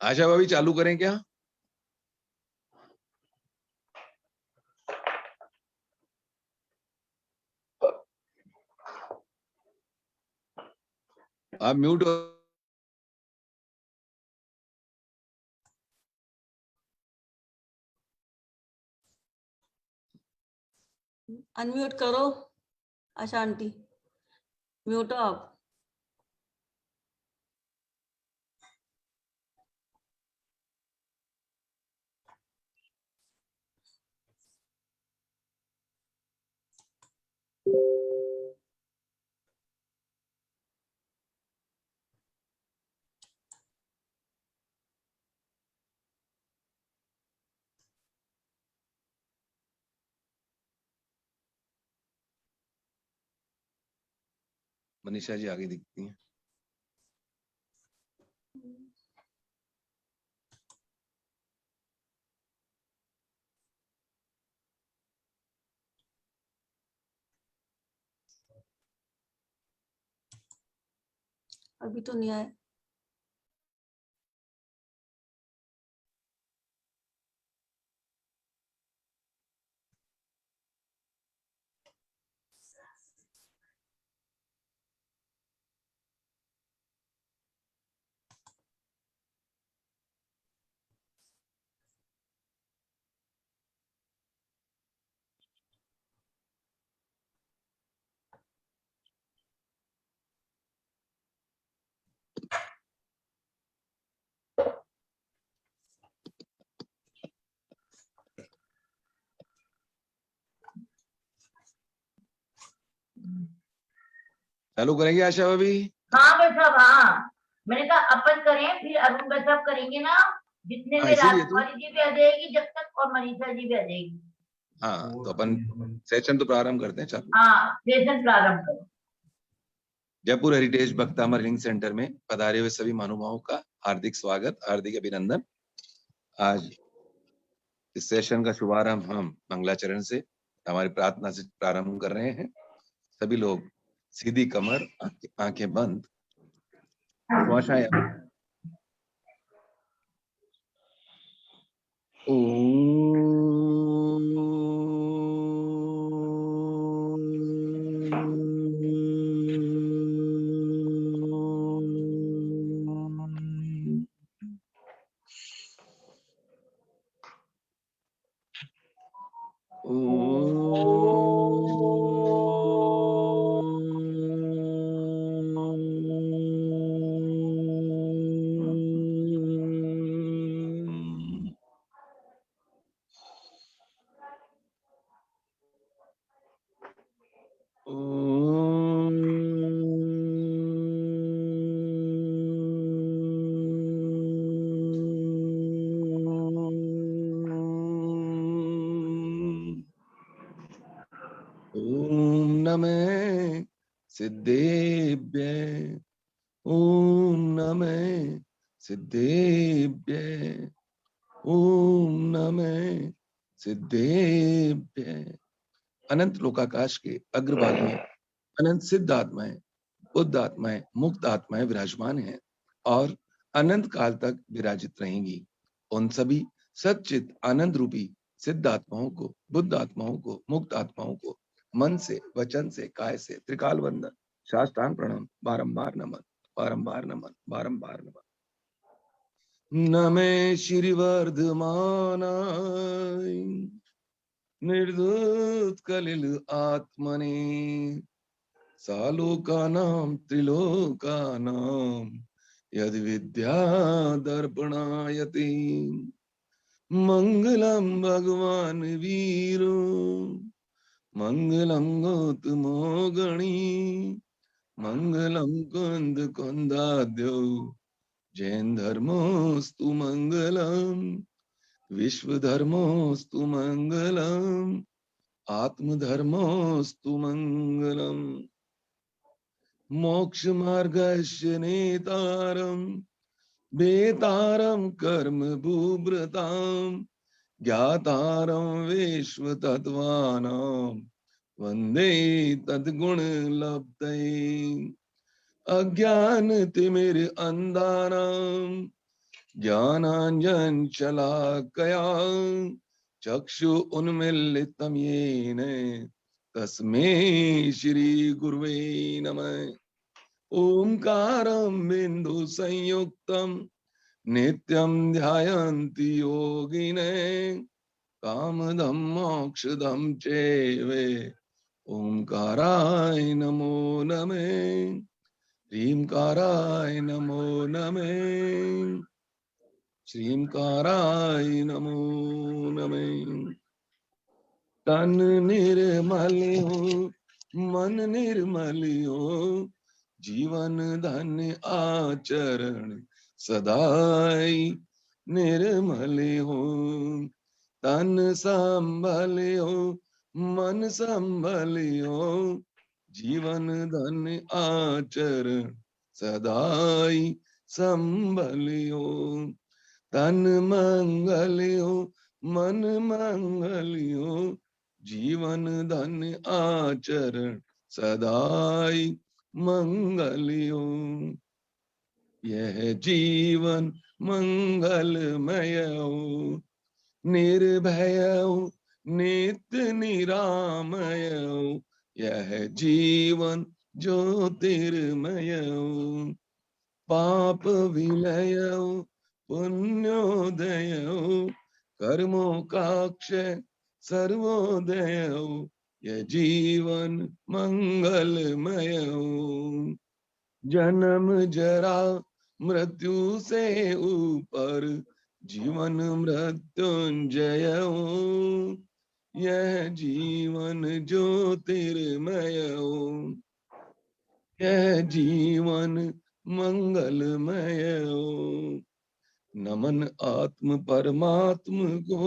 आशा भाभी चालू करें क्या? आप म्यूट हो। अनम्यूट करो आशा आंटी, म्यूट हो आप। मनीषा जी आगे दिखती हैं। अभी तो नहीं आए। चालू करेंगे आशा भाभी? हाँ भाई साहब, हाँ मैंने कहा अपन करें, फिर अरुण भाई साहब करेंगे ना, जितने में इसीलिए तो। राजकुमारी जी भी आ जाएगी जब तक, और मनीषा जी भी आ जाएगी। हाँ तो अपन सेशन तो प्रारंभ करते हैं। चालू। हाँ, सेशन प्रारंभ करो। Jaipur heritage Bhaktamar healing centre में पधारे हुए सभी महानुभावों का हार्दिक स्वागत, हार्दिक अभिनंदन। आज इस सेशन का शुभारंभ हम मंगलाचरण से, हमारी प्रार्थना से प्रारंभ कर रहे हैं। सभी लोग सीधी कमर, आंखें बंद, श्वासाएं ओम नमः सिद्धेभ्य, ओम नमः सिद्धेभ्य, ओम नमः सिद्धेभ्य। अनंत लोकाकाश के अग्रभाग में अनंत सिद्ध आत्माएं, बुद्ध आत्माएं, मुक्त आत्माएं विराजमान हैं और अनंत काल तक विराजित रहेंगी। उन सभी सच्चित आनंद रूपी सिद्ध आत्माओं को, बुद्ध आत्माओं को, मुक्त आत्माओं को मन से, वचन से, काय से त्रिकाल वंदन, साष्टांग प्रणाम, बारंबार नमन, बारंबार नमन, बारंबार नमन। नमे श्री वर्धमानाय निर्धूत कलिल आत्मने सालोकानां त्रिलोकानां यद विद्या दर्पणायते। मंगलम भगवान वीरो, मंगलम गौतमो गणी, मंगलम कुंद कुंदाद्यो, जैन धर्मोस्तु मंगलम, विश्व धर्मोस्तु मंगलम, आत्म धर्मोस्तु मंगलम। मोक्ष मार्गस्य नेतारं वेतारं कर्म भूभृतां ज्ञातारं विश्व तत्त्वानां वन्दे तद्गुण लब्धये। अज्ञान तिमिर अंधानां ज्ञानाञ्जन शलाकया चक्षु उन्मीलितं येन तस्मै श्री गुरुवे नमः। ओंकारं बिंदु संयुक्तं नित्यं ध्यायन्ति योगिने कामदं मोक्षदं चैव ओंकाराय नमो नमः। ह्रींकाराय नमो नमः। श्रींकाराय नमो नमः। तन निर्मल हो मन निर्मल हो जीवन धन आचरण सदाई निर्मल हो। तन संभल हो मन संभल हो जीवन धन आचरण सदाई संभल हो। तन मंगल हो मन मंगल हो जीवन धन आचरण सदाई मंगल हो। यह जीवन मंगलमय हो निर्भय हो नित्य निरामय हो। यह जीवन ज्योतिर्मय हो पाप विलय हो पुण्योदय हो कर्मों का क्षय सर्वोदय हो। यह जीवन मंगलमय हो जन्म जरा मृत्यु से ऊपर जीवन मृत्युंजय हो। यह जीवन ज्योतिर्मय हो यह जीवन मंगलमय हो। नमन आत्म परमात्म को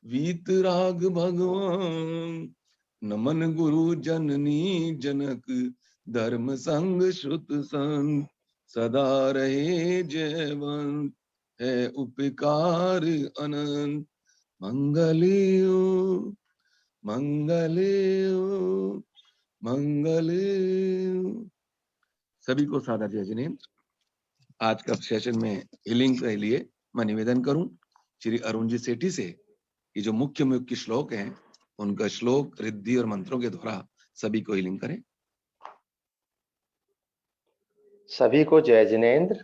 वीतराग भगवान। नमन गुरु जननी जनक धर्म संग श्रुत संत सदा रहे जयवंत है उपकार अनंत। मंगलियो मंगलियो मंगलियो। सभी को सादर जय जिनेंद्र। आज का सेशन में हीलिंग के लिए मैं निवेदन करूं श्री अरुण जी सेठी से कि जो मुख्य श्लोक हैं उनका श्लोक रिद्धि और मंत्रों के द्वारा सभी को हीलिंग करें। सभी को जय जिनेंद्र।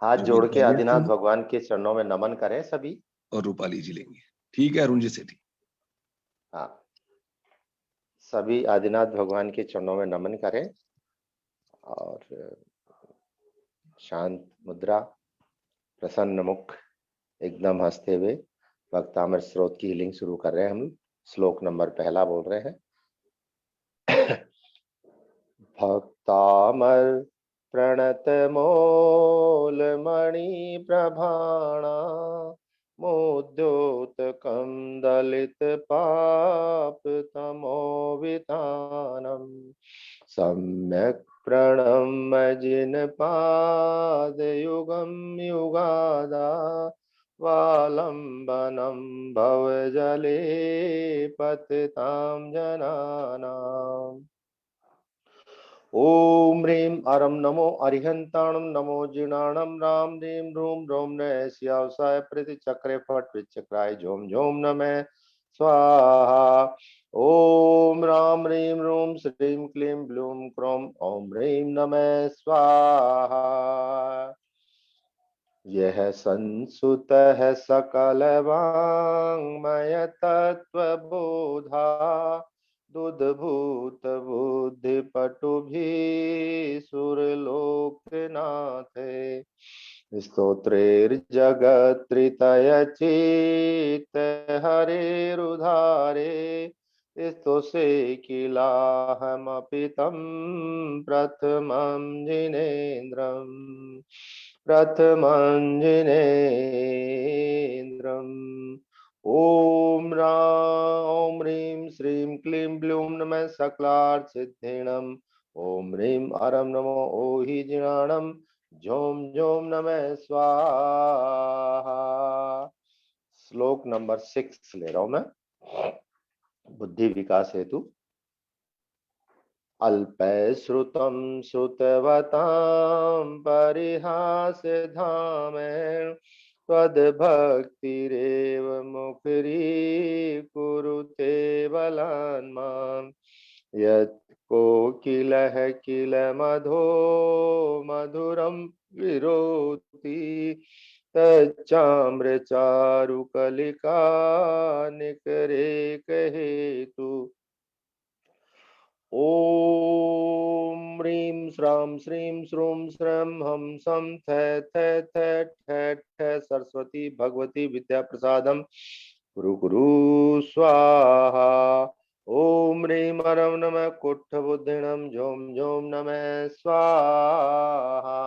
हाथ जोड़ के आदिनाथ जो भगवान के चरणों में नमन करें सभी। और रूपाली जी लेंगे। ठीक है अरुण जी सेठी। हाँ, सभी आदिनाथ भगवान के चरणों में नमन करें और शांत मुद्रा प्रसन्न मुख एकदम हंसते हुए भक्तामृत स्रोत की हीलिंग शुरू कर रहे हैं। हम श्लोक नंबर पहला बोल रहे हैं। भक्तामर प्रणत मोल मणि प्रभाणा मुद्योतकं दलित पाप तमोवितानम सम्यक प्रणम्य जिन पाद युगम युगादा वालंबनम भवजले पतितां जनानाम्। ओम ह्रीं अरम नमो अरिहंताणम नमो जिनाणम राम ह्रीं रूम रोम नयस्यावसाय प्रति चक्रे फट विचक्राय झोम झोम नमः स्वाहा। ओम राम ह्रीं रूम श्रीं क्लीं ब्लूम क्रोम ओम ह्रीं नमः स्वाहा। यह संसुत है सकल वाङ्मय तत्व बोधा दुधभूत बुद्धि पटु भी सुरलोकनाथे स्तोत्रेर्जगत्रितय चित हरेरुधारे स्तोषे किलाहमपि तं प्रथमं जिनेन्द्रम् प्रथमं जिनेन्द्रम्। ओम राम ह्रीं श्रीं क्लीं ब्लूं नमः सकलार्थ सिद्धिणम् ओम ह्रीं अरम नमो ओहि जिनाणम् झोम झोम नमः स्वाहा। श्लोक नंबर 6 ले रहा हूं मैं बुद्धि विकास हेतु। अल्पैश्रुतं श्रुतवतां परिहासधामेन त्वद्भक्तिरेव मुखरीकुरुते बलान्मान् यत् कोकिलः किल मधो मधुरं विरोति तच्चाम्रचारुकलिका निकरेकहेतु ओम ह्रीं श्रां श्रीं श्रूं श्रं हं सं थ थ थ ठ ठ सरस्वती भगवती विद्या प्रसादम कुरु कुरु स्वाहा। ओम ह्रीं हरं नमः कुट्ठबुद्धिणं झों झों नमः स्वाहा।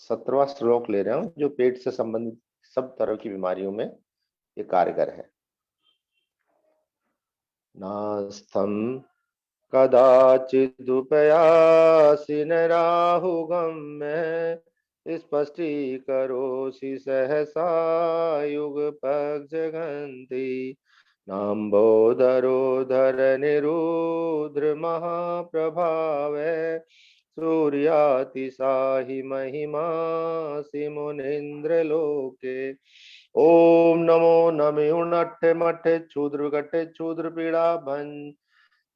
17वां श्लोक ले रहे हूं जो पेट से संबंधित सब तरह की बीमारियों में ये कारगर है। नास्थं कदाचिदुपयासि न राहुगम्य स्पष्टीकरोषि सहसा युगपग्जगन्ति नाम्बोदरोदर निरुद्र महाप्रभावे सूर्यातिशाहि महिमासि मुनीन्द्रलोके। ओम नमो नमः मठे क्षुद्र गट्टे क्षुद्र पीड़ा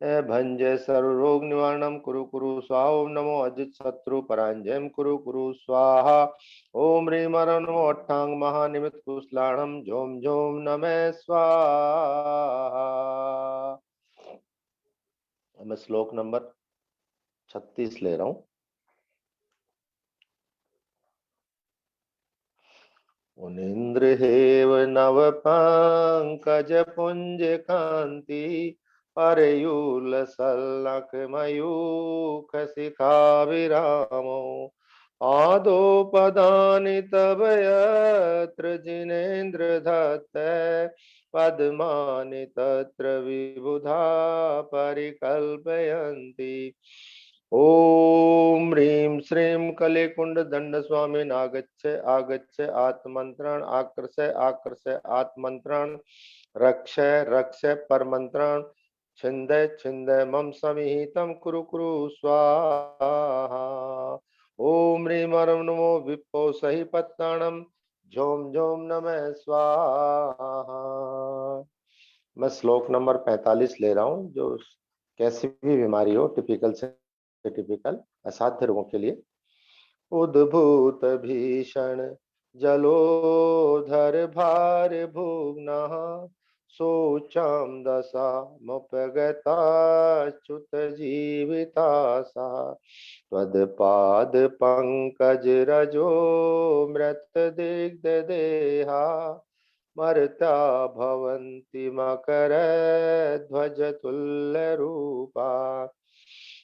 भंज सर्वरोग निवारणम कुरु कुरु स्वाहा। ओम नमो अजित शत्रु परांजयम कुरु कुरु स्वाहा। ओम ह्रीं हरं नमो अट्टांग महानिमित कुशलाणम झोम झोम नमः स्वाहा। मैं श्लोक नंबर 36 ले रहा हूं। मुनीन्द्रहेव नव पंकज पुंज कांति परयूलसल्लख मयूख शिखा विरामो आदो पदानि तव यत्र जिनेन्द्र दत्त पद्मानि तत्र विबुधा परिकल्पयन्ति। ओम ह्रीं श्रीं कलिकुंड दंड स्वामी आगच्छ आगच्छ आत्मंत्रण आकर्ष आकर्ष आत्मंत्रण रक्ष रक्ष परमंत्रण छिंदय छिंदय मम समिहितं कुरु कुरु स्वाहा। ओम ह्रीं हरं नमो विप्पो सही पत्ताणम झोम झोम नमः स्वाहा। मैं श्लोक नंबर 45 ले रहा हूं जो कैसी भी बीमारी हो टिपिकल से टिपिकल असाध्य रोगों के लिए। उद्भूत भीषण जलोधर भार भुग्नः शोचां दशा मुपगताच्युत जीवितासा त्वत्पाद पंकज रजो मृत दिग्ध देहा मर्त्या भवन्ति मकर ध्वज तुल्य रूपा।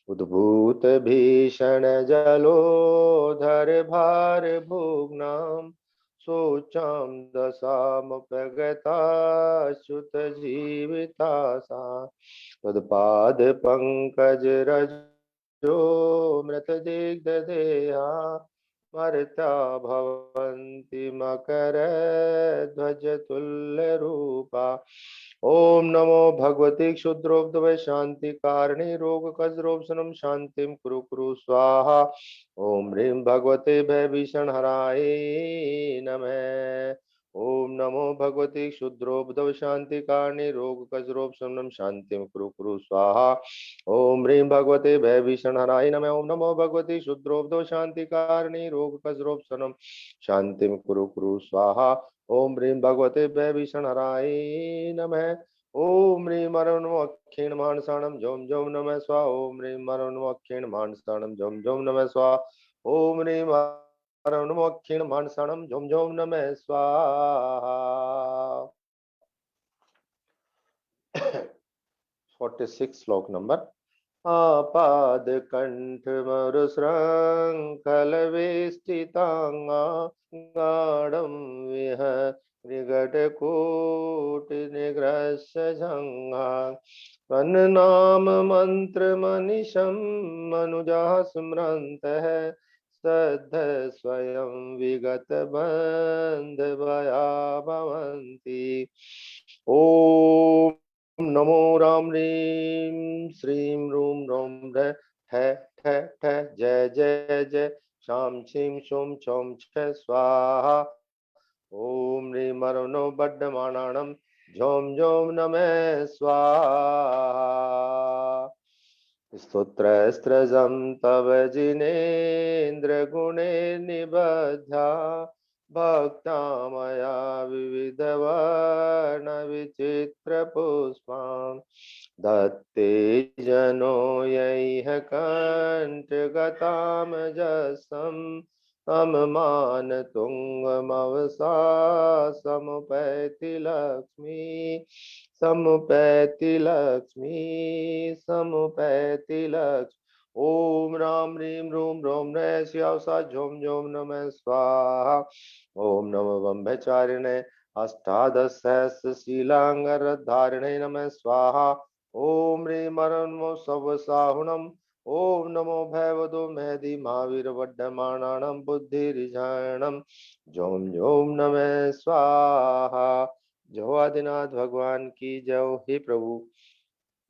उद्भूत भीषण जलोधर भार भुग्नां शोचां दशामुपगताच्युत जीवितासा त्वत्पाद पंकज रजो मृत दिग्ध देहा मर्त्या भवन्ति मकर ध्वज तुल्य रूपा। ओम नमो भगवते क्षुद्रोब्धवै शांति कारिणी रोग कजरोपशनम शांतिम कुरु कुरु स्वाहा। ओम ह्रीं भगवते भयभीषण हराय नमः। ओम नमो भगवते क्षुद्रोब्धव शांति कारिणी रोग कजरोपशमनम शांतिम कुरु कुरु स्वाहा। ओम ह्रीं भगवते भयभीषण हराय नमः। ओम नमो भगवते क्षुद्रोब्धव शांति कारिणी रोग कजरोपशमनम शांतिम कुरु कुरु स्वाहा। ओम ह्रीं भगवते भयभीषण हराय नमः। ओम ह्रीं हरं नमो अक्षीण मानसाणं झोम झोम नमः स्वाहा। ओम ह्रीं हरं नमो अक्षीण मानसाणं झोम झोम नमः स्वाहा। ओम ह्रीं हरं नमो अक्षीण मानसाणं झोम झोम नमः स्वाहा। 46 श्लोक नंबर। आपाद कंठ मरुश्रृंखल वेष्टितांगा गाढ़ं विह निगटकूट निग्रस्य जंघा तन्नाम मंत्र मनिशं मनुजाः स्मरन्तः सद्ध स्वयं विगत बंध भया भवन्ति। ओम नमो राम रीं श्रीं रूं रौं रः ठः ठः ठः जय जय जय शाम छीं शूं छौं छः स्वाहा ओम ह्रीं मरुनो बड्डमाणाणं झों झों नमः स्वाहा स्तोत्रस्त्रजं तव जिनेन्द्र गुणे निबद्धा भक्ता मया विविधवर्ण विचित्र पुष्पान् दत्ते जनो यैह कण्ठगतामजसं तम मान तुंगमवसा समुपैति लक्ष्मी समुपैति लक्ष्मी समुपैति लक्ष्मी ओम राम ह्रीं रूं रौं नः स्यावसा झों झों नमः स्वाहा ओम नमो ब्रह्मचारिणे अष्टादश सहस्र शीलांगधारिणे नमः स्वाहा ओम ह्रीं मरणमो सवसाहुणम् ओम नमो भगवतो महदी महावीर वड्डमाणाणं बुद्धिरिझाणं झों झों नमः स्वाहा। जय आदिनाथ भगवान की जय। हे प्रभु,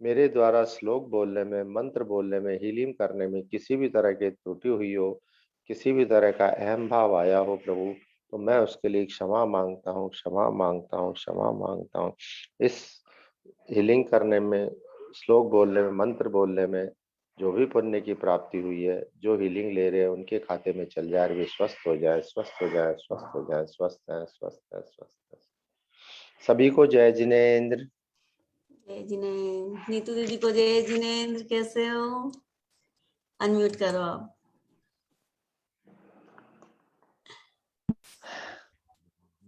मेरे द्वारा श्लोक बोलने में, मंत्र बोलने में, हीलिंग करने में किसी भी तरह की त्रुटि हुई हो, किसी भी तरह का अहम भाव आया हो प्रभु, तो मैं उसके लिए क्षमा मांगता हूँ, क्षमा मांगता हूँ, क्षमा मांगता हूँ। इस हीलिंग करने में, श्लोक बोलने में, मंत्र बोलने में जो भी पुण्य की प्राप्ति हुई है, जो हीलिंग ले रहे हैं उनके खाते में चल जाए, वे स्वस्थ हो जाए, स्वस्थ हो जाए, स्वस्थ हो जाए, स्वस्थ है, स्वस्थ है, स्वस्थ है। सभी को जय जिनेन्द्र। जय जिनेन्द्र। नीतू दीदी को जय जिनेन्द्र। कैसे हो? अनम्यूट करो आप।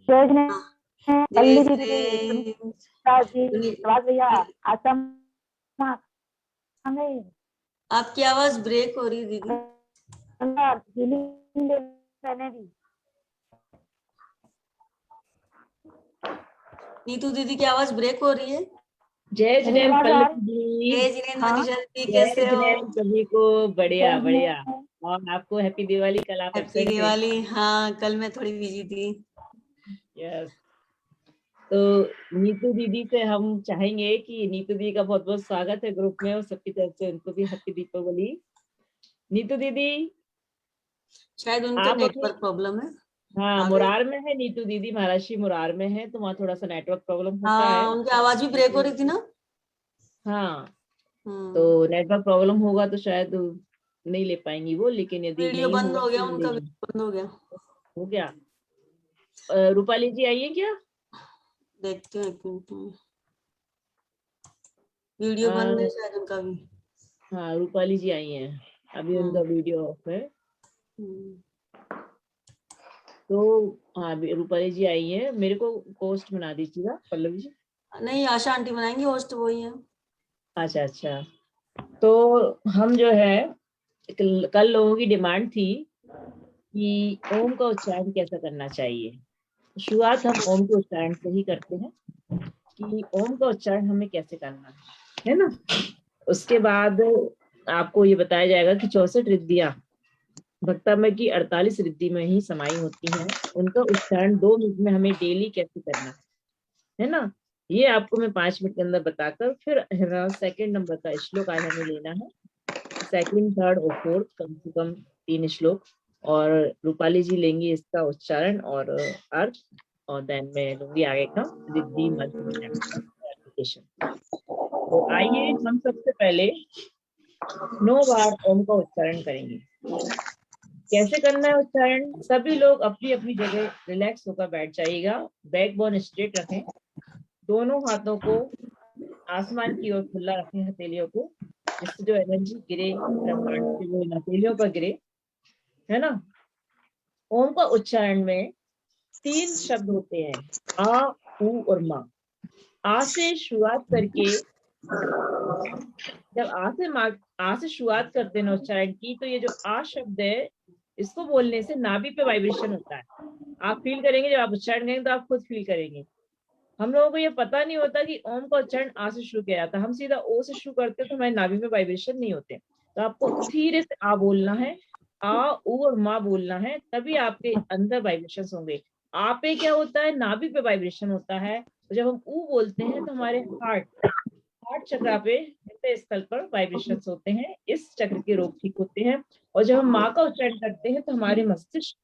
जय जिनेन्द्र। जय पल्ली दीदी, जिनेन्द्र। सुनीता जी, नवाज भैया, आसम गई। आपकी आवाज ब्रेक हो रही है दीदी। नीतू दीदी की आवाज ब्रेक हो रही है। जय जिनेन्द्र पल्लवी जी। जय जिनेन्द्र हाँ। मनीषा दीदी, जय कैसे हो? जिनेन्द्र सभी को। बढ़िया बढ़िया। और आपको हैप्पी दिवाली। कल आप हैप्पी absent थे। दिवाली। हाँ, कल मैं थोड़ी बिजी थी। यस। तो नीतू दीदी से हम चाहेंगे कि नीतू दीदी का बहुत बहुत स्वागत है ग्रुप में, और सबकी तरफ से उनको भी हैप्पी दीपावली। नीतू दीदी, शायद उनका आप नेटवर्क प्रॉब्लम है। हाँ, मुरार में है नीतू दीदी, महाराष्ट्र मुरार में है, तो वहाँ थोड़ा सा नेटवर्क प्रॉब्लम होता है। उनकी आवाज भी ब्रेक हो रही थी ना। हाँ, तो नेटवर्क प्रॉब्लम होगा तो शायद नहीं ले पाएंगी वो, लेकिन यदि वीडियो नहीं बंद हुआ हो गया, तो उनका ले वीडियो बंद हो गया। हो गया। रूपाली जी आइए क्या? देखते हैं एक मिनट में। वीडियो बंद है शायद उनका भी। हाँ, रूपाली जी आई हैं, अभी उनका वीडियो ऑफ है। तो हाँ, रूपाली जी आई है। मेरे को होस्ट बना दीजिएगा पल्लवी जी। नहीं, आशा आंटी बनाएंगी होस्ट, वही है। अच्छा अच्छा। तो हम जो है, कल लोगों की डिमांड थी कि ओम का उच्चारण कैसा करना चाहिए। शुरुआत हम ओम के उच्चारण से ही करते हैं कि ओम का उच्चारण हमें कैसे करना है ना। उसके बाद आपको ये बताया जाएगा कि 64 रिद्धियां भक्तमय की 48 रिद्धि में ही समाई होती हैं। उनका उच्चारण 2 मिनट में हमें डेली कैसे करना है ना, ये आपको मैं 5 मिनट के अंदर बताकर फिर सेकंड नंबर का श्लोक आज हमें लेना है। सेकंड, थर्ड और फोर्थ कम से कम 3 श्लोक, और रूपाली जी लेंगी इसका उच्चारण और अर्थ, और देन मैं लूंगी आगे का रिद्धि मध्य एप्लीकेशन। तो आइए हम सबसे पहले 9 बार ओम का उच्चारण करेंगे। कैसे करना है उच्चारण? सभी लोग अपनी अपनी जगह रिलैक्स होकर बैठ जाइएगा, बैकबोन स्ट्रेट रखें, दोनों हाथों को आसमान की ओर खुला रखें, हथेलियों को, जिससे जो एनर्जी गिरे ब्रह्मांड से वो हथेलियों पर गिरे, है ना। ओम का उच्चारण में 3 शब्द होते हैं, आ, उ और मा। आ से शुरुआत करके, जब आ से शुरुआत करते हैं उच्चारण की, तो ये जो आ शब्द है, इसको बोलने से नाभि पे वाइब्रेशन होता है। आप फील करेंगे, जब आप उच्चारण करेंगे तो आप खुद फील करेंगे। हम लोगों को ये पता नहीं होता कि ओम का उच्चारण आ से शुरू किया जाता है, हम सीधा ओ से शुरू करते हैं, तो हमारे नाभि में वाइब्रेशन नहीं होते। तो आपको धीरे से आ बोलना है, आ, उ और मा बोलना है, तभी आपके अंदर वाइब्रेशन होंगे। आ पे क्या होता है, नाभि पे वाइब्रेशन होता है। तो जब हम ऊ बोलते हैं तो हमारे हार्ट चक्र पे, हृदय स्थल पर वाइब्रेशन होते हैं, इस चक्र के रोग ठीक होते हैं। और जब हम माँ का उच्चारण करते हैं तो हमारे मस्तिष्क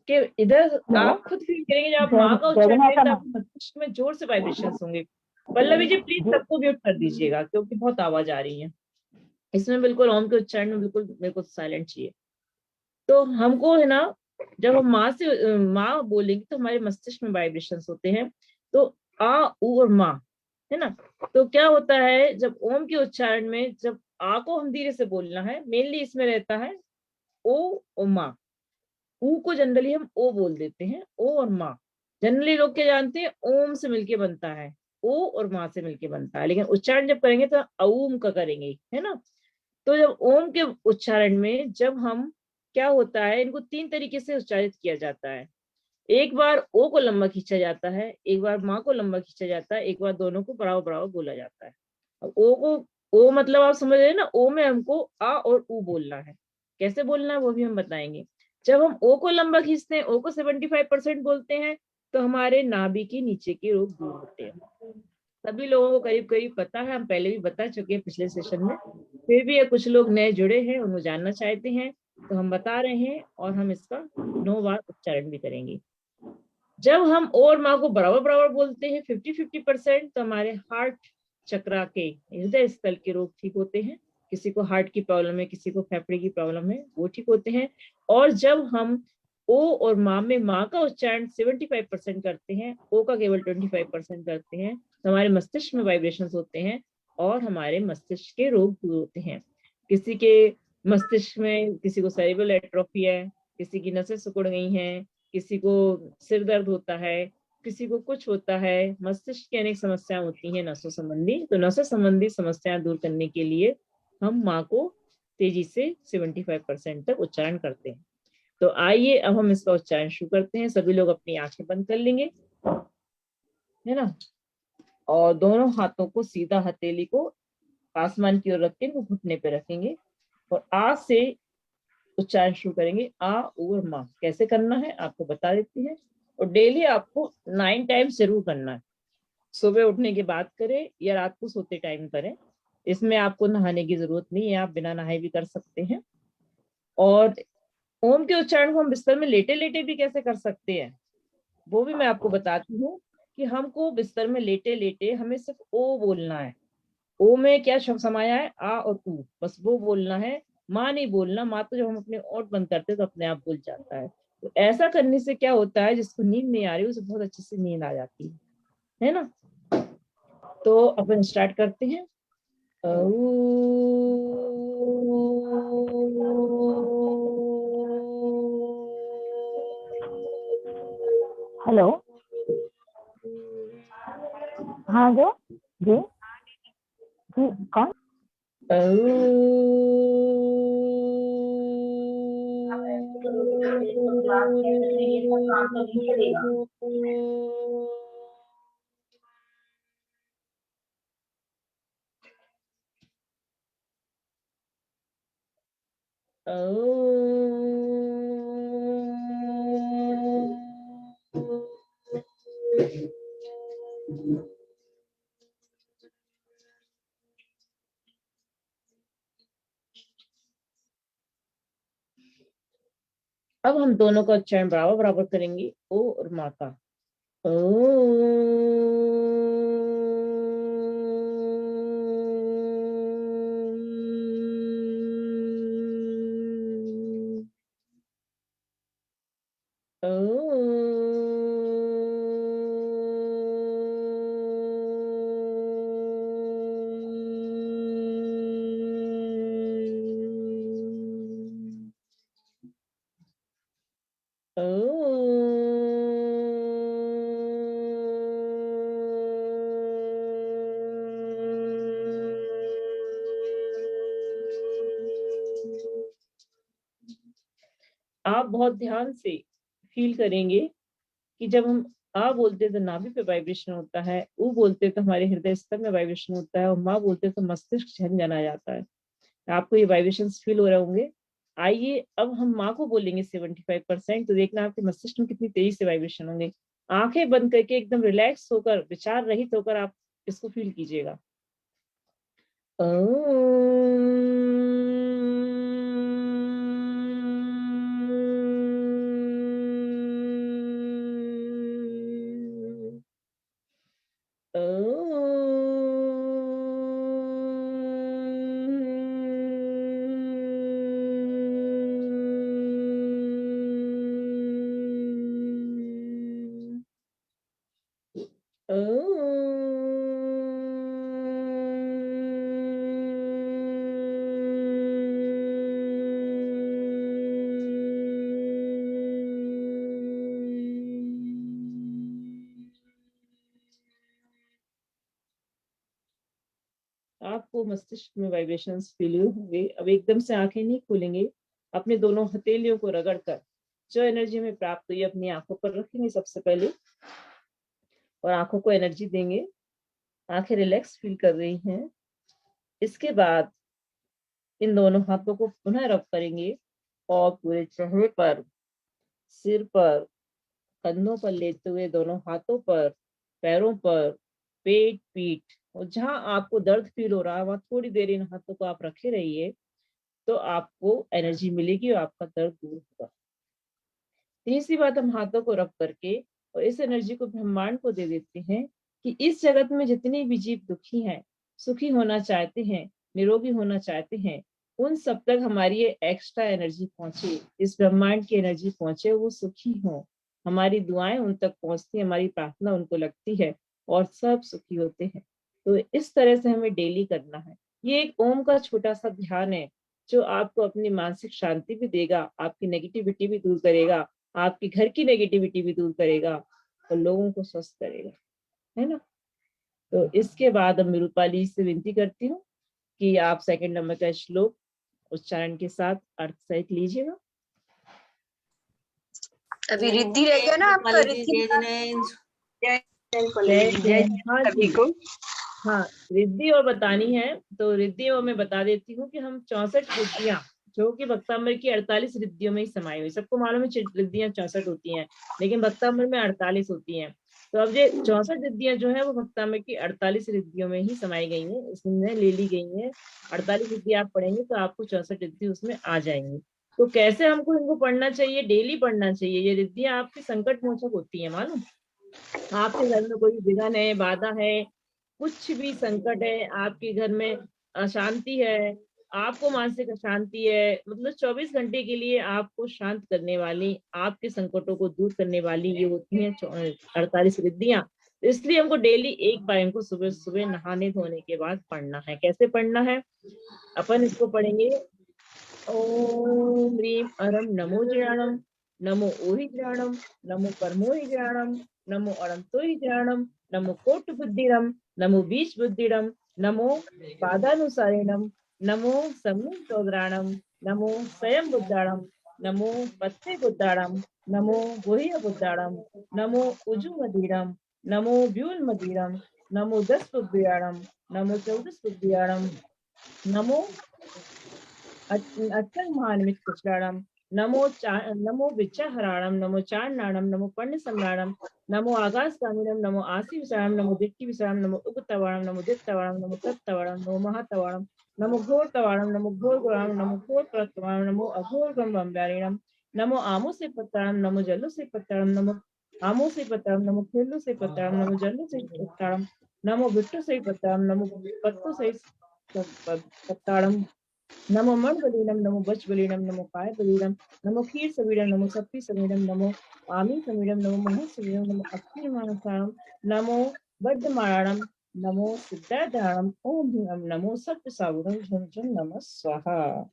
के इधर, आप खुद फील करेंगे जब आप माँ का उच्चारण करेंगे तो आपके मस्तिष्क में जोर से वाइब्रेशन होंगे। पल्लवी जी प्लीज सबको म्यूट कर दीजिएगा क्योंकि बहुत आवाज आ रही है इसमें। बिल्कुल ओम के उच्चारण में बिल्कुल मेरे को साइलेंट चाहिए। तो हमको है ना, जब हम माँ से माँ बोलेंगे तो हमारे मस्तिष्क में वाइब्रेशन होते हैं। तो आ उ और माँ है ना, तो क्या होता है जब ओम के उच्चारण में, जब आ को हम धीरे से बोलना है, मेनली इसमें रहता है ओ और माँ। ऊ को जनरली हम ओ बोल देते हैं, ओ और माँ। जनरली लोग क्या जानते हैं, ओम से मिलके बनता है, ओ और माँ से मिलके बनता है, लेकिन उच्चारण जब करेंगे तो अऊम का करेंगे, है ना। तो जब ओम के उच्चारण में जब हम, क्या होता है, इनको 3 तरीके से उच्चारित किया जाता है। एक बार ओ को लंबा खींचा जाता है, एक बार माँ को लंबा खींचा जाता है, एक बार दोनों को बराबर बराबर बोला जाता है। अब ओ को, ओ मतलब आप समझ रहे हैं ना, ओ में हमको आ और ऊ बोलना है। कैसे बोलना है वो भी हम बताएंगे। जब हम ओ को लंबा खींचते हैं, ओ को 75% बोलते हैं, तो हमारे नाभि के नीचे के रोग दूर होते हैं। सभी लोगों को करीब करीब पता है, हम पहले भी बता चुके हैं पिछले सेशन में, फिर भी कुछ लोग नए जुड़े हैं, उनको जानना चाहते हैं, तो हम बता रहे हैं और हम इसका 9 बार उच्चारण भी करेंगे। जब हम ओ और माँ को बराबर बराबर बोलते हैं 50-50%, तो हमारे हार्ट चक्रा के, हृदय स्थल के रोग ठीक होते हैं। किसी को हार्ट की प्रॉब्लम है, किसी को फेफड़े की प्रॉब्लम है, वो ठीक होते हैं। और जब हम ओ और माँ में माँ का उच्चारण 75% करते हैं, ओ का केवल 25% करते हैं, तो हमारे मस्तिष्क में वाइब्रेशंस होते हैं और हमारे मस्तिष्क के रोग दूर होते हैं। किसी के मस्तिष्क में, किसी को सेरेब्रल एट्रोफी है, किसी की नसें सिकुड़ गई हैं, किसी को सिर दर्द होता है, किसी को कुछ होता है, मस्तिष्क की अनेक समस्याएं होती हैं नसों संबंधी। तो नसों संबंधी समस्याएं दूर करने के लिए हम माँ को तेजी से 75% तक उच्चारण करते हैं। तो आइए अब हम इसका उच्चारण शुरू करते हैं। सभी लोग अपनी आंखें बंद कर लेंगे, है ना, और दोनों हाथों को सीधा हथेली को आसमान की ओर रख के घुटने पे रखेंगे और आ से उच्चारण शुरू करेंगे। आ और माँ कैसे करना है आपको बता देती है। और डेली आपको 9 टाइम्स जरूर करना है। सुबह उठने के बाद करें या रात को सोते टाइम करें। इसमें आपको नहाने की जरूरत नहीं है, आप बिना नहाए भी कर सकते हैं। और ओम के उच्चारण को हम बिस्तर में लेटे लेटे भी कैसे कर सकते हैं वो भी मैं आपको बताती हूँ। कि हमको बिस्तर में लेटे लेटे हमें सिर्फ ओ बोलना है। ओ में क्या शब्द समाया है, आ और ऊ, बस वो बोलना है। माँ नहीं बोलना, माँ तो जब हम अपने ओठ बंद करते हैं तो अपने आप बोल जाता है। तो ऐसा करने से क्या होता है, जिसको नींद नहीं आ रही उसे बहुत अच्छे से नींद आ जाती है ना। तो अपन स्टार्ट करते हैं। हेलो, हाँ जो जी जी कौन? अब हम दोनों का उच्चारण बराबर बराबर करेंगे, ओ और माँ का। ओ आप बहुत ध्यान से फील करेंगे कि जब हम आ बोलते हैं तो नाभि पे वाइब्रेशन होता है, ऊ बोलते हैं तो हमारे हृदय स्तर में वाइब्रेशन होता है, और माँ बोलते हैं तो मस्तिष्क झनझना जाता है। आपको ये वाइब्रेशंस फील हो रहे होंगे। आइए अब हम माँ को बोलेंगे 75%, तो देखना आपके मस्तिष्क में कितनी तेजी से वाइब्रेशन होंगे। आंखें बंद करके एकदम रिलैक्स होकर, विचार रहित होकर आप इसको फील कीजिएगा। आपको मस्तिष्क में वाइब्रेशंस फील होंगे। अब एकदम से आंखें नहीं खोलेंगे, अपने दोनों हथेलियों को रगड़कर जो एनर्जी में प्राप्त हुई अपनी आंखों पर रखेंगे सबसे पहले, और आंखों को एनर्जी देंगे। आंखें रिलैक्स फील कर रही हैं। इसके बाद इन दोनों हाथों को पुनः रब करेंगे और पूरे चेहरे पर, सिर पर, कंधों पर लेते हुए दोनों हाथों पर, पैरों पर, पेट, पीठ, और जहां आपको दर्द फील हो रहा है वहां थोड़ी देर इन हाथों को आप रखे रहिए, तो आपको एनर्जी मिलेगी और आपका दर्द दूर होगा। तीसरी बात, हम हाथों को रब करके और इस एनर्जी को ब्रह्मांड को दे देते हैं कि इस जगत में जितने भी जीव दुखी हैं, सुखी होना चाहते हैं, निरोगी होना चाहते हैं, उन सब तक हमारी ये एक्स्ट्रा एनर्जी पहुंचे, इस ब्रह्मांड की एनर्जी पहुंचे, वो सुखी हों। हमारी दुआएं उन तक पहुंचती, हमारी प्रार्थना उनको लगती है और सब सुखी होते हैं। तो इस तरह से हमें डेली करना है। ये एक ओम का छोटा सा ध्यान है जो आपको अपनी मानसिक शांति भी देगा, आपकी नेगेटिविटी भी दूर करेगा, आपकी घर की नेगेटिविटी भी दूर करेगा और लोगों को स्वस्थ करेगा, है ना। तो इसके बाद अब मैं रूपाली से विनती करती हूँ कि आप सेकंड नंबर का श्लोक उच्चारण के साथ अर्थ सहित लीजिएगा। अभी रिद्धि रह गया ना आपका, रिद्धि हाँ, रिद्धि और बतानी है, तो रिद्धि और मैं बता देती हूँ कि हम 64 रिद्धियां जो कि भक्तामृत की 48 रिद्धियों में ही समाई हुई। सबको मालूम है रिद्धियां 64 होती हैं, लेकिन भक्तामृत में 48 होती हैं। तो अब ये 64 रिद्धियां जो है वो भक्तामृत की 48 रिद्धियों में ही समाई गई हैं, इसमें ले ली गई हैं। 48 रिद्धि आप पढ़ेंगे तो आपको 64 रिद्धि उसमें आ जाएंगी। तो कैसे हमको इनको पढ़ना चाहिए? डेली पढ़ना चाहिए। ये रिद्धियां आपकी संकट मोचक होती है। मालूम, आपके घर में कोई विघ्न है, बाधा है, कुछ भी संकट है, आपके घर में अशांति है, आपको मानसिक अशांति है, मतलब 24 घंटे के लिए आपको शांत करने वाली, आपके संकटों को दूर करने वाली ये होती हैं 48 रिद्धियां। इसलिए हमको डेली एक बार इनको सुबह सुबह नहाने धोने के बाद पढ़ना है। कैसे पढ़ना है? अपन इसको पढ़ेंगे। ओम ह्रीम अरम नमो ज्ञानम, नमो ओहि ज्ञानम, नमो परमो हि ज्ञानम, नमो अनंतो हि ज्ञानम, नमो कोट बुद्धिरम, नमो बीज बुद्धिरम, नमो पादानुसारिणम, नमो सम्यक चौद्राणम, नमो स्वयं बुद्धाणम, नमो पत्ते बुद्धाणम, नमो गुह्य बुद्धाणम, नमो उजु मदीरम, नमो व्यूल मदीरम, नमो 10 बुद्धियाणम, नमो 14 बुद्धियाणम, नमो अच्चल महानिमित कुशलाणम, नमो विचाहराणम, नमो चारणाणम, नमो पर्ण सम्राणम, नमो आकाशकामिनम, नमो आसी विसारणम, नमो दिट्टि विसारणम, नमो उगतवाणम, नमो दित्तवाणम, नमो तत्तवाणम, नमो महातवाणम, नमो घोर तवाणम, नमो घोर गुणाणम, नमो घोर प्रतवाणम, नमो अघोर गंभीरणम, नमो आमो से पत्ताणम, नमो जल्लो से पत्ताणम, नमो आमो से पत्ताणम, नमो खेलो से पत्ताणम, नमो जल्लो से पत्ताणम, नमो बिट्टो से पत्ताणम, नमो पत्तो से पत्ताणम, नमो मन बलीनम, नमो बच बलीनम, नमो काय बलीनम, नमो खीर सवीडम, नमो सप्पी सवीडम, नमो आमी सवीडम, नमो मह सवीडम, नमो अक्षर मानसाणम, नमो बद्धमाणम, नमो सिद्धार्थाणम, ओम भीम नमो सत्य सागुणम झम झम नमः स्वाहा।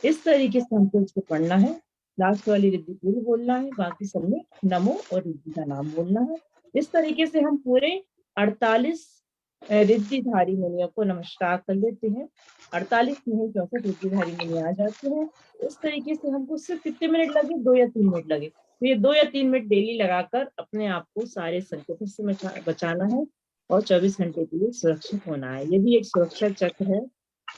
इस तरीके से हमको इसको पढ़ना है। लास्ट वाली रिद्धि पूरी बोलना है, बाकी सब में नमो और रिद्धि का नाम बोलना है। इस तरीके से हम पूरे 48 रिद्धिधारी मुनियों को नमस्कार कर लेते हैं। 48 नहीं 64 रिद्धिधारी मुनि आ जाते हैं। इस तरीके से हमको सिर्फ कितने मिनट लगे? 2 या 3 मिनट लगे। तो ये 2 या 3 मिनट डेली लगाकर अपने आप को सारे संकटों से बचाना है और 24 घंटे के लिए सुरक्षित होना है। ये भी एक सुरक्षा चक्र है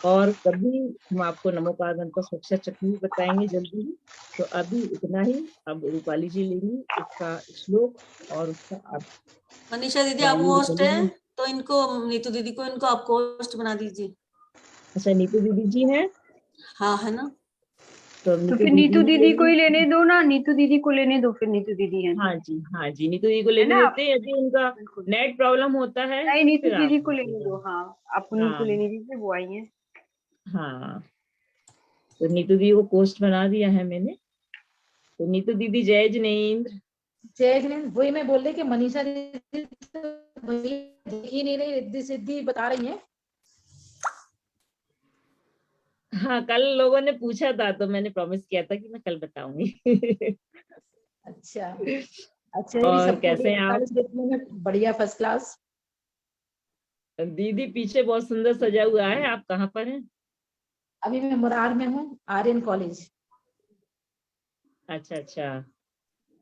और कभी हम आपको नमोकार पर सुरक्षा चक्र भी बताएंगे जल्दी ही। तो अभी इतना ही। अब रूपाली जी लेंगी उसका श्लोक और उसका अर्थ। मनीषा दीदी तो आप आइए होस्ट रूपाली है, जी। तो इनको नीतू दीदी को इनको आप होस्ट बना दीजिए। अच्छा, नीतू दीदी जी हैं, हाँ है ना। तो तो नीतू फिर दीदी नीतू ही दीदी को ही लेंगी। लेने दो ना, नीतू दीदी को लेने दो, फिर नीतू दीदी है हाँ जी, हाँ जी, नीतू दीदी को है लेने ना। देते हैं। यदि उनका बिल्कुल, नेट प्रॉब्लम होता है नहीं तो नीतू फिर आप दीदी को लेने लीजिएगा। दो, हाँ आप उन्हीं को हाँ लेने दीजिए, वो आई है। हाँ, तो नीतू दीदी को पोस्ट बना दिया है मैंने। तो नीतू दीदी जय जिनेंद्र। जय हिंद। वही मैं बोल रही कि मनीषा दीदी तो वही देख ही नहीं रही, रिद्धि सिद्धि बता रही हैं। हाँ, कल लोगों ने पूछा था तो मैंने प्रॉमिस किया था कि मैं कल बताऊंगी। अच्छा अच्छा, ये भी और सबको कैसे हैं आप 41 देखने में बढ़िया, फर्स्ट क्लास। दीदी? पीछे बहुत सुंदर सजा हुआ है, आप कहाँ पर हैं? अभी मैं मुरार में हूँ, आर्यन कॉलेज। अच्छा अच्छा,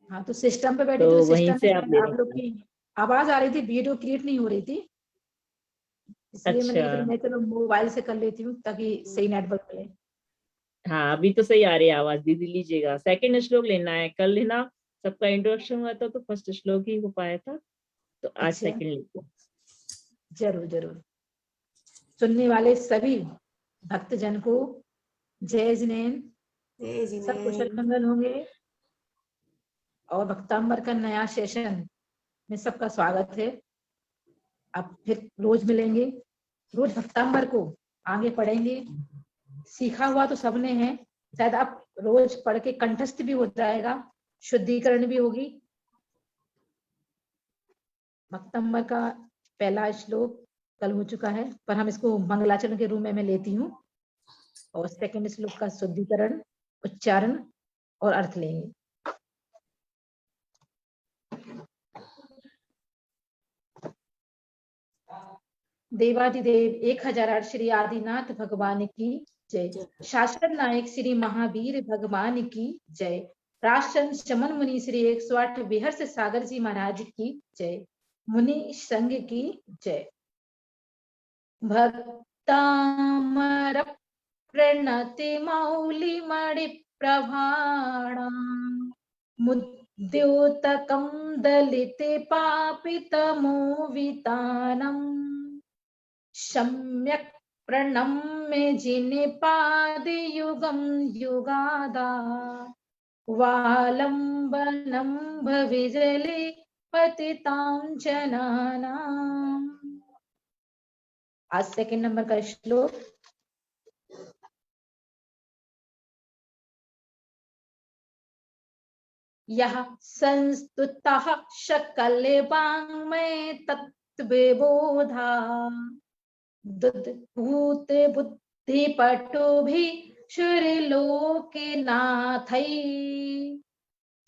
हाँ, तो सिस्टम पे बैठी तो थी, तो वहीं सिस्टम में से आप शायद ले आप रहे लोग हैं? की आवाज आ रही थी, वीडियो क्रिएट नहीं हो रही थी, इसलिए मैंने अच्छा, कहा फिर मैं चलो मोबाइल से कर लेती हूँ ताकि सही नेटवर्क मिले। हाँ अभी तो सही आ रही है आवाज। दीदी लीजिएगा, सेकंड श्लोक लेना है। कल लेना, सबका इंट्रोडक्शन हुआ था तो फर्स्ट श्लोक ही हो पाया था, तो आज अच्छा, सेकंड लीजिए। जरूर जरूर। सुनने वाले सभी भक्तजन को जय जिनेन्द्र, जय सब कुशल जिनेन्द्र। मंगल होंगे। और भक्तांबर का नया सेशन में सबका स्वागत है। अब फिर रोज मिलेंगे, रोज भक्तांबर को आगे पढ़ेंगे। सीखा हुआ तो सबने है, शायद आप रोज पढ़ के कंठस्थ भी हो जाएगा, शुद्धिकरण भी होगी। भक्तांबर का पहला श्लोक कल हो चुका है, पर हम इसको मंगलाचरण के रूप में मैं लेती हूँ, और सेकंड श्लोक का शुद्धिकरण, उच्चारण और अर्थ लेंगे। देवादिदेव 1008 श्री आदिनाथ भगवान की जय। शासन नायक श्री महावीर भगवान की जय। राष्ट्र शमन मुनि श्री 108 विहर्ष सागर जी महाराज की जय। मुनि संघ की जय। भक्तामर प्रणति मौलि मणि प्रभाणम मुद्योतकं दलिते पापितमोवितानम् सम्यक् प्रणम्य जिने पादयुगं युगादा वालम्बनं भविजले पतितां जनानाम्। आज सेकंड नंबर का श्लोक। यह संस्तुतः शकले वाङ्मय तत्त्वबोधा दुद्भूत बुद्धिपटुभिः शुरलोके नाथै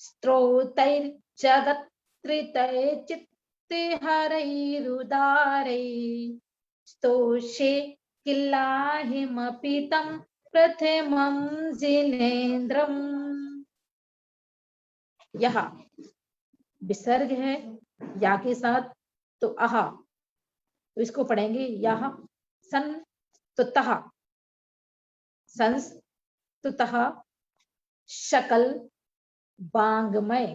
स्तोत्रैर्जगत्कृतैर्चित्तहरैरुदारै स्तोषे किल्लाहिमपि तं प्रथमं जिनेन्द्रम्। यह विसर्ग है या के साथ, तो आहा, तो इसको पढ़ेंगे यह संस्तुतः, संस्तुतः शकल वाङ्मय,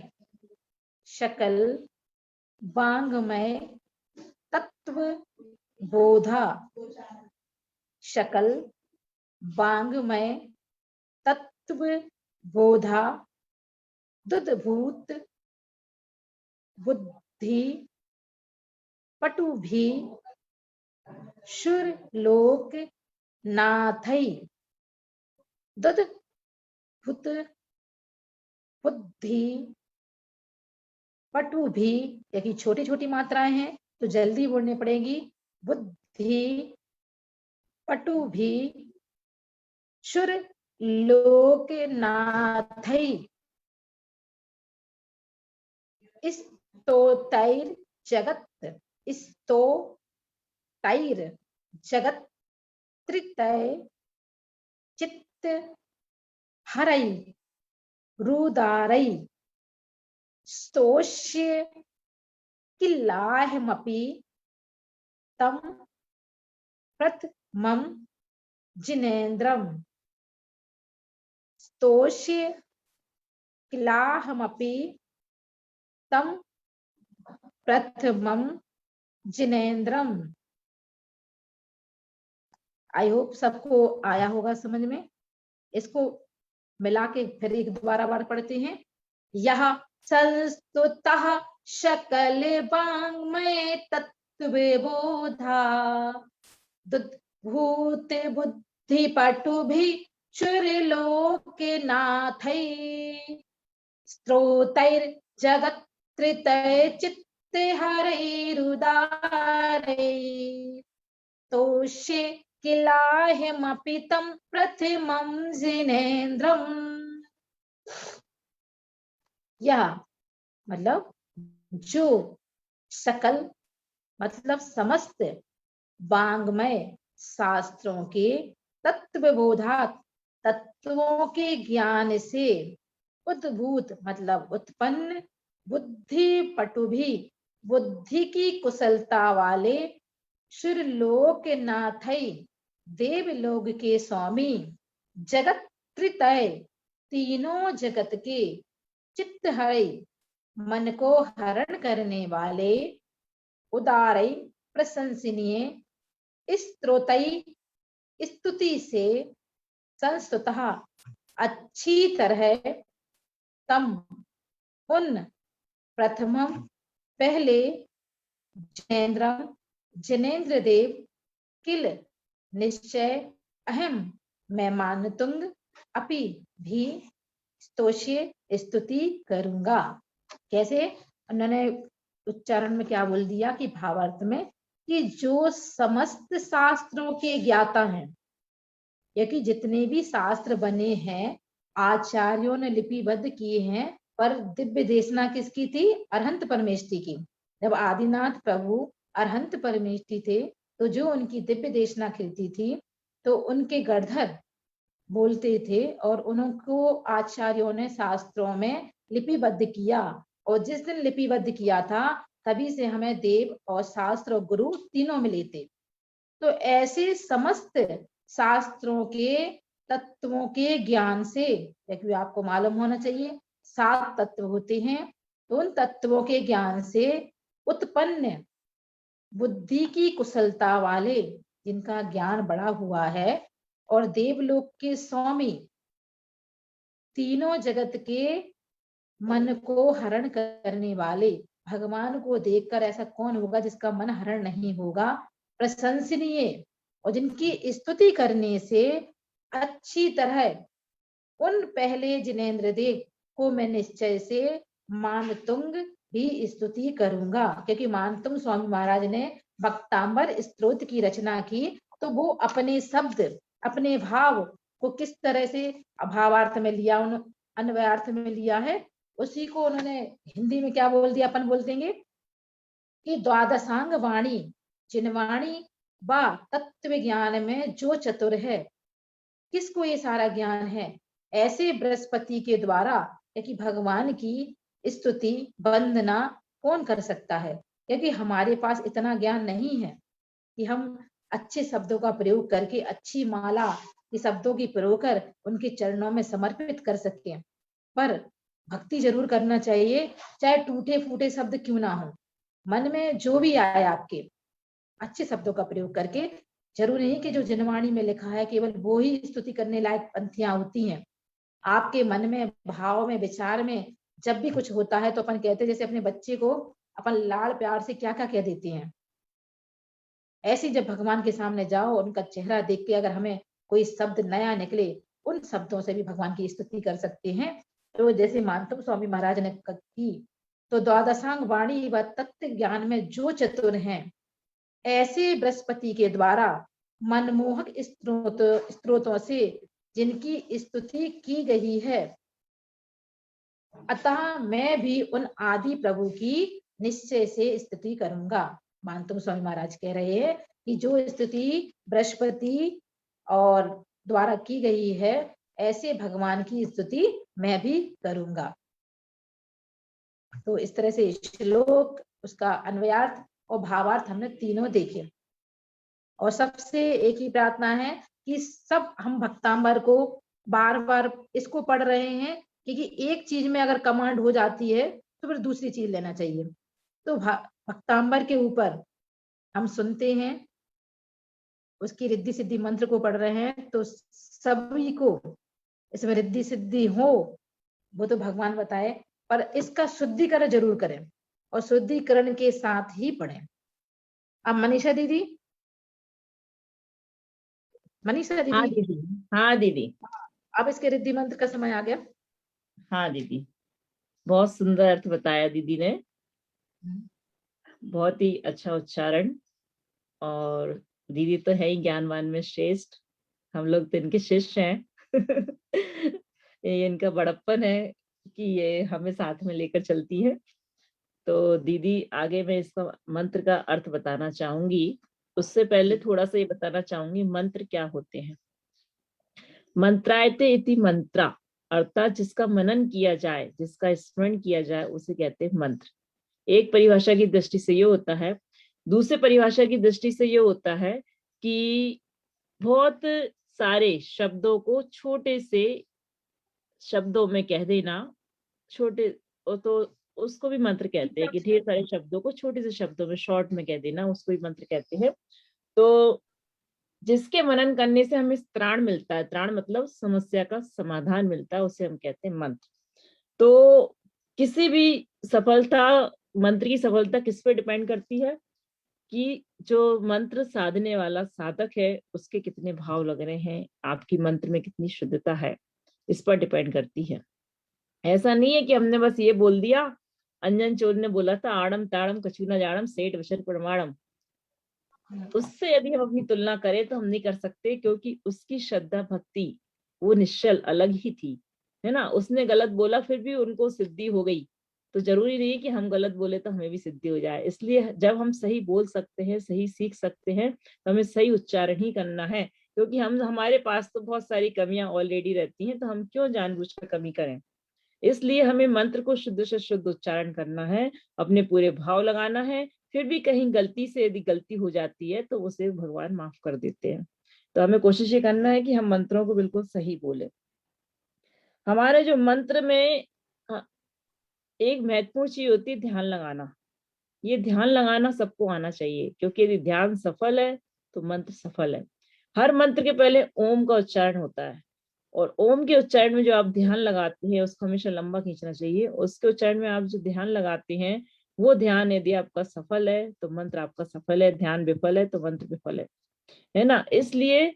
शकल वाङ्मय तत्व बोधा, शकल वाङ्मय तत्व बोधा दुद्भूत बुद्धि पटुभी शुरलोक नाथै दुद्भूत बुद्धि पटुभी, यदि छोटी छोटी मात्राएं हैं तो जल्दी बोलने पड़ेगी। बुद्धि पटुभी शुरलोक नाथै स्तोतैर जगत, स्तोतैर जगत त्रितय चित्त हरै रुदारै स्तोष्य किल्लाहिमपि तं प्रथमं जिनेन्द्रम स्तोष्य किलाहमपि तम प्रथमम जिनेन्द्रम। आई होप सबको आया होगा समझ में। इसको मिला के फिर एक दोबारा बार पढ़ते हैं। यह संस्तुतः शकल वाङ्मय तत्व बोधा दुद्भूत बुद्धि पटुभि चुरलोके नाथै स्त्रोतैर् जगत् त्रितय चित्ते हरैरुदारै तोष्ये किलाह्यमपि तं प्रथमं जिनेन्द्रम्। यह मतलब जो सकल मतलब समस्त वाङ्मय शास्त्रों के तत्वबोधात तत्वों के ज्ञान से उद्भूत मतलब उत्पन्न बुद्धि पटुभी बुद्धि की कुशलता वाले सुरलोक नाथई देवलोक के स्वामी जगत त्रितय तीनों जगत के चित्त हरे मन को हरण करने वाले उदारई प्रशंसनीय स्तोत्रई स्तुति से संस्तुतः अच्छी तरह तम उन प्रथमम पहले जिनेन्द्र देव किल निश्चय अहम मैं मानतुंग अपि भी स्तोष्य स्तुति करूंगा। कैसे उन्होंने उच्चारण में क्या बोल दिया कि भावार्थ में कि जो समस्त शास्त्रों के ज्ञाता हैं या कि जितने भी शास्त्र बने हैं आचार्यों ने लिपिबद्ध किए हैं, पर दिव्य देशना किसकी थी? अरहंत परमेष्ठी की। जब आदिनाथ प्रभु अरहंत परमेष्ठी थे तो जो उनकी दिव्य देशना कृति थी तो उनके गढ़धर बोलते थे और उनको आचार्यों ने शास्त्रों में लिपिबद्ध किया। और जिस दिन लिपिबद्ध किया था तभी से हमें देव और शास्त्र और गुरु तीनों मिले थे। तो ऐसे समस्त शास्त्रों के तत्वों के ज्ञान से, क्योंकि आपको मालूम होना चाहिए 7 तत्व होते हैं, तो उन तत्वों के ज्ञान से उत्पन्न बुद्धि की कुशलता वाले जिनका ज्ञान बढ़ा हुआ है और देवलोक के स्वामी तीनों जगत के मन को हरण करने वाले भगवान को देखकर ऐसा कौन होगा जिसका मन हरण नहीं होगा, प्रशंसनीय और जिनकी स्तुति करने से अच्छी तरह उन पहले जिनेन्द्र देव को मैं निश्चय से मानतुंग भी स्तुति करूंगा। क्योंकि मानतुंग स्वामी महाराज ने भक्तांबर स्तोत्र की रचना की तो वो अपने शब्द अपने भाव को किस तरह से भावार्थ में लिया, अन्वयार्थ में लिया है, उसी को उन्होंने हिंदी में क्या बोल दिया, अपन बोल देंगे कि द्वादशांग वाणी जिनवाणी व तत्व ज्ञान में जो चतुर है, किसको ये सारा ज्ञान है? ऐसे बृहस्पति के द्वारा कि भगवान की स्तुति वंदना कौन कर सकता है? क्योंकि हमारे पास इतना ज्ञान नहीं है कि हम अच्छे शब्दों का प्रयोग करके अच्छी माला के शब्दों की प्रयोग कर उनके चरणों में समर्पित कर सकें। पर भक्ति जरूर करना चाहिए, चाहे टूटे फूटे शब्द क्यों ना हो, मन में जो भी आए आपके अच्छे शब्दों का प्रयोग करके। जरूरी नहीं कि जो जिनवाणी में लिखा है केवल वो ही स्तुति करने लायक पंक्तियां होती हैं। आपके मन में, भाव में, विचार में जब भी कुछ होता है तो अपन कहते हैं, जैसे अपने बच्चे को अपन लाड़ प्यार से क्या क्या कह देते हैं, ऐसे जब भगवान के सामने जाओ और उनका चेहरा देख के अगर हमें कोई शब्द नया निकले, उन शब्दों से भी भगवान की स्तुति कर सकते हैं। तो जैसे मानतुंग स्वामी महाराज ने की, तो द्वादशांग वाणी व तत्व ज्ञान में जो चतुर हैं, ऐसे बृहस्पति के द्वारा मनमोहक स्त्रोतों से जिनकी स्तुति की गई है, अतः मैं भी उन आदि प्रभु की निश्चय से स्तुति करूंगा। मानतुंग स्वामी महाराज कह रहे हैं कि जो स्तुति बृहस्पति और द्वारा की गई है, ऐसे भगवान की स्तुति मैं भी करूंगा। तो इस तरह से श्लोक, उसका अन्वयार्थ और भावार्थ हमने तीनों देखे। और सबसे एक ही प्रार्थना है कि सब हम भक्तांबर को बार बार इसको पढ़ रहे हैं, क्योंकि एक चीज में अगर कमांड हो जाती है तो फिर दूसरी चीज लेना चाहिए। तो भक्तांबर के ऊपर हम सुनते हैं, उसकी रिद्धि सिद्धि मंत्र को पढ़ रहे हैं, तो सभी को इसमें रिद्धि सिद्धि हो वो तो भगवान बताए, पर इसका शुद्धिकरण जरूर करें और शुद्धिकरण के साथ ही पढ़ें। अब मनीषा दीदी, मनीषा हाँ दीदी, दीदी, हाँ दीदी, अब इसके रिद्धि मंत्र का समय आ गया। हाँ दीदी, बहुत सुंदर अर्थ बताया दीदी ने, बहुत ही अच्छा उच्चारण। और दीदी तो है ही ज्ञानवान में श्रेष्ठ, हम लोग तो इनके शिष्य हैं। ये इनका बड़प्पन है कि ये हमें साथ में लेकर चलती है। तो दीदी आगे मैं इसका मंत्र का अर्थ बताना चाहूंगी। उससे पहले थोड़ा सा ये बताना चाहूंगी मंत्र क्या होते हैं। मंत्रायते इति मंत्रा, अर्थात जिसका मनन किया जाए, जिसका स्मरण किया जाए, उसे कहते हैं मंत्र। एक परिभाषा की दृष्टि से ये होता है। दूसरे परिभाषा की दृष्टि से ये होता है कि बहुत सारे शब्दों को छोटे से शब्दों में कह देना, छोटे तो उसको भी मंत्र कहते हैं, कि ढेर सारे शब्दों को छोटे से शब्दों में शॉर्ट में कह देना, उसको भी मंत्र कहते हैं। तो जिसके मनन करने से हमें त्राण मिलता है, त्राण मतलब समस्या का समाधान मिलता है, उसे हम कहते हैं मंत्र। तो किसी भी सफलता, मंत्र की सफलता किस पे डिपेंड करती है कि जो मंत्र साधने वाला साधक है उसके कितने भाव लग रहे हैं, आपकी मंत्र में कितनी शुद्धता है, इस पर डिपेंड करती है। ऐसा नहीं है कि हमने बस ये बोल दिया। अंजन चोर ने बोला था आड़म ताड़म कछु न जाड़म सेठ वशर प्रमाणम। उससे यदि हम अपनी तुलना करें तो हम नहीं कर सकते, क्योंकि उसकी श्रद्धा भक्ति वो निश्चल अलग ही थी, है ना। उसने गलत बोला फिर भी उनको सिद्धि हो गई। तो जरूरी नहीं है कि हम गलत बोले तो हमें भी सिद्धि हो जाए। इसलिए जब हम सही बोल सकते हैं, सही सीख सकते हैं, तो हमें सही उच्चारण ही करना है। क्योंकि हमारे पास तो बहुत सारी कमियां ऑलरेडी रहती हैं, तो हम क्यों जानबूझकर कमी करें। इसलिए हमें मंत्र को शुद्ध से शुद्ध उच्चारण करना है, अपने पूरे भाव लगाना है। फिर भी कहीं गलती से यदि गलती हो जाती है तो उसे भगवान माफ कर देते हैं। तो हमें कोशिश ये करना है कि हम मंत्रों को बिल्कुल सही बोले। हमारे जो मंत्र में एक महत्वपूर्ण चीज होती है ध्यान लगाना। ये ध्यान लगाना सबको आना चाहिए, क्योंकि यदि ध्यान सफल है तो मंत्र सफल है। हर मंत्र के पहले ओम का उच्चारण होता है, और ओम के उच्चारण में जो आप ध्यान लगाते हैं उसको हमेशा लंबा खींचना चाहिए। उसके उच्चारण में आप जो ध्यान लगाते हैं वो ध्यान यदि आपका सफल है तो मंत्र आपका सफल है, ध्यान विफल है तो मंत्र विफल है ना। इसलिए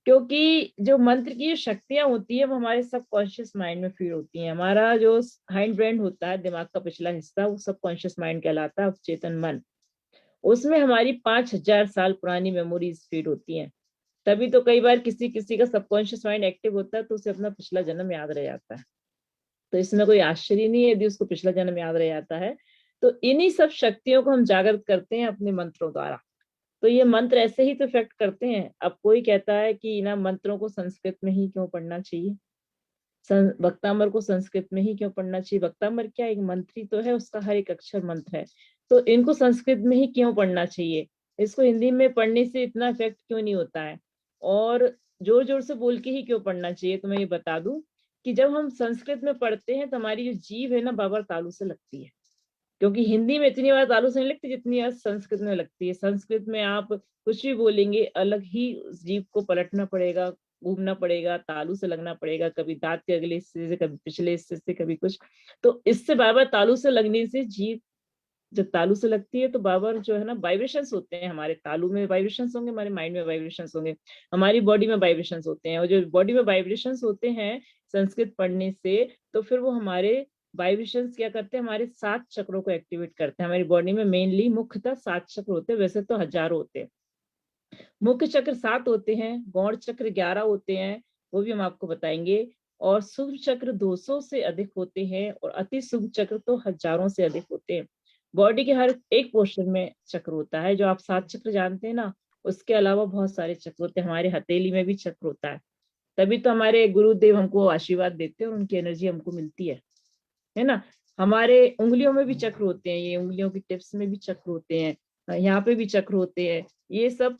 क्योंकि जो मंत्र की जो शक्तियां होती है वो हमारे सबकॉन्शियस माइंड में फीड होती हैं। हमारा जो हाइंड ब्रेन होता है, दिमाग का पिछला हिस्सा, वो सबकॉन्शियस माइंड कहलाता है, अवचेतन मन। उसमें हमारी 5000 साल पुरानी मेमोरीज फीड होती हैं। तभी तो कई बार किसी किसी का सबकॉन्शियस माइंड एक्टिव होता है तो उसे अपना पिछला जन्म याद रह जाता है। तो इसमें कोई आश्चर्य नहीं है यदि उसको पिछला जन्म याद रह जाता है। तो इन्हीं सब शक्तियों को हम जागृत करते हैं अपने मंत्रों द्वारा। तो ये मंत्र ऐसे ही तो इफेक्ट करते हैं। अब कोई कहता है कि ना मंत्रों को संस्कृत में ही क्यों पढ़ना चाहिए, वक्तांबर को संस्कृत में ही क्यों पढ़ना चाहिए। वक्तांबर क्या एक मंत्र ही तो है, उसका हर एक अक्षर मंत्र है, तो इनको संस्कृत में ही क्यों पढ़ना चाहिए, इसको हिंदी में पढ़ने से इतना इफेक्ट क्यों नहीं होता है, और जोर जोर से बोल के ही क्यों पढ़ना चाहिए। तो मैं ये बता दूं कि जब हम संस्कृत में पढ़ते हैं तो हमारी जो जीभ है ना बाबर तालु से लगती है, क्योंकि हिंदी में इतनी बार तालु से नहीं लगती जितनी बार संस्कृत में लगती है। संस्कृत में आप कुछ भी बोलेंगे अलग ही जीभ को पलटना पड़ेगा, घूमना पड़ेगा, तालु से लगना पड़ेगा, कभी दांत के अगले हिस्से से, कभी पिछले हिस्से से, कभी कुछ। तो इससे बार तालु से लगने से जीभ जब तालु से लगती है तो बाबर जो है ना वाइब्रेशंस होते हैं, हमारे तालु में वाइब्रेशंस होंगे, हमारे माइंड में वाइब्रेशंस होंगे, हमारी बॉडी में वाइब्रेशंस होते हैं। और जो बॉडी में वाइब्रेशंस होते हैं संस्कृत पढ़ने से, तो फिर वो हमारे वाइब्रेशंस क्या करते हैं, हमारे 7 चक्रों को एक्टिवेट करते हैं। हमारी बॉडी में मेनली मुख्यतः 7 चक्र होते हैं, वैसे तो हजारों होते हैं। मुख्य चक्र 7 होते हैं, गौण चक्र 11 होते हैं, वो भी हम आपको बताएंगे। और सूक्ष्म चक्र 200 से अधिक होते हैं, और अति सूक्ष्म चक्र तो हजारों से अधिक होते हैं। बॉडी के हर एक पोर्शन में चक्र होता है। जो आप 7 चक्र जानते हैं ना, उसके अलावा बहुत सारे चक्र होते हैं। हमारे हथेली में भी चक्र होता है, तभी तो हमारे गुरुदेव हमको आशीर्वाद देते हैं और उनकी एनर्जी हमको मिलती है ना। हमारे उंगलियों में भी चक्र होते हैं, ये उंगलियों की टिप्स में भी चक्र होते हैं, यहाँ पे भी चक्र होते हैं। ये सब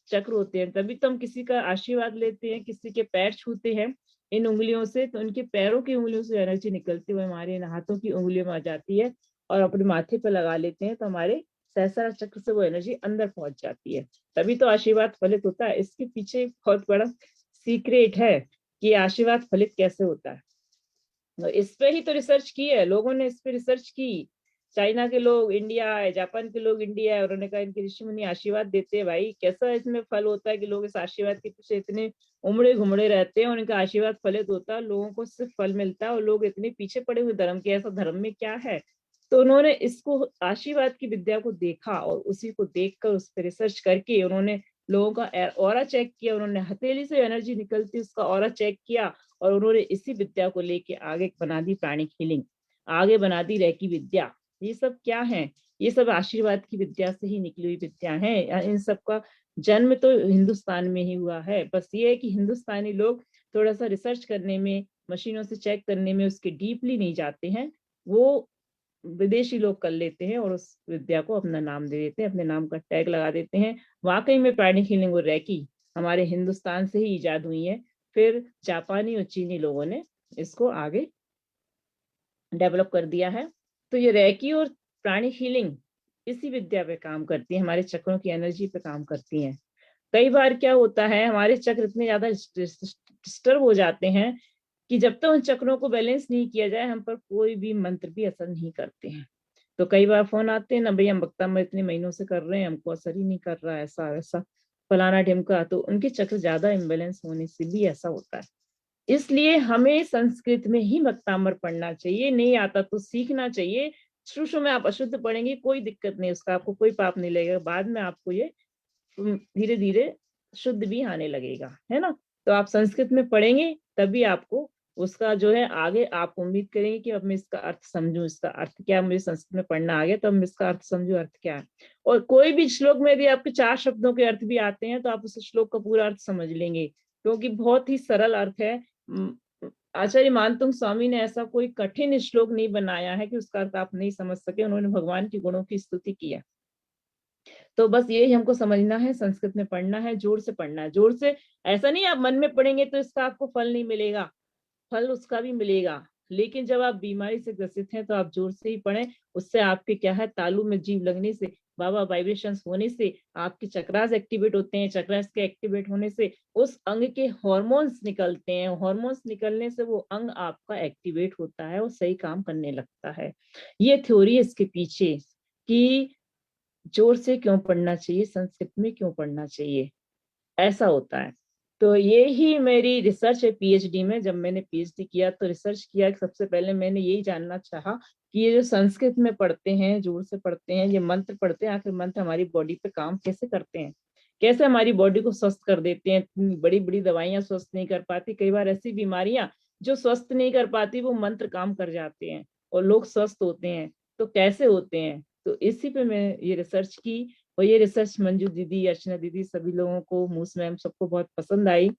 चक्र होते हैं, तभी तो हम किसी का आशीर्वाद लेते हैं, किसी के पैर छूते हैं इन उंगलियों से, तो उनके पैरों की उंगलियों से एनर्जी निकलती हुई हमारे हाथों की उंगलियों में आ जाती है और अपने माथे पे लगा लेते हैं, तो हमारे सहस्रार चक्र से वो एनर्जी अंदर पहुंच जाती है, तभी तो आशीर्वाद फलित होता है। इसके पीछे बहुत बड़ा सीक्रेट है कि आशीर्वाद फलित कैसे होता है। तो इस पे ही तो रिसर्च की है लोगों ने, इस पे रिसर्च की। चाइना के लोग इंडिया आए, जापान के लोग इंडिया आए, उन्होंने कहा इनके ऋषि मुनि आशीर्वाद देते हैं, भाई कैसा इसमें फल होता है कि लोग इस आशीर्वाद के पीछे इतने उमड़े घुमड़े रहते हैं और इनका आशीर्वाद फलित होता है, लोगों को सिर्फ फल मिलता है और लोग इतने पीछे पड़े हुए धर्म के, ऐसा धर्म में क्या है। तो उन्होंने इसको आशीर्वाद की विद्या को देखा और उसी को देखकर उस पर रिसर्च करके उन्होंने लोगों का ऑरा चेक किया, उन्होंने हथेली से एनर्जी निकलती उसका ऑरा चेक किया और उन्होंने इसी विद्या को लेके आगे बना दी प्राणिक हीलिंग, आगे बना दी रेकी विद्या। ये सब क्या है, ये सब आशीर्वाद की विद्या से ही निकली हुई विद्या है। इन सब का जन्म तो हिंदुस्तान में ही हुआ है, बस ये है कि हिंदुस्तानी लोग थोड़ा सा रिसर्च करने में, मशीनों से चेक करने में उसके डीपली नहीं जाते हैं, वो विदेशी लोग कर लेते हैं और उस विद्या को अपना नाम दे देते हैं, अपने नाम का टैग लगा देते हैं। वाकई में प्राणिक हीलिंग और रेकी हमारे हिंदुस्तान से ही इजाद हुई है, फिर जापानी और चीनी लोगों ने इसको आगे डेवलप कर दिया है। तो ये रेकी और प्राणिक हीलिंग इसी विद्या पे काम करती है, हमारे चक्रों की एनर्जी पे काम करती है। कई बार क्या होता है, हमारे चक्र इतने ज्यादा डिस्टर्ब हो जाते हैं कि जब तक उन चक्रों को बैलेंस नहीं किया जाए हम पर कोई भी मंत्र भी असर नहीं करते हैं। तो कई बार फोन आते हैं ना, भैया हम भक्तामृत इतने महीनों से कर रहे हैं, हमको असर ही नहीं कर रहा, ऐसा वैसा फलाना ढिमका, तो उनके चक्र ज्यादा इम्बेलेंस होने से भी ऐसा होता है। इसलिए हमें संस्कृत में ही भक्तामर पढ़ना चाहिए, नहीं आता तो सीखना चाहिए। शुरू में आप अशुद्ध पढ़ेंगे कोई दिक्कत नहीं, उसका आपको कोई पाप नहीं लगेगा, बाद में आपको ये धीरे धीरे शुद्ध भी आने लगेगा, है ना। तो आप संस्कृत में पढ़ेंगे तभी आपको उसका जो है आगे आप उम्मीद करेंगे कि अब मैं इसका अर्थ समझूं, इसका अर्थ क्या, मुझे संस्कृत में पढ़ना आ गया तो अब मैं इसका अर्थ समझूं, अर्थ क्या है। और कोई भी श्लोक में यदि आपके 4 शब्दों के अर्थ भी आते हैं तो आप उस श्लोक का पूरा अर्थ समझ लेंगे, क्योंकि बहुत ही सरल अर्थ है। आचार्य मानतुंग स्वामी ने ऐसा कोई कठिन श्लोक नहीं बनाया है कि उसका अर्थ आप नहीं समझ सके, उन्होंने भगवान के गुणों की स्तुति की है। तो बस यही हमको समझना है, संस्कृत में पढ़ना है, जोर से पढ़ना है, जोर से। ऐसा नहीं आप मन में पढ़ेंगे तो इसका आपको फल नहीं मिलेगा, फल उसका भी मिलेगा, लेकिन जब आप बीमारी से ग्रसित हैं तो आप जोर से ही पढ़ें। उससे आपके क्या है, तालू में जीव लगने से, बाबा वाइब्रेशंस होने से आपके चक्रास एक्टिवेट होते हैं, चक्रास के एक्टिवेट होने से उस अंग के हॉर्मोन्स निकलते हैं, हॉर्मोन्स निकलने से वो अंग आपका एक्टिवेट होता है और सही काम करने लगता है। ये थ्योरी है इसके पीछे कि जोर से क्यों पढ़ना चाहिए, संस्कृत में क्यों पढ़ना चाहिए, ऐसा होता है। तो ये ही मेरी रिसर्च है पीएचडी में। जब मैंने पीएचडी किया तो रिसर्च किया, सबसे पहले मैंने यही जानना चाहा कि ये जो संस्कृत में पढ़ते हैं, जोर से पढ़ते हैं, ये मंत्र पढ़ते हैं, आखिर मंत्र हमारी बॉडी पे काम कैसे करते हैं, कैसे हमारी बॉडी को स्वस्थ कर देते हैं। बड़ी बड़ी दवाइयां स्वस्थ नहीं कर पाती, कई बार ऐसी बीमारियां जो स्वस्थ नहीं कर पाती वो मंत्र काम कर जाते हैं और लोग स्वस्थ होते हैं। तो कैसे होते हैं, तो इसी पे मैं ये रिसर्च की और ये रिसर्च मंजू दीदी, अर्चना दीदी, सभी लोगों को, मूस मैम, सबको बहुत पसंद आई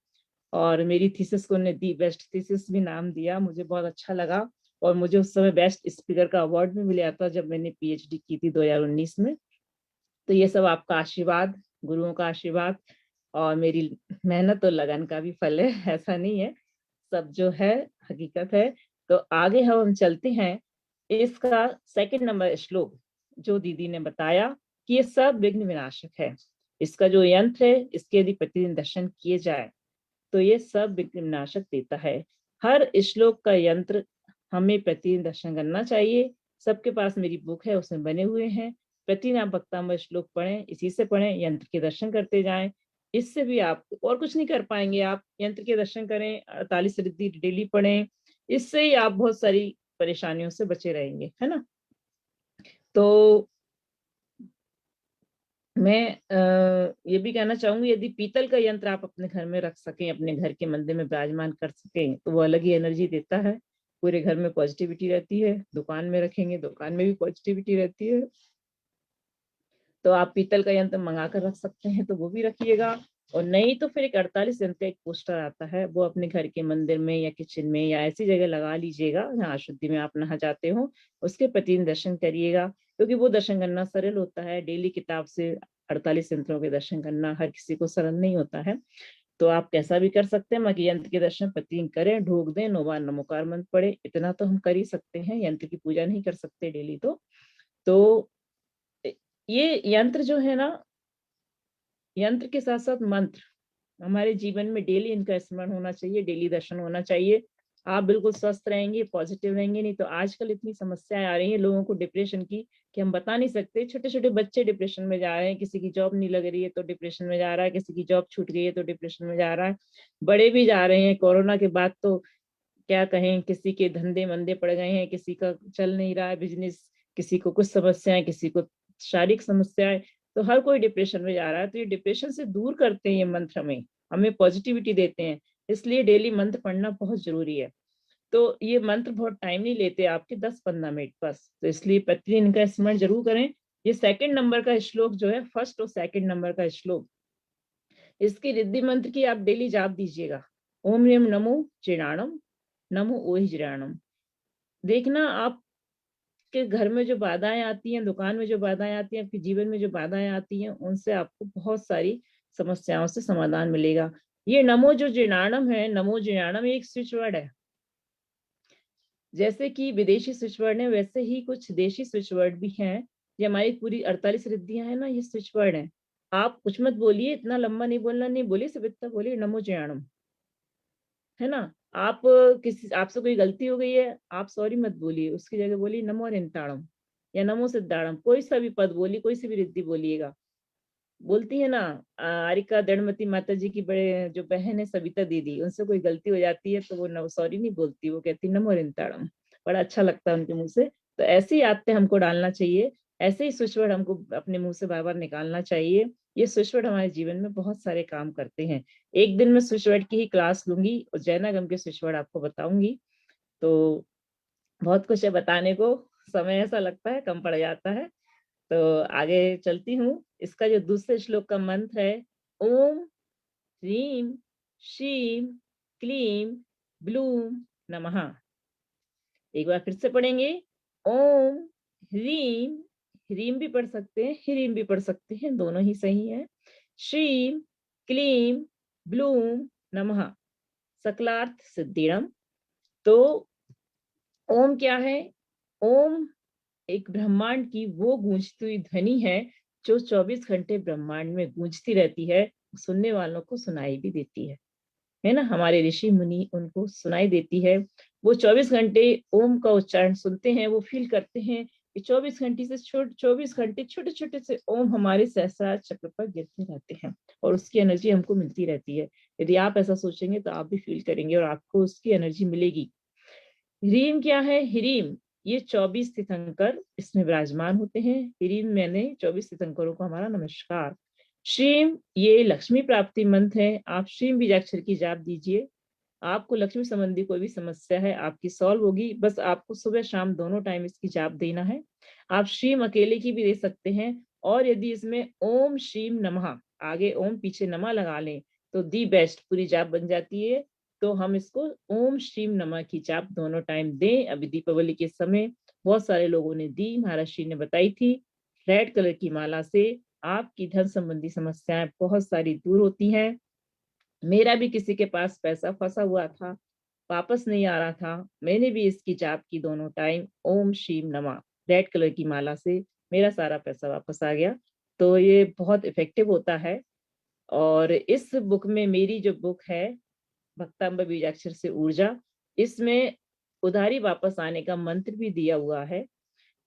और मेरी थीसिस को उन्होंने दी बेस्ट थीसिस भी नाम दिया, मुझे बहुत अच्छा लगा। और मुझे उस समय बेस्ट स्पीकर का अवार्ड भी मिला था जब मैंने पीएचडी की थी 2019 में। तो ये सब आपका आशीर्वाद, गुरुओं का आशीर्वाद और मेरी मेहनत और लगन का भी फल है, ऐसा नहीं है, सब जो है हकीकत है। तो आगे हम चलते हैं। इसका 2 नंबर श्लोक जो दीदी ने बताया कि ये सब विघ्न विनाशक है, इसका जो यंत्र है इसके यदि प्रतिदिन दर्शन किए जाए तो ये सब विघ्न विनाशक देता है। हर श्लोक का यंत्र हमें प्रतिदिन दर्शन करना चाहिए। सबके पास मेरी बुक है, उसमें बने हुए हैं। प्रतिदिन आप भक्तामृत श्लोक पढ़ें, इसी से पढ़ें, यंत्र के दर्शन करते जाएं। इससे भी आप और कुछ नहीं कर पाएंगे, आप यंत्र के दर्शन करें, 48 रिद्धि डेली पढ़ें, इससे ही आप बहुत सारी परेशानियों से बचे रहेंगे, है ना। तो मैं ये भी कहना चाहूंगी, यदि पीतल का यंत्र आप अपने घर में रख सकें, अपने घर के मंदिर में विराजमान कर सकें, तो वो अलग ही एनर्जी देता है, पूरे घर में पॉजिटिविटी रहती है। दुकान में रखेंगे, दुकान में भी पॉजिटिविटी रहती है। तो आप पीतल का यंत्र मंगा कर रख सकते हैं तो वो भी रखिएगा, और नहीं तो फिर एक 48 यंत्र एक पोस्टर आता है, वो अपने घर के मंदिर में या किचन में या ऐसी जगह लगा लीजिएगा जहाँ अशुद्धि में आप नहा जाते हो, उसके प्रतिदिन दर्शन करिएगा, क्योंकि वो दर्शन करना सरल होता है। डेली किताब से 48 यंत्रों के दर्शन करना हर किसी को सरल नहीं होता है, तो आप कैसा भी कर सकते हैं। मगर यंत्र के दर्शन प्रतिदिन करें, ढोक दें, 9 बार नमोकार मंत्र पढ़े, इतना तो हम कर ही सकते हैं। यंत्र की पूजा नहीं कर सकते डेली तो ये यंत्र जो है ना, यंत्र के साथ साथ मंत्र हमारे जीवन में डेली इनका स्मरण होना चाहिए, डेली दर्शन होना चाहिए। आप बिल्कुल स्वस्थ रहेंगे, पॉजिटिव रहेंगे। नहीं तो आजकल इतनी समस्याएं आ रही हैं लोगों को डिप्रेशन की कि हम बता नहीं सकते। छोटे छोटे बच्चे डिप्रेशन में जा रहे हैं, किसी की जॉब नहीं लग रही है तो डिप्रेशन में जा रहा है, किसी की जॉब छूट गई है तो डिप्रेशन में जा रहा है, बड़े भी जा रहे हैं। कोरोना के बाद तो क्या कहें, किसी के धंधे मंदे पड़ गए हैं, किसी का चल नहीं रहा है बिजनेस, किसी को कुछ समस्याएं, किसी को शारीरिक समस्याएं, तो हर कोई डिप्रेशन में जा रहा है। तो ये डिप्रेशन से दूर करते हैं ये मंत्र, हमें पॉजिटिविटी देते हैं, इसलिए डेली मंत्र पढ़ना बहुत जरूरी है। तो ये मंत्र बहुत टाइम नहीं लेते आपके, 10-15 मिनट बस, तो इसलिए प्रतिदिन इनका स्मरण जरूर करें। ये 2nd नंबर का श्लोक जो है, 1st और 2nd नंबर का श्लोक, इसकी रिद्धि मंत्र की आप डेली जाप दीजिएगा। ओम ह्रीम नमो चिणाणम, नमो ओहिजराणम। देखना आपके घर में जो बाधाएं आती हैं, दुकान में जो बाधाएं आती हैं, आपके जीवन में जो बाधाएं आती हैं, उनसे आपको बहुत सारी समस्याओं से समाधान मिलेगा। ये नमो जो जिणाणम है, नमो जिणाणम, एक स्विच वर्ड है। जैसे कि विदेशी स्विच वर्ड है, वैसे ही कुछ देशी स्विच वर्ड भी हैं। ये हमारी पूरी 48 रिद्धियां हैं ना, ये स्विच वर्ड है। आप कुछ मत बोलिए, इतना लंबा नहीं बोलना, नहीं बोलिए, सिर्फ इतना बोलिए नमो जिणाणम, है ना। आप आपसे कोई गलती हो गई है, आप सॉरी मत बोलिए, उसकी जगह बोलिए नमो अरिंताणम या नमो सिद्धाणम, कोई सा भी पद बोलिए, कोई सी भी रिद्धि बोलिएगा। बोलती है ना आरिका दंडमती माता जी की बड़े जो बहन है सविता दीदी, उनसे कोई गलती हो जाती है तो वो सॉरी नहीं बोलती, वो कहती नमो अरिंताणम। बड़ा अच्छा लगता है उनके मुंह से। तो ऐसी ही आदतें हमको डालना चाहिए, ऐसे ही स्विच वर्ड हमको अपने मुंह से बार बार निकालना चाहिए। ये स्विच वर्ड हमारे जीवन में बहुत सारे काम करते हैं। एक दिन मैं स्विच वर्ड की ही क्लास लूंगी और जैनागम के स्विच वर्ड आपको बताऊंगी। तो बहुत कुछ है बताने को, समय ऐसा लगता है कम पड़ जाता है। तो आगे चलती हूँ। इसका जो दूसरे श्लोक का मंत्र है, ओम ह्रीम श्रीम क्लीम ब्लूम नमः। एक बार फिर से पढ़ेंगे, ओम ह्रीम, ह्रीम भी पढ़ सकते हैं, ह्रीम भी पढ़ सकते हैं, दोनों ही सही है। श्रीम क्लीम ब्लूम नमः, सकलार्थ सिद्धिरम। तो ओम क्या है? ओम एक ब्रह्मांड की वो गूंजती हुई ध्वनि है जो 24 घंटे ब्रह्मांड में गूंजती रहती है, सुनने वालों को सुनाई भी देती है ना। हमारे ऋषि मुनि उनको सुनाई देती है। वो 24 घंटे ओम का उच्चारण सुनते हैं, वो फील करते हैं कि 24 घंटे छोटे छोटे से ओम हमारे सहस्रार चक्र पर गिरते रहते हैं और उसकी एनर्जी हमको मिलती रहती है। यदि आप ऐसा सोचेंगे तो आप भी फील करेंगे और आपको उसकी एनर्जी मिलेगी। ह्रीम क्या है? ह्रीम ये 24 तीर्थंकर इसमें विराजमान होते हैं। ह्रीम मैंने 24 तीर्थंकरों को हमारा नमस्कार। श्रीम ये लक्ष्मी प्राप्ति मंत्र है। आप श्रीम बीजाक्षर की जाप दीजिए, आपको लक्ष्मी संबंधी कोई भी समस्या है आपकी सॉल्व होगी। बस आपको सुबह शाम दोनों टाइम इसकी जाप देना है। आप श्रीम अकेले की भी दे सकते हैं, और यदि इसमें ओम श्रीम नमः आगे ओम पीछे नमः लगा लें तो दी बेस्ट पूरी जाप बन जाती है। तो हम इसको ओम श्रीम नमः की जाप दोनों टाइम दें। अभी दीपावली के समय बहुत सारे लोगों ने दी, महाराज श्री ने बताई थी। रेड कलर की माला से आपकी धन संबंधी समस्याएं बहुत सारी दूर होती हैं। मेरा भी किसी के पास पैसा फंसा हुआ था, वापस नहीं आ रहा था, मैंने भी इसकी जाप की दोनों टाइम ओम श्रीम नमः रेड कलर की माला से, मेरा सारा पैसा वापस आ गया। तो ये बहुत इफेक्टिव होता है। और इस बुक में, मेरी जो बुक है भक्तांबर बीजाक्षर से ऊर्जा, इसमें उधारी वापस आने का मंत्र भी दिया हुआ है।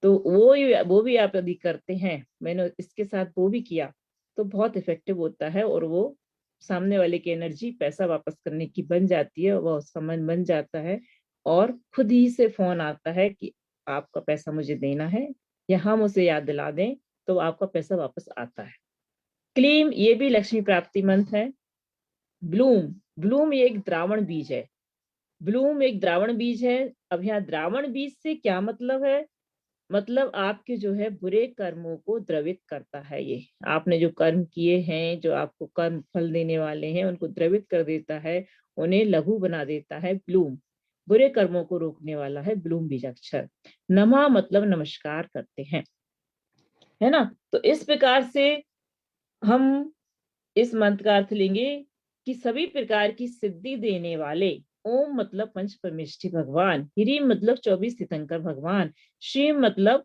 तो वो भी आप यदि करते हैं, मैंने इसके साथ वो भी किया, तो बहुत इफेक्टिव होता है और वो सामने वाले की एनर्जी पैसा वापस करने की बन जाती है, वो उसका मन बन जाता है और खुद ही से फोन आता है कि आपका पैसा मुझे देना है, या हम उसे याद दिला दें तो आपका पैसा वापस आता है। क्लीम ये भी लक्ष्मी प्राप्ति मंत्र है। ब्लूम, ब्लूम ये एक द्रावण बीज है। ब्लूम एक द्रावण बीज है। अब यहाँ द्रावण बीज से क्या मतलब है? मतलब आपके जो है बुरे कर्मों को द्रवित करता है। ये आपने जो कर्म किए हैं, जो आपको कर्म फल देने वाले हैं, उनको द्रवित कर देता है, उन्हें लघु बना देता है। ब्लूम बुरे कर्मों को रोकने वाला है ब्लूम बीजाक्षर। नमः मतलब नमस्कार करते हैं, है ना। तो इस प्रकार से हम इस मंत्र का अर्थ लेंगे कि सभी प्रकार की सिद्धि देने वाले ओम मतलब पंच परमेष्ठी भगवान, ह्रीम मतलब 24 तीर्थंकर भगवान, श्रीम मतलब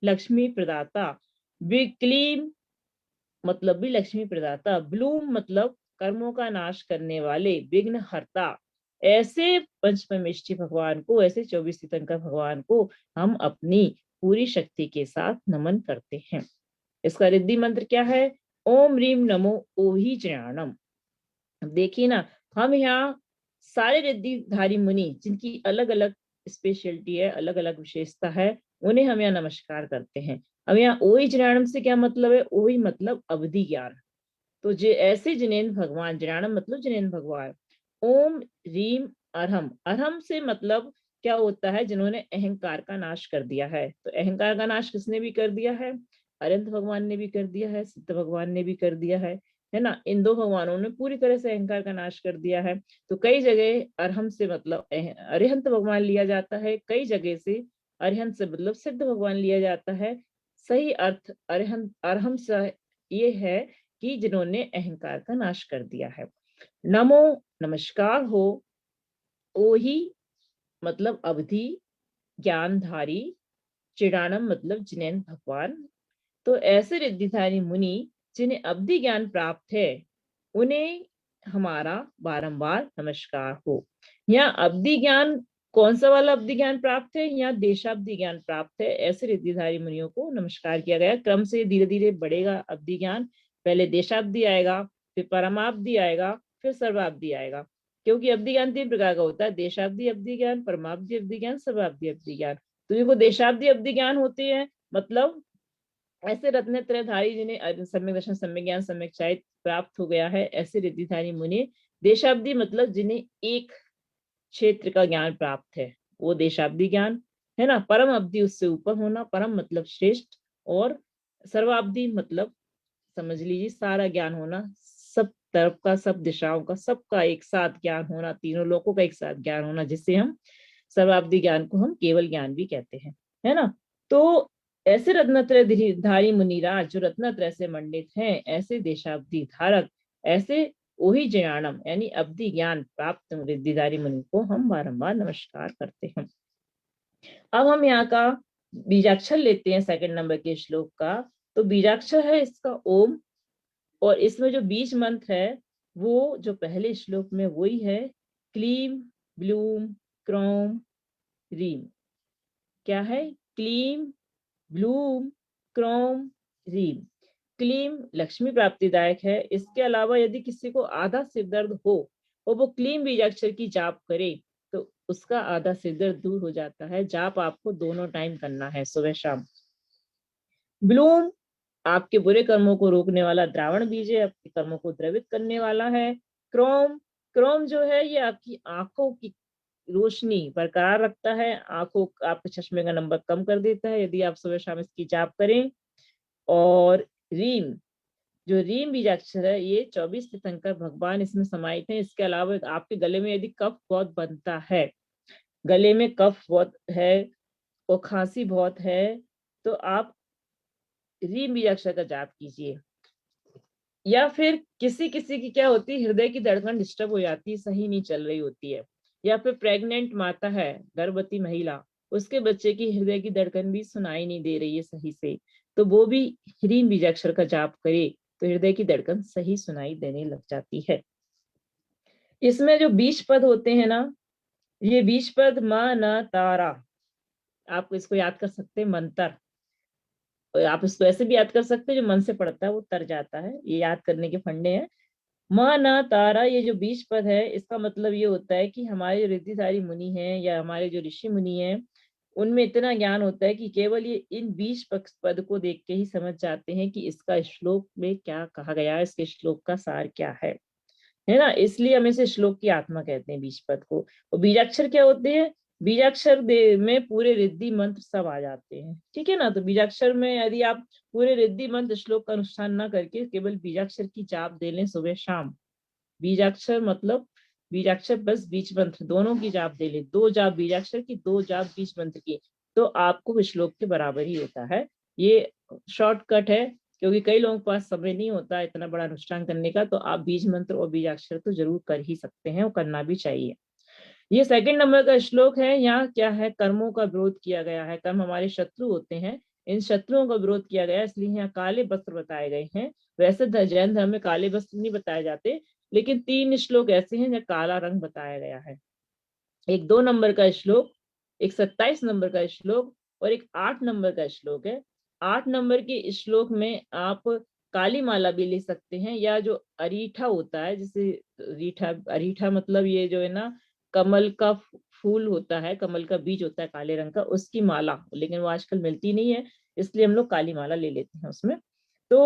लक्ष्मी प्रदाता, क्लीम मतलब भी लक्ष्मी प्रदाता, ब्लूम मतलब कर्मों का नाश करने वाले विघ्न हरता, ऐसे पंच परमेष्ठी भगवान को, ऐसे 24 तीर्थंकर भगवान को हम अपनी पूरी शक्ति के साथ नमन करते हैं। इसका रिद्धि मंत्र क्या है? ओम रीम नमो ओहि त्रयाणम। देखिए ना, हम यहाँ सारे रिद्धिधारी मुनि जिनकी अलग अलग स्पेशलिटी है, अलग अलग विशेषता है, उन्हें हम यहाँ नमस्कार करते हैं। अब यहाँ ओहि त्रयाणम से क्या मतलब है? ओहि मतलब अवधि ज्ञान। तो जे ऐसे जिनेन्द्र भगवान, त्रयाणम मतलब जिनेन्द्र भगवान। ओम रीम अरहम, अरहम से मतलब क्या होता है? जिन्होंने अहंकार का नाश कर दिया है। तो अहंकार का नाश किसने भी कर दिया है? अरिहंत भगवान ने भी कर दिया है, सिद्ध भगवान ने भी कर दिया है ना। इन दो भगवानों ने पूरी तरह से अहंकार का नाश कर दिया है। तो कई जगह अरहम से मतलब अरिहंत भगवान लिया जाता है, कई जगह से अरिहंत से मतलब सिद्ध भगवान लिया जाता है। सही अर्थ अरिहंत अरहम से ये है कि जिन्होंने अहंकार का नाश कर दिया है। नमो नमस्कार हो, ओहि मतलब अवधि ज्ञानधारी, चिड़ानम मतलब जिनेन्द्र भगवान। तो ऐसे रिद्धिधारी मुनि जिन्हें अवधि ज्ञान प्राप्त है, उन्हें हमारा बारंबार नमस्कार हो। यहाँ अवधि ज्ञान कौन सा वाला अवधि ज्ञान प्राप्त है? यहाँ देशावधि ज्ञान प्राप्त है। ऐसे रिद्धिधारी मुनियों को नमस्कार किया गया। क्रम से धीरे धीरे बढ़ेगा अवधि ज्ञान। पहले देशावधि आएगा, फिर परमावधि आएगा, फिर सर्वावधि आएगा। क्योंकि अवधि ज्ञान 3 प्रकार का होता है: देशावधि अवधि ज्ञान, परमावधि अवधि ज्ञान, सर्वावधि अवधि ज्ञान। तो ये देशावधि अवधि ज्ञान होते हैं, मतलब ऐसे रत्नत्रयधारी जिन्हें सम्यक दर्शन, सम्यक ज्ञान, सम्यक चारित्र प्राप्त हो गया है, ऐसे रिद्धिधारी मुनि। देशावधि मतलब जिन्हें एक क्षेत्र का ज्ञान प्राप्त है, वो देशावधि ज्ञान है ना। परम अवधि उससे ऊपर होना, परम मतलब श्रेष्ठ, और सर्वावधि मतलब समझ लीजिए सारा ज्ञान होना, सब तरफ का, सब दिशाओं का, सबका एक साथ ज्ञान होना, तीनों लोकों का एक साथ ज्ञान होना, जिससे हम सर्वावधि ज्ञान को हम केवल ज्ञान भी कहते हैं, है ना। तो ऐसे रत्नत्रय धारी मुनिराज जो रत्नत्रय से मंडित हैं, ऐसे देशावधि धारक, ऐसे ओहि ज्ञानम यानी अवधि ज्ञान प्राप्त रिद्धिधारी मुनि को हम बारंबार नमस्कार करते हैं। अब हम यहाँ का बीजाक्षर लेते हैं, सेकंड नंबर के श्लोक का। तो बीजाक्षर है इसका ओम, और इसमें जो बीज मंत्र है वो जो पहले श्लोक में वही है, क्लीम ब्लूम क्रोम रीम। क्या है? क्लीम ब्लूम क्रोम रीम। क्लीम लक्ष्मी प्राप्तिदायक है। इसके अलावा यदि किसी को आधा सिर दर्द हो और वो क्लीम बीजाक्षर की जाप करे तो उसका आधा सिर दर्द दूर हो जाता है। जाप आपको दोनों टाइम करना है, सुबह शाम। ब्लूम आपके बुरे कर्मों को रोकने वाला द्रावण बीज है, आपके कर्मों को द्रवित करने वाला है। क्रोम, क्रोम जो है ये आपकी आंखों की रोशनी बरकरार रखता है, आंखों आपके चश्मे का नंबर कम कर देता है यदि आप सुबह शाम इसकी जाप करें। और रीम, जो रीम बीजाक्षर है ये 24 तीर्थंकर भगवान इसमें समाहित हैं। इसके अलावा आपके गले में यदि कफ बहुत बनता है, गले में कफ बहुत है और खांसी बहुत है, तो आप रीम बीजाक्षर का जाप कीजिए। या फिर किसी किसी की क्या होती है, हृदय की धड़कन डिस्टर्ब हो जाती है, सही नहीं चल रही होती है, या फिर प्रेग्नेंट माता है, गर्भवती महिला, उसके बच्चे की हृदय की धड़कन भी सुनाई नहीं दे रही है सही से, तो वो भी ह्रीम बीजाक्षर का जाप करे तो हृदय की धड़कन सही सुनाई देने लग जाती है। इसमें जो 20 पद होते हैं ना, ये 20 पद म न तारा, आप इसको याद कर सकते हैं मंत्र। आप इसको ऐसे भी याद कर सकते हैं, जो मन से पढ़ता है वो तर जाता है, ये याद करने के फंडे हैं। माँ ना तारा, ये जो 20 पद है, इसका मतलब ये होता है कि हमारे जो रिद्धिधारी मुनि हैं या हमारे जो ऋषि मुनि हैं, उनमें इतना ज्ञान होता है कि केवल ये इन 20 पद को देख के ही समझ जाते हैं कि इसका श्लोक में क्या कहा गया है, इसके श्लोक का सार क्या है ना। इसलिए हम इसे श्लोक की आत्मा कहते हैं 20 पद को। और बीजाक्षर क्या होते हैं? बीजाक्षर में पूरे रिद्धि मंत्र सब आ जाते हैं, ठीक है ना। तो बीजाक्षर में यदि आप पूरे रिद्धि मंत्र श्लोक का अनुष्ठान ना करके केवल बीजाक्षर की जाप दे लें सुबह शाम, बीजाक्षर मतलब बीजाक्षर बस बीज मंत्र दोनों की जाप दे लें, 2 जाप बीजाक्षर की, 2 जाप बीज मंत्र की, तो आपको श्लोक के बराबर ही होता है। ये शॉर्टकट है क्योंकि कई लोगों के पास समय नहीं होता इतना बड़ा अनुष्ठान करने का, तो आप बीज मंत्र और बीजाक्षर तो जरूर कर ही सकते हैं और करना भी चाहिए। ये सेकंड नंबर का श्लोक है। यहाँ क्या है, कर्मों का विरोध किया गया है। कर्म हमारे शत्रु होते हैं, इन शत्रुओं का विरोध किया गया, इसलिए यहाँ काले वस्त्र बताए गए हैं। वैसे जैन धर्म में काले वस्त्र नहीं बताए जाते, लेकिन 3 श्लोक ऐसे हैं जहाँ काला रंग बताया गया है। एक 2 नंबर का श्लोक, एक 27 नंबर का श्लोक और एक 8 नंबर का श्लोक है। 8 नंबर के श्लोक में आप काली माला भी ले सकते हैं, या जो अरीठा होता है, जैसे अरीठा मतलब ये जो है ना कमल का फूल होता है, कमल का बीज होता है काले रंग का, उसकी माला, लेकिन वो आजकल मिलती नहीं है, इसलिए हम लोग काली माला ले लेते हैं उसमें। तो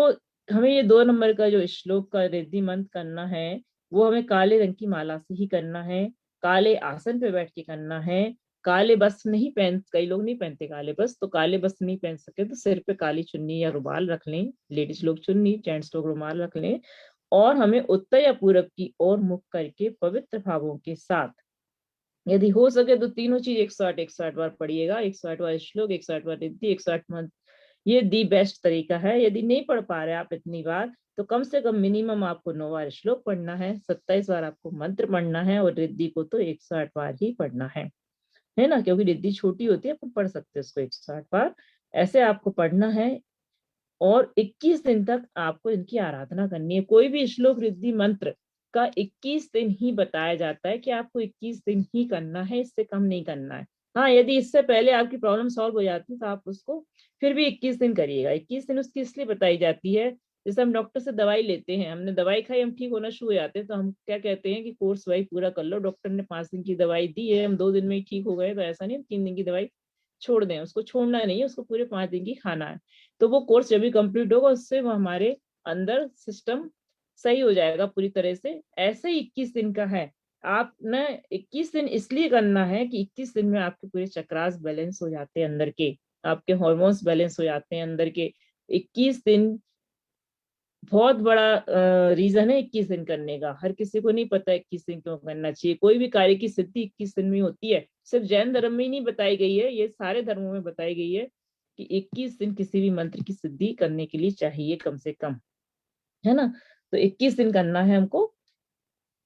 हमें ये 2 नंबर का जो श्लोक का रिद्धि मंत्र करना है वो हमें काले रंग की माला से ही करना है, काले आसन पे बैठ के करना है। काले वस्त्र नहीं पहन, कई लोग नहीं पहनते काले वस्त्र, तो काले वस्त्र नहीं पहन सके तो सिर पे काली चुन्नी या रुमाल रख लें। लेडीज लोग चुन्नी, जेंट्स लोग रुमाल रख लें। और हमें उत्तर या पूरब की ओर मुख करके पवित्र भावों के साथ, यदि हो सके तो तीनों चीज 108 बार पढ़िएगा। 108 बार श्लोक, 108 बार रिद्धि, 108 मंत्र, ये दी बेस्ट तरीका है। यदि नहीं पढ़ पा रहे आप इतनी बार, तो कम से कम मिनिमम आपको 9 बार श्लोक पढ़ना है, 27 बार आपको मंत्र पढ़ना है, और रिद्धि को तो 108 बार ही पढ़ना है ना, क्योंकि रिद्धि छोटी होती है, अपन पढ़ सकते हैं उसको 108 बार। ऐसे आपको पढ़ना है और 21 दिन तक आपको इनकी आराधना करनी है। कोई भी श्लोक रिद्धि मंत्र का 21 दिन ही बताया जाता है कि आपको 21 दिन ही करना है, इससे कम नहीं करना है। हाँ, यदि इससे पहले आपकी प्रॉब्लम सॉल्व हो जाती है तो आप उसको फिर भी 21 दिन करिएगा। 21 दिन उसकी इसलिए बताई जाती है, जैसे हम डॉक्टर से दवाई लेते हैं, हमने दवाई खाई, हम ठीक होना शुरू हो जाते हैं, तो हम क्या कहते हैं कि कोर्स भाई पूरा कर लो, डॉक्टर ने 5 दिन की दवाई दी है, हम 2 दिन में ही ठीक हो गए, तो ऐसा नहीं हम 3 दिन की दवाई छोड़ दें, उसको छोड़ना नहीं है, उसको पूरे 5 दिन की खाना है। तो वो कोर्स जब भी कंप्लीट होगा, उससे वो हमारे अंदर सिस्टम सही हो जाएगा पूरी तरह से। ऐसे ही 21 दिन का है। आप ना 21 दिन इसलिए करना है कि 21 दिन में आपके पूरे चक्रास बैलेंस हो जाते हैं अंदर के, आपके हार्मोन्स बैलेंस हो जाते हैं अंदर के। 21 दिन बहुत बड़ा रीजन है 21 दिन करने का। हर किसी को नहीं पता 21 दिन क्यों करना चाहिए। कोई भी कार्य की सिद्धि 21 दिन में होती है। सिर्फ जैन धर्म में ही नहीं बताई गई है, ये सारे धर्मों में बताई गई है कि 21 दिन किसी भी मंत्र की सिद्धि करने के लिए चाहिए कम से कम, है ना। तो 21 दिन करना है हमको।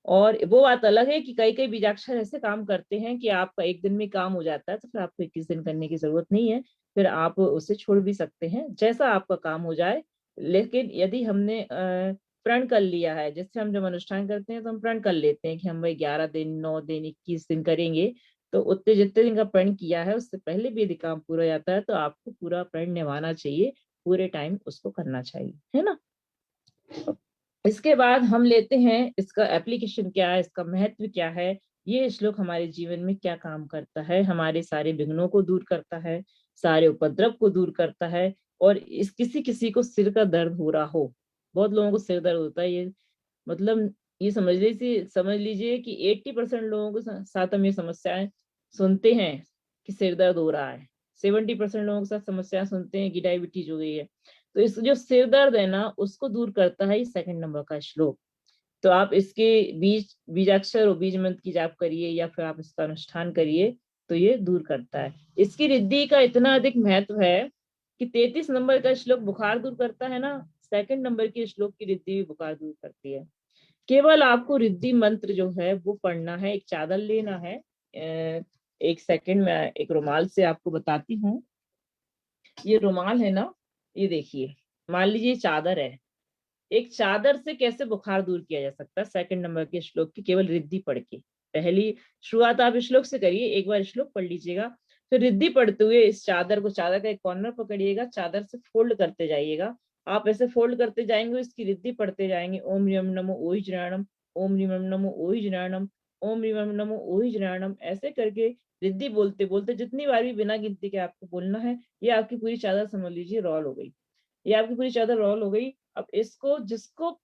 और वो बात अलग है कि कई कई बीजाक्षर ऐसे काम करते हैं कि आपका 1 दिन में काम हो जाता है, तो फिर आपको 21 दिन करने की जरूरत नहीं है, फिर आप उसे छोड़ भी सकते हैं, जैसा आपका काम हो जाए। लेकिन यदि हमने प्रण कर लिया है, जैसे हम जब अनुष्ठान करते हैं तो हम प्रण कर लेते हैं कि हम भाई 11 दिन, 9 दिन, 21 दिन करेंगे, तो उतने जितने दिन का प्रण किया है उससे पहले भी यदि काम पूरा हो जाता है तो आपको पूरा प्रण निभाना चाहिए, पूरे टाइम उसको करना चाहिए, है ना। इसके बाद हम लेते हैं इसका एप्लीकेशन क्या है, इसका महत्व क्या है, ये श्लोक हमारे जीवन में क्या काम करता है। हमारे सारे विघ्नों को दूर करता है, सारे उपद्रव को दूर करता है। और इस किसी किसी को सिर का दर्द हो रहा हो, बहुत लोगों को सिर दर्द होता है, ये मतलब ये समझ लीजिए कि 80% लोगों के साथ हम ये समस्याएं सुनते हैं कि सिर दर्द हो रहा है। 70% लोगों के साथ समस्याएं सुनते हैं कि डायबिटीज हो गई है। तो इस जो सिर दर्द है ना, उसको दूर करता है ये 2 नंबर का श्लोक। तो आप इसके बीजाक्षर और बीज मंत्र की जाप करिए या फिर आप इसका अनुष्ठान करिए, तो ये दूर करता है। इसकी रिद्धि का इतना अधिक महत्व है कि 33 नंबर का श्लोक बुखार दूर करता है ना, 2 नंबर के श्लोक की रिद्धि भी बुखार दूर करती है। केवल आपको रिद्धि मंत्र जो है वो पढ़ना है। एक चादर लेना है, 1 सेकंड में एक रुमाल से आपको बताती हूँ। ये रुमाल है ना, ये देखिए, मान लीजिए चादर है, एक चादर से कैसे बुखार दूर किया जा सकता है 2 नंबर के श्लोक की केवल रिद्धि पढ़ के। पहली शुरुआत आप श्लोक से करिए, एक बार श्लोक पढ़ लीजिएगा, फिर रिद्धि पढ़ते हुए इस चादर को, चादर का एक कॉर्नर पकड़िएगा, चादर से फोल्ड करते जाइएगा। आप ऐसे फोल्ड करते जाएंगे, इसकी रिद्धि पढ़ते जाएंगे। ओम ह्रीं नमो ओहि जनार्दनम, ओम ह्रीं नमो ओहि जनार्दनम, ओम ह्रीं नमो ओहि जनार्दनम, ऐसे करके रिद्धि बोलते बोलते जितनी बार भी बिना गिनती के आपको बोलना है। ये आपकी पूरी चादर समझ लीजिए रोल हो गई, ये आपकी पूरी चादर रोल हो गई। अब इसको, जिसको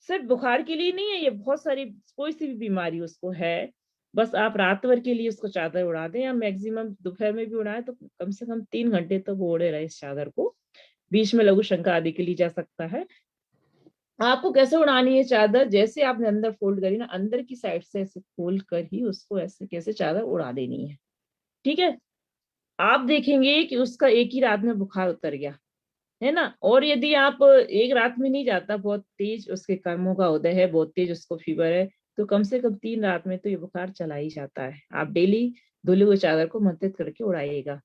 सिर्फ बुखार के लिए नहीं है, ये बहुत सारी कोई सी भी बीमारी उसको है, बस आप रात भर के लिए उसको चादर उड़ा दें, या मैक्सिमम दोपहर में भी उड़ाएं, तो कम से कम 3 घंटे तक वो ओढ़े रहे इस चादर को। बीच में लघु शंका आदि के लिए जा सकता है। आपको कैसे उड़ानी है चादर, जैसे आपने अंदर फोल्ड करी ना, अंदर की साइड से ऐसे खोल कर ही उसको ऐसे कैसे चादर उड़ा देनी है, ठीक है। आप देखेंगे कि उसका एक ही रात में बुखार उतर गया, है ना। और यदि आप एक रात में नहीं जाता, बहुत तेज उसके कर्मों का उदय है, बहुत तेज उसको फीवर है, तो कम से कम 3 रात में तो ये बुखार चला ही जाता है। आप डेली धुली हुई चादर को मंत्रित करके उड़ाइएगा।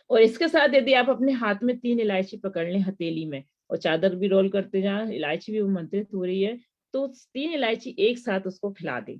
और इसके साथ यदि आप अपने हाथ में 3 इलायची पकड़ लें हथेली में, और चादर भी रोल करते जाएं, इलायची भी मंत्रित हो रही है, तो 3 इलायची एक साथ उसको खिला दें।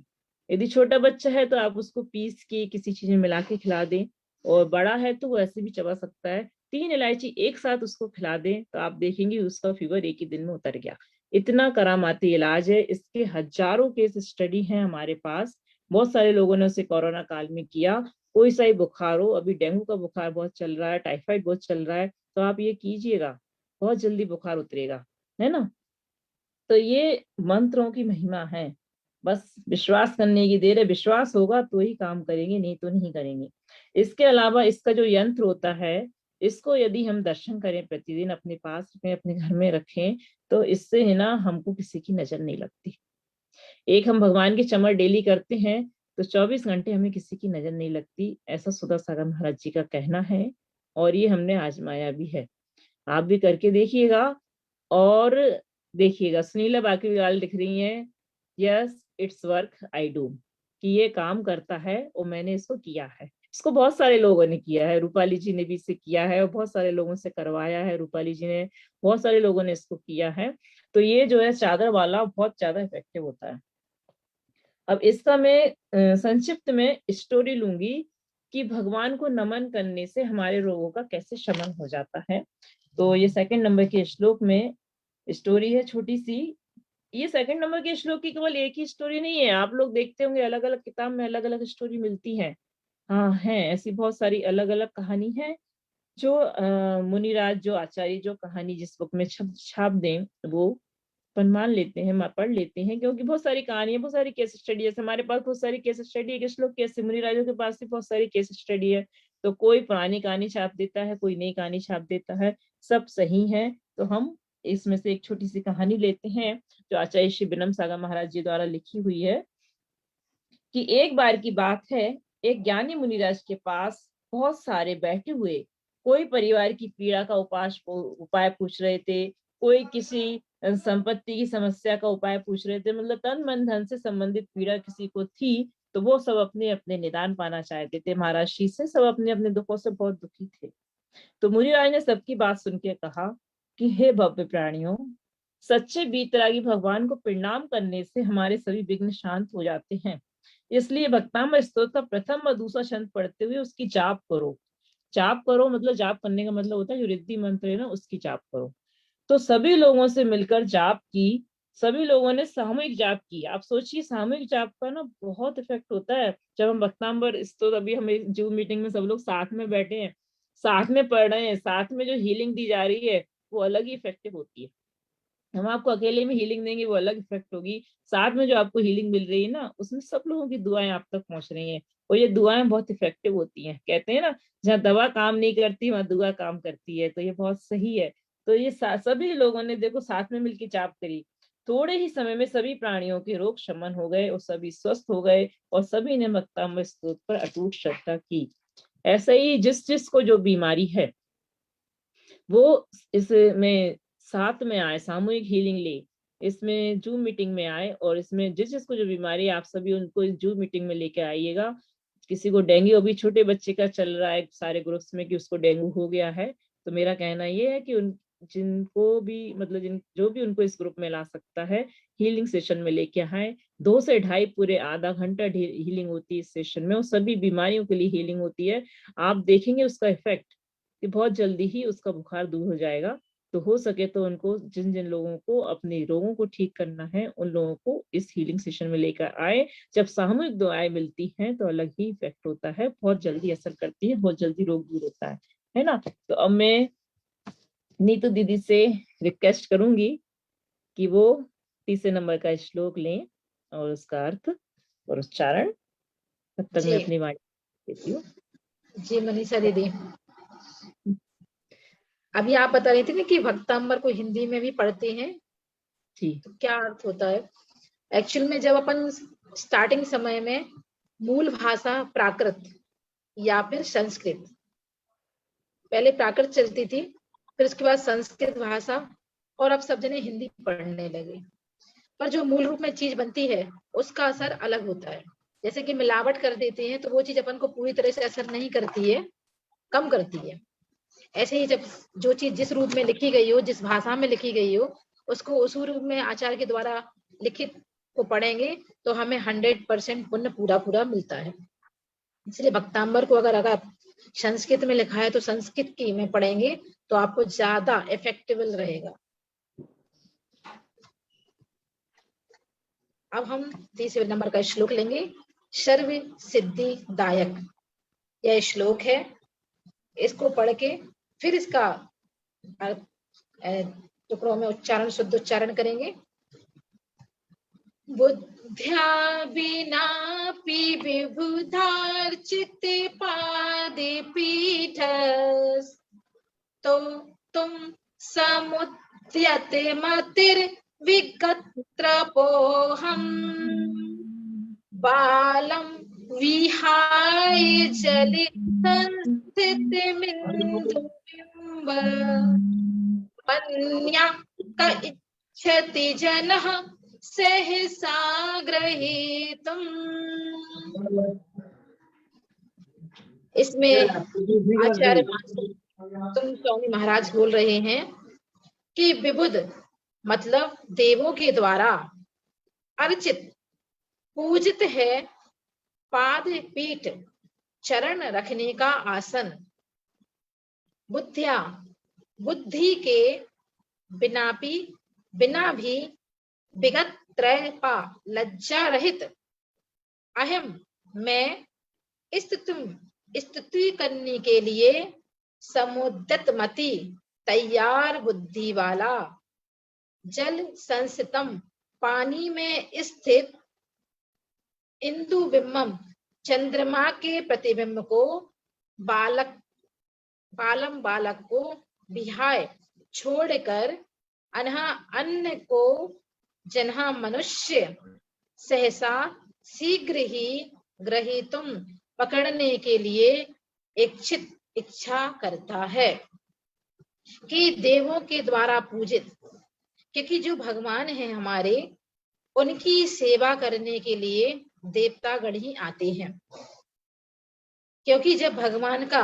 यदि छोटा बच्चा है तो आप उसको पीस के किसी चीज में मिला के खिला दें, और बड़ा है तो वो ऐसे भी चबा सकता है। 3 इलायची एक साथ उसको खिला दें तो आप देखेंगे उसका फीवर एक ही दिन में उतर गया। इतना करामाती इलाज है। इसके हजारों केस स्टडी हैं हमारे पास। बहुत सारे लोगों ने उसे कोरोना काल में किया। कोई सा ही बुखार हो, अभी डेंगू का बुखार बहुत चल रहा है, टाइफाइड बहुत चल रहा है, तो आप ये कीजिएगा, बहुत जल्दी बुखार उतरेगा, है ना। तो ये मंत्रों की महिमा है। बस विश्वास करने की देर है। विश्वास होगा तो ही काम करेंगे, नहीं तो नहीं करेंगे। इसके अलावा इसका जो यंत्र होता है, इसको यदि हम दर्शन करें, प्रतिदिन अपने पास रखें, अपने घर में रखें, तो इससे है ना हमको किसी की नजर नहीं लगती। एक हम भगवान की चमर डेली करते हैं तो 24 घंटे हमें किसी की नजर नहीं लगती, ऐसा सुधा सागर महाराज जी का कहना है। और ये हमने आजमाया भी है। आप भी करके देखिएगा और देखिएगा। सुनीला बाकीवाल लिख रही हैं, yes it's work I do, कि ये काम करता है और मैंने इसको किया है। इसको बहुत सारे लोगों ने किया है, रूपाली जी ने भी इसे किया है और बहुत सारे लोगों से करवाया है। रूपाली जी ने, बहुत सारे लोगों ने इसको किया है। तो ये जो है चादर वाला बहुत ज्यादा इफेक्टिव होता है। अब इसका मैं संक्षिप्त में स्टोरी लूंगी कि भगवान को नमन करने से हमारे रोगों का कैसे शमन हो जाता है। तो ये 2nd नंबर के श्लोक में स्टोरी है छोटी सी। ये 2nd नंबर के श्लोक की केवल एक ही स्टोरी नहीं है, आप लोग देखते होंगे अलग अलग किताब में अलग अलग स्टोरी मिलती है। हाँ है, ऐसी बहुत सारी अलग अलग कहानी है जो मुनिराज, जो आचार्य जो कहानी जिस बुक में छाप दें वो अपन मान लेते हैं, पढ़ लेते हैं, क्योंकि बहुत सारी कहानियां, बहुत सारी केस स्टडी है। हमारे पास बहुत सारी केस स्टडी है। किस लोग कैसे, मुनिराजों के पास भी बहुत सारी केस स्टडी है। तो कोई पुरानी कहानी छाप देता है, कोई नई कहानी छाप देता है, सब सही है। तो हम इसमें से एक छोटी सी कहानी लेते हैं जो आचार्य श्री बिनम सागर महाराज जी द्वारा लिखी हुई है। कि एक बार की बात है, एक ज्ञानी मुनिराज के पास बहुत सारे बैठे हुए, कोई परिवार की पीड़ा का उपाय पूछ रहे थे, कोई किसी संपत्ति की समस्या का उपाय पूछ रहे थे, मतलब तन मन धन से संबंधित पीड़ा किसी को थी, तो वो सब अपने अपने निदान पाना चाहते थे महाराज श्री से। सब अपने अपने दुखों से बहुत दुखी थे। तो मुनिराज ने सबकी बात सुन के कहा कि हे भव्य प्राणियों, सच्चे बीतरागी भगवान को प्रणाम करने से हमारे सभी विघ्न शांत हो जाते हैं। इसलिए भक्तामृत स्तोत्र का प्रथम और दूसरा छंद पढ़ते हुए उसकी जाप करो। जाप करो मतलब, जाप करने का मतलब होता है जो रिद्धि मंत्र है ना, उसकी जाप करो। तो सभी लोगों से मिलकर जाप की, सभी लोगों ने सामूहिक जाप की। आप सोचिए सामूहिक जाप का ना बहुत इफेक्ट होता है। जब हम भक्तांबर स्तोत्र, अभी हम जूम मीटिंग में सब लोग साथ में बैठे हैं, साथ में पढ़ रहे हैं, साथ में जो हीलिंग दी जा रही है वो अलग ही इफेक्टिव होती है। हम आपको अकेले में हीलिंग देंगे वो अलग इफेक्ट होगी, साथ में जो आपको हीलिंग मिल रही है ना, उसमें सब लोगों की दुआएं आप तक पहुंच रही हैं, और ये दुआएं बहुत इफेक्टिव होती हैं। कहते हैं ना, जहाँ दवा काम नहीं करती वहां दुआ काम करती है, तो ये बहुत सही है। तो ये सभी लोगों ने देखो साथ में मिलकर जाप करी, थोड़े ही समय में सभी प्राणियों के रोग शमन हो गए और सभी स्वस्थ हो गए, और सभी ने भक्तामृत स्तोत्र पर अटूट श्रद्धा की। ऐसे ही जिस जिसको जो बीमारी है वो इसमें साथ में आए, सामूहिक हीलिंग ले, इसमें जूम मीटिंग में आए, और इसमें जिस जिसको जो बीमारी है आप सभी उनको इस जूम मीटिंग में लेके आइएगा। किसी को डेंगू, अभी छोटे बच्चे का चल रहा है सारे ग्रुप्स में कि उसको डेंगू हो गया है, तो मेरा कहना ये है कि उन जिनको भी मतलब जो भी उनको इस ग्रुप में ला सकता है, हीलिंग सेशन में लेके आए। 2 से 2.5 पूरे आधा घंटा हीलिंग होती है इस सेशन में, और सभी बीमारियों के लिए हीलिंग होती है। आप देखेंगे उसका इफेक्ट कि बहुत जल्दी ही उसका बुखार दूर हो जाएगा। तो हो सके तो उनको, जिन जिन लोगों को अपने रोगों को ठीक करना है, उन लोगों को इस हीलिंग सेशन में लेकर आए। जब सामूहिक दुआएं मिलती हैं तो अलग ही इफेक्ट होता है, बहुत जल्दी असर करती है, बहुत जल्दी रोग दूर होता है ना। तो अब मैं नीतू दीदी से रिक्वेस्ट करूंगी कि वो 3 नंबर का श्लोक लें और उसका अर्थ और उच्चारण। तब तक मैं अपनी वाणी देती हूँ। जी मनीषा दीदी, अभी आप बता रही थी ना कि भक्तांबर को हिंदी में भी पढ़ते हैं, जी तो क्या अर्थ होता है? एक्चुअल में जब अपन स्टार्टिंग समय में मूल भाषा प्राकृत या फिर संस्कृत, पहले प्राकृत चलती थी, फिर उसके बाद संस्कृत भाषा, और अब सब जने हिंदी पढ़ने लगे। पर जो मूल रूप में चीज बनती है उसका असर अलग होता है। जैसे कि मिलावट कर देते हैं तो वो चीज अपन को पूरी तरह से असर नहीं करती है, कम करती है। ऐसे ही जब जो चीज जिस रूप में लिखी गई हो, जिस भाषा में लिखी गई हो, उसको उस रूप में आचार्य के द्वारा लिखित को पढ़ेंगे तो हमें 100% पुण्य पूरा पूरा मिलता है। इसलिए भक्तांबर को अगर संस्कृत में लिखा है तो संस्कृत की में पढ़ेंगे तो आपको ज्यादा इफेक्टिव रहेगा। अब हम 30वें नंबर का श्लोक लेंगे। सर्व सिद्धिदायक यह श्लोक है। इसको पढ़ के फिर इसका टुकड़ों में उच्चारण, शुद्ध उच्चारण करेंगे। बुद्ध्या विनापि विबुधार्चित पादे पीठस् तो तुम समुद्यते मतिर विगत्रपोहम् बालम विहाय जले संस्थितिमिन्दुबिम्ब मन्या क इच्छति जनः सहसा गृहीतुम्। इसमें आचार्य तुम स्वामी महाराज बोल रहे हैं कि विबुध मतलब देवों के द्वारा अर्चित पूजित है पाद पीठ चरण रखने का आसन। बुद्धिया बुद्धि के बिना भी विगत त्रयपा लज्जा रहित अहम मैं स्तुति करने के लिए समुद्यत मति तैयार बुद्धि वाला जल संस्थितम पानी में स्थित इंदु बिम्बम चंद्रमा के प्रतिबिंब को बालक को विहाय छोड़कर अन्य को जन्हा मनुष्य सहसा शीघ्र ही ग्रहीतुम पकड़ने के लिए इच्छा करता है। कि देवों के द्वारा पूजित, क्योंकि जो भगवान हैं हमारे उनकी सेवा करने के लिए देवतागण ही आते हैं। क्योंकि जब भगवान का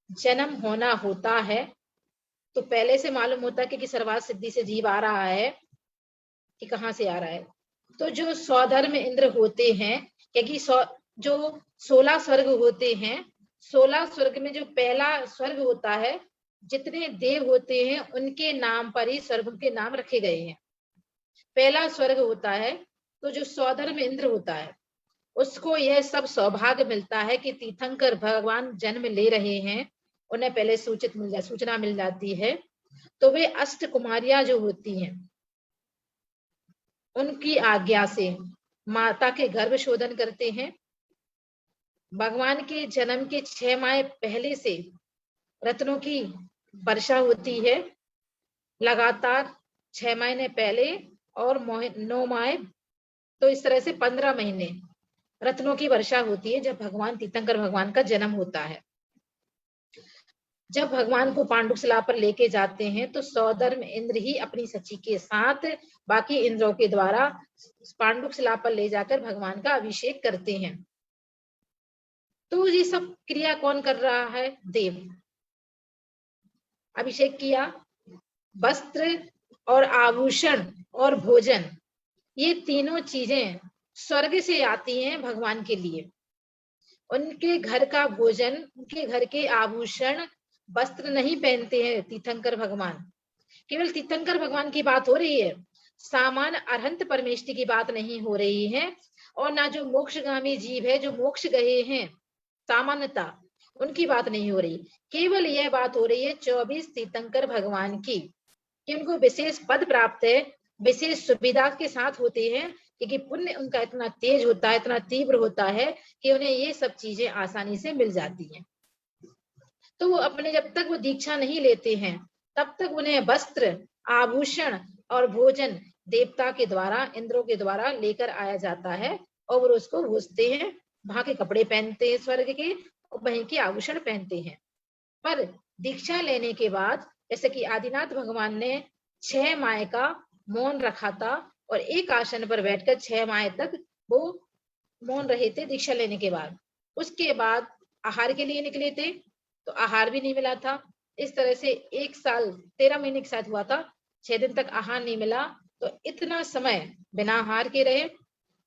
जन्म होना होता है तो पहले से मालूम होता है कि सर्वार्थ सिद्धि से जीव आ रहा है कि कहाँ से आ रहा है। तो जो स्वधर्म इंद्र होते हैं, क्योंकि जो 16 स्वर्ग होते हैं, 16 स्वर्ग में जो पहला स्वर्ग होता है, जितने देव होते हैं उनके नाम पर ही स्वर्ग के नाम रखे गए हैं। पहला स्वर्ग होता है तो जो स्वधर्म इंद्र होता है उसको यह सब सौभाग्य मिलता है कि तीर्थंकर भगवान जन्म ले रहे हैं, उन्हें पहले सूचना मिल जाती है। तो वे अष्ट कुमारियां जो होती हैं उनकी आज्ञा से माता के गर्भ शोधन करते हैं। भगवान के जन्म के 6 माह पहले से रत्नों की वर्षा होती है, लगातार 6 महीने पहले और 9 माह, तो इस तरह से 15 महीने रत्नों की वर्षा होती है जब भगवान तीर्थंकर भगवान का जन्म होता है। जब भगवान को पांडुशिला पर लेके जाते हैं तो सौधर्म इंद्र ही अपनी सची के साथ बाकी इंद्रों के द्वारा पांडुशिला पर ले जाकर भगवान का अभिषेक करते हैं। तो ये सब क्रिया कौन कर रहा है? देव। अभिषेक किया, वस्त्र और आभूषण और भोजन, ये तीनों चीजें स्वर्ग से आती हैं भगवान के लिए। उनके घर का भोजन, उनके घर के आभूषण, वस्त्र नहीं पहनते हैं तीर्थंकर भगवान। केवल तीर्थंकर भगवान की बात हो रही है, सामान्य अरहंत परमेष्टि की बात नहीं हो रही है। और ना जो मोक्षगामी जीव है, जो मोक्ष गए हैं सामान्यता, उनकी बात नहीं हो रही। केवल यह बात हो रही है 24 तीर्थंकर भगवान की, कि उनको विशेष पद प्राप्त है, विशेष सुविधा के साथ होते हैं, क्योंकि पुण्य उनका इतना तेज होता है, इतना तीव्र होता है कि उन्हें ये सब चीजें आसानी से मिल जाती हैं। तो वो अपने जब तक वो दीक्षा नहीं लेते हैं तब तक उन्हें वस्त्र, आभूषण और भोजन देवता के द्वारा, इंद्रों के द्वारा लेकर आया जाता है और वो उसको भूजते हैं, वहां के कपड़े पहनते हैं स्वर्ग के, और वहीं के आभूषण पहनते हैं। पर दीक्षा लेने के बाद जैसे कि आदिनाथ भगवान ने 6 माह का मौन रखा था और एक आसन पर बैठकर 6 माह तक वो मौन रहे थे दीक्षा लेने के बाद। उसके बाद आहार के लिए निकले थे तो आहार भी नहीं मिला था। इस तरह से 1 साल 13 महीने के साथ हुआ था, 6 दिन तक आहार नहीं मिला, तो इतना समय बिना आहार के रहे।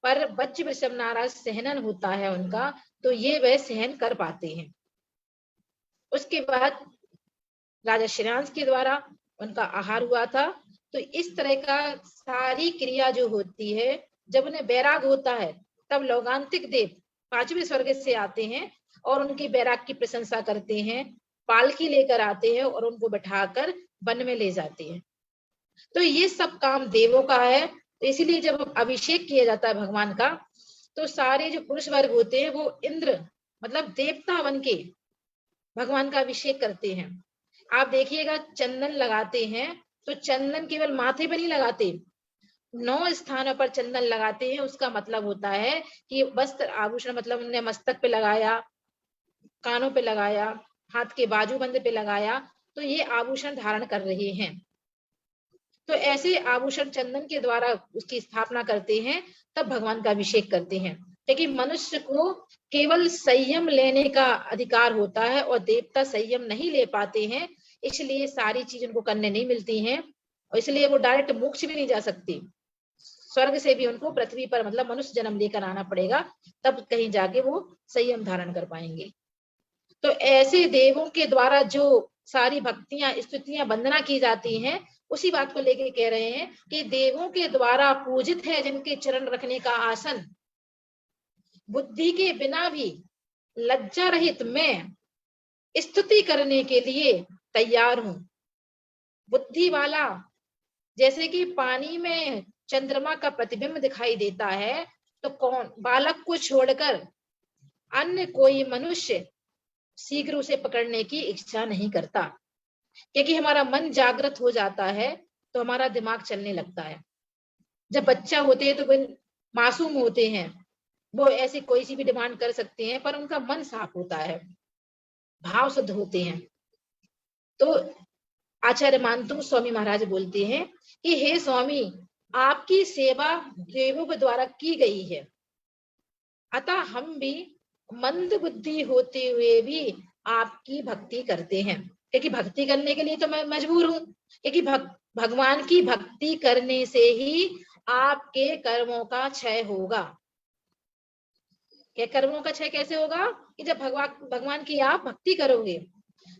पर बच्चे वृषभ नाराज सहनन होता है उनका, तो ये वह सहन कर पाते हैं। उसके बाद राजा श्रेयांश के द्वारा उनका आहार हुआ था। तो इस तरह का सारी क्रिया जो होती है, जब उन्हें वैराग होता है तब लौकांतिक देव 5वें स्वर्ग से आते हैं और उनके वैराग की प्रशंसा करते हैं, पालकी लेकर आते हैं और उनको बैठाकर वन में ले जाते हैं। तो ये सब काम देवों का है। तो इसीलिए जब अभिषेक किया जाता है भगवान का, तो सारे जो पुरुष वर्ग होते हैं वो इंद्र मतलब देवता बन के भगवान का अभिषेक करते हैं। आप देखिएगा चंदन लगाते हैं तो चंदन केवल माथे पर नहीं लगाते, 9 स्थानों पर चंदन लगाते हैं। उसका मतलब होता है कि वस्त्र आभूषण, मतलब उन्हें मस्तक पे लगाया, कानों पे लगाया, हाथ के बाजूबंद पे लगाया, तो ये आभूषण धारण कर रहे हैं। तो ऐसे आभूषण चंदन के द्वारा उसकी स्थापना करते हैं, तब भगवान का अभिषेक करते हैं। लेकिन मनुष्य को केवल संयम लेने का अधिकार होता है और देवता संयम नहीं ले पाते हैं, इसलिए सारी चीज उनको करने नहीं मिलती हैं और इसलिए वो डायरेक्ट मोक्ष भी नहीं जा सकती। स्वर्ग से भी उनको पृथ्वी पर मतलब मनुष्य जन्म लेकर आना पड़ेगा, तब कहीं जाके वो संयम धारण कर पाएंगे। तो ऐसे देवों के द्वारा जो सारी भक्तियां, स्तुतियां, वंदना की जाती हैं, उसी बात को लेके कह रहे हैं कि देवों के द्वारा पूजित है जिनके चरण रखने का आसन, बुद्धि के बिना भी लज्जा रहित मैं स्तुति करने के लिए तैयार हूं। बुद्धि वाला, जैसे कि पानी में चंद्रमा का प्रतिबिंब दिखाई देता है, तो कौन बालक को छोड़कर अन्य कोई मनुष्य शीघ्र उसे पकड़ने की इच्छा नहीं करता, क्योंकि हमारा मन जागृत हो जाता है तो हमारा दिमाग चलने लगता है। जब बच्चा होते हैं तो वो मासूम होते हैं, वो ऐसे कोई सी भी डिमांड कर सकते हैं, पर उनका मन साफ होता है, भाव शुद्ध होते हैं। तो आचार्य मानतुंग स्वामी महाराज बोलते हैं कि हे स्वामी, आपकी सेवा देवों के द्वारा की गई है, अतः हम भी मंद बुद्धि होते हुए भी आपकी भक्ति करते हैं, क्योंकि भक्ति करने के लिए तो मैं मजबूर हूं, क्योंकि भगवान की भक्ति करने से ही आपके कर्मों का क्षय होगा। क्या कर्मों का क्षय कैसे होगा? कि जब भगवान की आप भक्ति करोगे।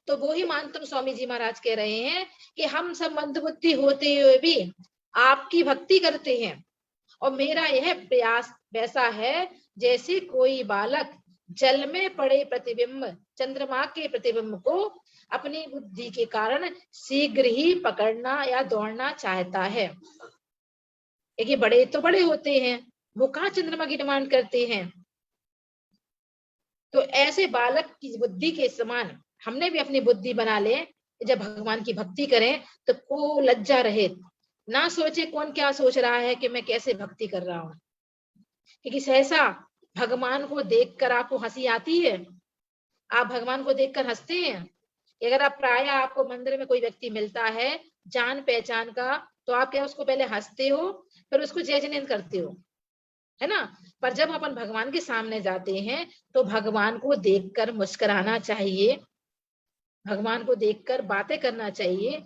तो वो ही मानतुंग स्वामी जी महाराज कह रहे हैं कि हम सब मंदबुद्धि होते हुए भी आपकी भक्ति करते हैं, और मेरा यह प्रयास वैसा है जैसे कोई बालक जल में पड़े प्रतिबिंब, चंद्रमा के प्रतिबिंब को अपनी बुद्धि के कारण शीघ्र ही पकड़ना या दौड़ना चाहता है। क्योंकि बड़े तो बड़े होते हैं, वो कहाँ चंद्रमा की डिमांड करते हैं। तो ऐसे बालक की बुद्धि के समान हमने भी अपनी बुद्धि बना ले, जब भगवान की भक्ति करें तो को लज्जा रहे, ना सोचे कौन क्या सोच रहा है कि मैं कैसे भक्ति कर रहा हूं। क्योंकि सहसा भगवान को देखकर आपको हंसी आती है, आप भगवान को देखकर हंसते हैं। अगर आप प्राय आपको मंदिर में कोई व्यक्ति मिलता है जान पहचान का, तो आप क्या उसको पहले हंसते हो, फिर उसको जय जयंत करते हो, है ना। पर जब अपन भगवान के सामने जाते हैं तो भगवान को देखकर मुस्कुराना चाहिए, भगवान को देखकर बातें करना चाहिए।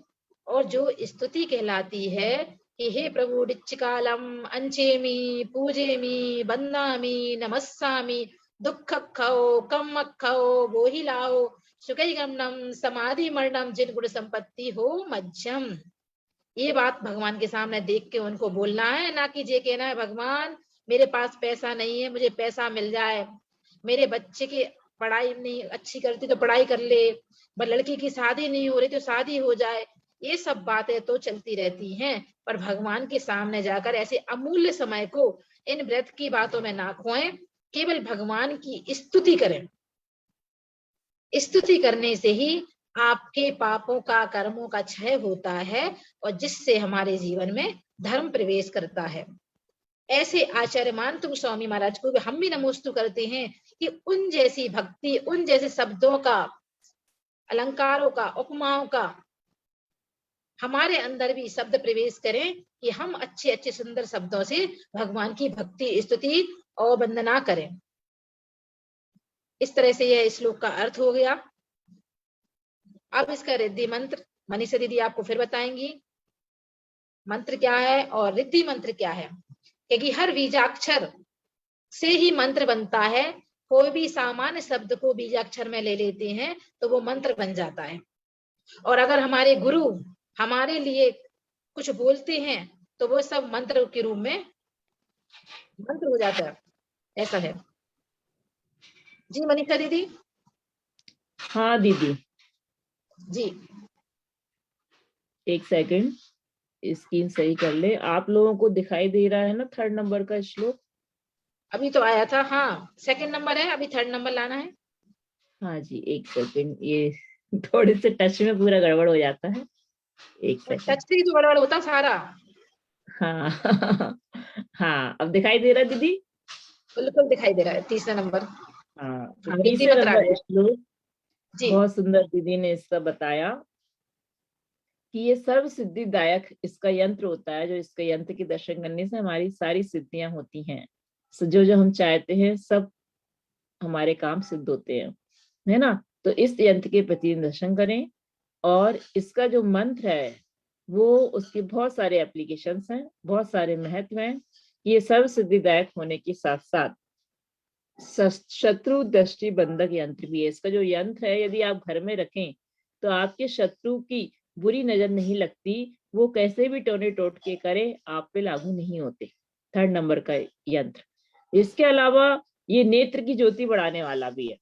और जो स्तुति कहलाती है कि हे प्रभु डिच्चिकालम अंचेमी पूजेमी बंदामी नमस्सामी दुख खो कम खो बोहिलाओ सुखई गमनम समाधि मरणम जिन गुण संपत्ति हो मध्यम। ये बात भगवान के सामने देख के उनको बोलना है, ना कि ये कहना है भगवान मेरे पास पैसा नहीं है, मुझे पैसा मिल जाए, मेरे बच्चे की पढ़ाई नहीं अच्छी करती तो पढ़ाई कर ले, लड़की की शादी नहीं हो रही तो शादी हो जाए। ये सब बातें तो चलती रहती हैं, पर भगवान के सामने जाकर ऐसे अमूल्य समय को इन व्रत की बातों में ना खोएं, केवल भगवान की स्तुति करें। स्तुति करने से ही आपके पापों का, कर्मों का क्षय होता है और जिससे हमारे जीवन में धर्म प्रवेश करता है। ऐसे आचार्य मानतुंग स्वामी महाराज को हम भी नमोस्तु करते हैं कि उन जैसी भक्ति, उन जैसे शब्दों का अलंकारों का, उपमाओं का हमारे अंदर भी शब्द प्रवेश करें कि हम अच्छे अच्छे सुंदर शब्दों से भगवान की भक्ति, स्तुति और वंदना करें। इस तरह से यह श्लोक का अर्थ हो गया। अब इसका रिद्धि मंत्र मनीषा दीदी आपको फिर बताएंगी मंत्र क्या है और रिद्धि मंत्र क्या है, क्योंकि हर बीजाक्षर से ही मंत्र बनता है। कोई भी सामान्य शब्द को बीजाक्षर में ले लेते हैं तो वो मंत्र बन जाता है, और अगर हमारे गुरु हमारे लिए कुछ बोलते हैं तो वो सब मंत्र के रूप में मंत्र हो जाता है। ऐसा है जी मनीषा दीदी। हाँ दीदी, जी एक सेकंड स्क्रीन सही कर ले। आप लोगों को दिखाई दे रहा है ना 3rd नंबर का श्लोक? अभी तो आया था। हाँ 2nd नंबर है, अभी 3rd नंबर लाना है। हाँ जी, एक सेकंड, ये थोड़े से टच में पूरा गड़बड़ हो जाता है। एक सेकंड। टच से ही तो गड़बड़ होता सारा। हाँ हाँ, अब दिखाई दे रहा है दीदी? बिल्कुल दिखाई दे रहा है 3रा नंबर। हाँ, तो हाँ, रिद्धि 3रे मंत्र आ नंबर गया। श्लोक जी बहुत सुंदर दीदी ने इसका बताया कि ये सर्व सिद्धिदायक इसका यंत्र होता है, जो इसका यंत्र के दर्शन करने से हमारी सारी सिद्धियां होती हैं। जो जो हम चाहते हैं सब हमारे काम सिद्ध होते हैं, है ना। तो इस यंत्र के प्रति दर्शन करें, और इसका जो मंत्र है वो उसके बहुत सारे एप्लीकेशंस हैं, बहुत सारे महत्व हैं। ये सर्व सिद्धिदायक होने के साथ साथ शत्रु दृष्टि बंधक यंत्र भी है। इसका जो यंत्र है यदि आप घर में रखें तो आपके शत्रु की बुरी नजर नहीं लगती, वो कैसे भी टोने टोटके करे आप पे लागू नहीं होते। 3rd नंबर का यंत्र। इसके अलावा ये नेत्र की ज्योति बढ़ाने वाला भी है।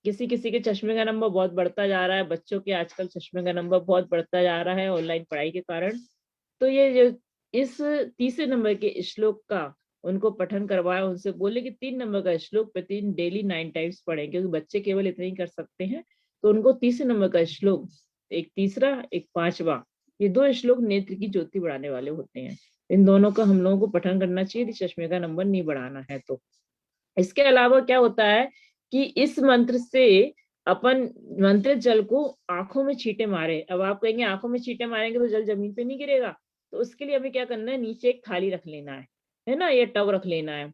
किसी किसी के चश्मे का नंबर बहुत बढ़ता जा रहा है, बच्चों के आजकल चश्मे का नंबर बहुत बढ़ता जा रहा है ऑनलाइन पढ़ाई के कारण। तो ये जो इस 3रे नंबर के श्लोक का उनको पठन करवाया, उनसे बोले कि 3 नंबर का श्लोक प्रतिदिन डेली 9 टाइम्स पढ़ें, क्योंकि बच्चे केवल इतना ही कर सकते हैं। तो उनको 3रे नंबर का श्लोक, एक 3रा एक 5वां, ये 2 श्लोक नेत्र की ज्योति बढ़ाने वाले होते हैं। इन दोनों का हम लोगों को पठन करना चाहिए, चश्मे का नंबर नहीं बढ़ाना है तो। इसके अलावा क्या होता है कि इस मंत्र से अपन मंत्रित जल को आंखों में छींटे मारे। अब आप कहेंगे आंखों में छींटे मारेंगे तो जल जमीन पे नहीं गिरेगा, तो उसके लिए हमें क्या करना है, नीचे एक थाली रख लेना है ना, ये टब रख लेना है।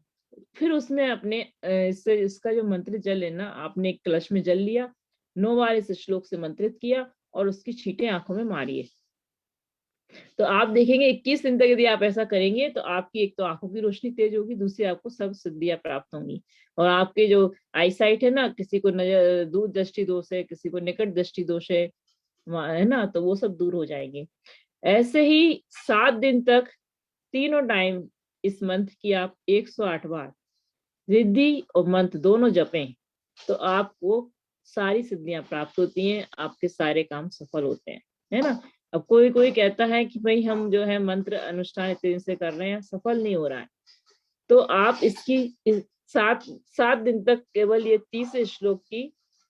फिर उसमें अपने इससे इसका जो मंत्रित जल लेना, आपने एक कलश में जल लिया, 9 बार इस श्लोक से मंत्रित किया और उसकी छींटे आंखों में मारिए। तो आप देखेंगे 21 दिन तक यदि आप ऐसा करेंगे तो आपकी एक तो आंखों की रोशनी तेज होगी, दूसरी आपको सब सिद्धियां प्राप्त होंगी। और आपके जो आई साइट है ना, किसी को नजर दूर दृष्टि दोष है, किसी को निकट दृष्टि दोष है ना, तो वो सब दूर हो जाएंगे। ऐसे ही 7 दिन तक तीनों टाइम इस मंत्र की आप 108 बार रिद्धि और मंत्र दोनों जपें तो आपको सारी सिद्धियां प्राप्त होती हैं, आपके सारे काम सफल होते हैं, है ना। अब कोई कोई कहता है कि भाई हम जो है मंत्र अनुष्ठान इतने दिन से कर रहे हैं, सफल नहीं हो रहा है, तो आप इसकी 7 दिन तक केवल ये 30 श्लोक की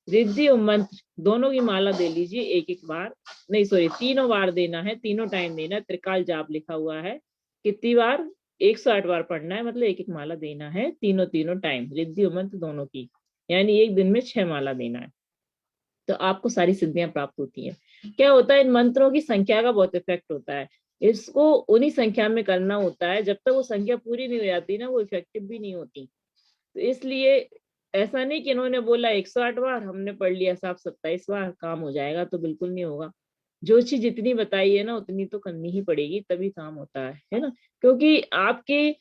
रिद्धि और मंत्र दोनों की माला दे लीजिए। एक बार नहीं, सॉरी, 3 बार देना है, तीनों टाइम देना है। त्रिकाल जाप लिखा हुआ है, कितनी बार, 108 बार पढ़ना है, मतलब एक माला देना है, तीनों टाइम रिद्धि और मंत्र दोनों की, यानी एक दिन में 6 माला देना है, तो आपको सारी सिद्धियां प्राप्त होती हैं। क्या होता है, इन मंत्रों की संख्या का बहुत इफेक्ट होता है, इसको उन्हीं संख्या में करना होता है, जब तक वो संख्या पूरी नहीं हो जाती ना वो इफेक्टिव भी नहीं होती। तो इसलिए ऐसा नहीं कि इन्होंने बोला 108 बार हमने पढ़ लिया, साफ 27 बार काम हो जाएगा, तो बिल्कुल नहीं होगा। जो चीज जितनी बताई है ना उतनी तो करनी ही पड़ेगी, तभी काम होता है ना। क्योंकि आपके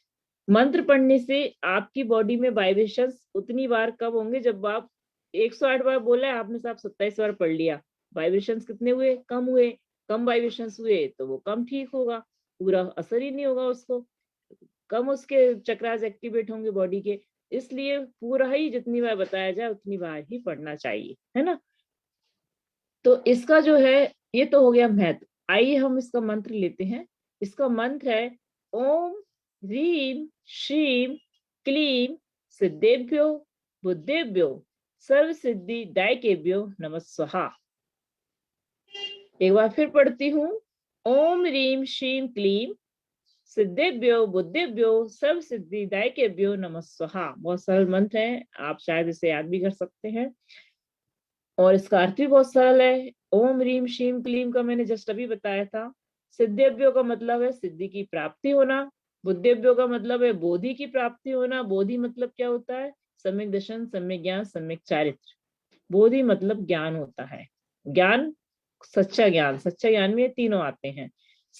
मंत्र पढ़ने से आपकी बॉडी में वाइब्रेशंस उतनी बार कब होंगे, जब आप 108 बार बोला है आपने, साहब 27 बार पढ़ लिया, वाइब्रेशंस कितने हुए, कम हुए, कम वाइब्रेशंस हुए तो वो कम ठीक होगा, पूरा असर ही नहीं होगा उसको, कम उसके चक्रास एक्टिवेट होंगे बॉडी के। इसलिए पूरा ही जितनी बार बताया जाए उतनी बार ही पढ़ना चाहिए, है ना। तो इसका जो है ये तो हो गया महत्व। आइए हम इसका मंत्र लेते हैं। इसका मंत्र है ओम ह्रीम श्रीम क्लीम सिद्धेभ्यो बुद्धेभ्यो सर्व सिद्धि दायकेभ्यो नमः स्वाहा। एक बार फिर पढ़ती हूँ, ओम ह्रीम श्रीम क्लीम सिद्धेभ्यो बुद्धेभ्यो सर्व सिद्धि दायकेभ्यो नमः स्वाहा। बहुत सरल मंत्र है, आप शायद इसे याद भी कर सकते हैं। और इसका अर्थ भी बहुत सरल है। ओम ह्रीम श्रीम क्लीम का मैंने जस्ट अभी बताया था। सिद्धेभ्यो का मतलब है सिद्धि की प्राप्ति होना। बुद्धेभ्यो का मतलब है बोधि की प्राप्ति होना। बोधि मतलब क्या होता है? सम्यक दर्शन, सम्यक ज्ञान, सम्यक चारित्र। बोधि मतलब ज्ञान होता है। ज्ञान, सच्चा ज्ञान। सच्चा ज्ञान में ये तीनों आते हैं।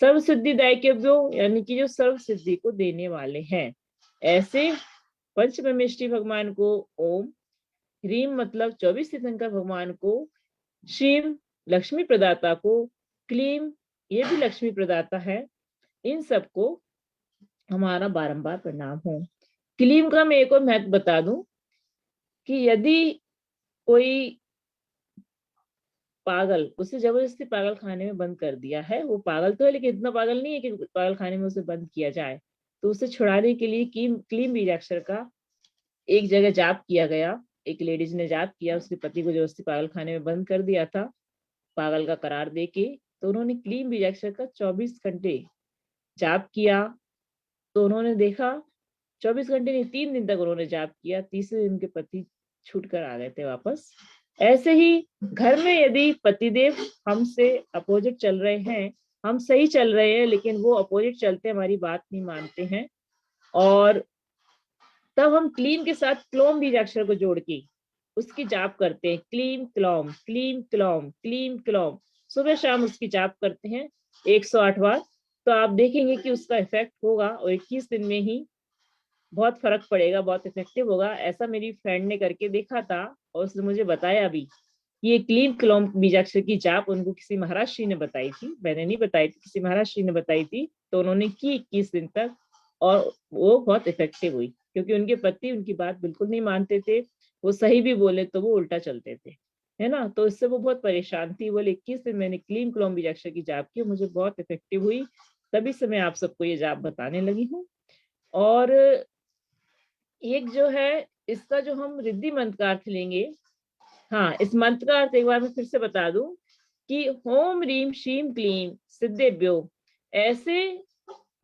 सर्व सिद्धिदायकेभ्यो यानी कि जो सर्व सिद्धि को देने वाले हैं। ऐसे पंचब्रह्मेष्टि भगवान को ओम, ह्रीम मतलब 24 तीर्थंकर भगवान को, श्रीम लक्ष्मी प्रदाता को, क्लीम ये भी लक्ष्मी प्रदाता है, इन सबको हमारा बारंबार प्रणाम हो। क्लीम का मैं एक और महत्व बता दूं कि यदि कोई पागल, उसे जबरदस्ती पागल खाने में बंद कर दिया है, वो पागल तो है लेकिन इतना पागल नहीं है कि पागल खाने में उसे बंद किया जाए, तो उसे छुड़ाने के लिए क्लीम बीजाक्षर का एक जगह जाप किया गया। एक लेडीज ने जाप किया, उसके पति को जबरदस्ती पागल खाने में बंद कर दिया था पागल का करार देके, तो उन्होंने क्लीम बीजाक्षर का 24 घंटे जाप किया। तो उन्होंने देखा 24 घंटे नहीं, 3 दिन तक उन्होंने जाप किया। तीसरे दिन के पति छूट कर आ गए थे वापस। ऐसे ही घर में यदि पतिदेव हमसे अपोजिट चल रहे हैं, हम सही चल रहे हैं लेकिन वो अपोजिट चलते हमारी बात नहीं मानते हैं, और तब हम क्लीम के साथ क्लोम बीजाक्षर को जोड़ के उसकी जाप करते हैं। क्लीम क्लोम, क्लीम क्लोम, क्लीम क्लोम, सुबह शाम उसकी जाप करते हैं 108 बार। तो आप देखेंगे कि उसका इफेक्ट होगा और 21 दिन में ही बहुत फर्क पड़ेगा, बहुत इफेक्टिव होगा। ऐसा मेरी फ्रेंड ने करके देखा था और उसने मुझे बताया भी। ये क्लीम क्लोम बीजाक्षर की जाप उनको किसी महाराज श्री ने बताई थी, मैंने नहीं बताई थी, किसी महाराज श्री ने बताई थी। तो उन्होंने की 21 दिन तक और वो बहुत इफेक्टिव हुई, क्योंकि उनके पति उनकी बात बिल्कुल नहीं मानते थे। वो सही भी बोले तो वो उल्टा चलते थे, है ना। तो इससे वो बहुत परेशान थी। बोले 21 दिन मैंने क्लीम क्लोम बीजाक्षर की जाप की, मुझे बहुत इफेक्टिव हुई, तभी से मैं आप सबको ये जाप बताने लगी हूँ। और एक जो है इसका जो हम रिद्धि मंत्र का अर्थ लेंगे, हाँ इस मंत्र का अर्थ एक बार मैं फिर से बता दूं कि ओम रीम श्रीम क्लीम सिद्धेभ्यो, ऐसे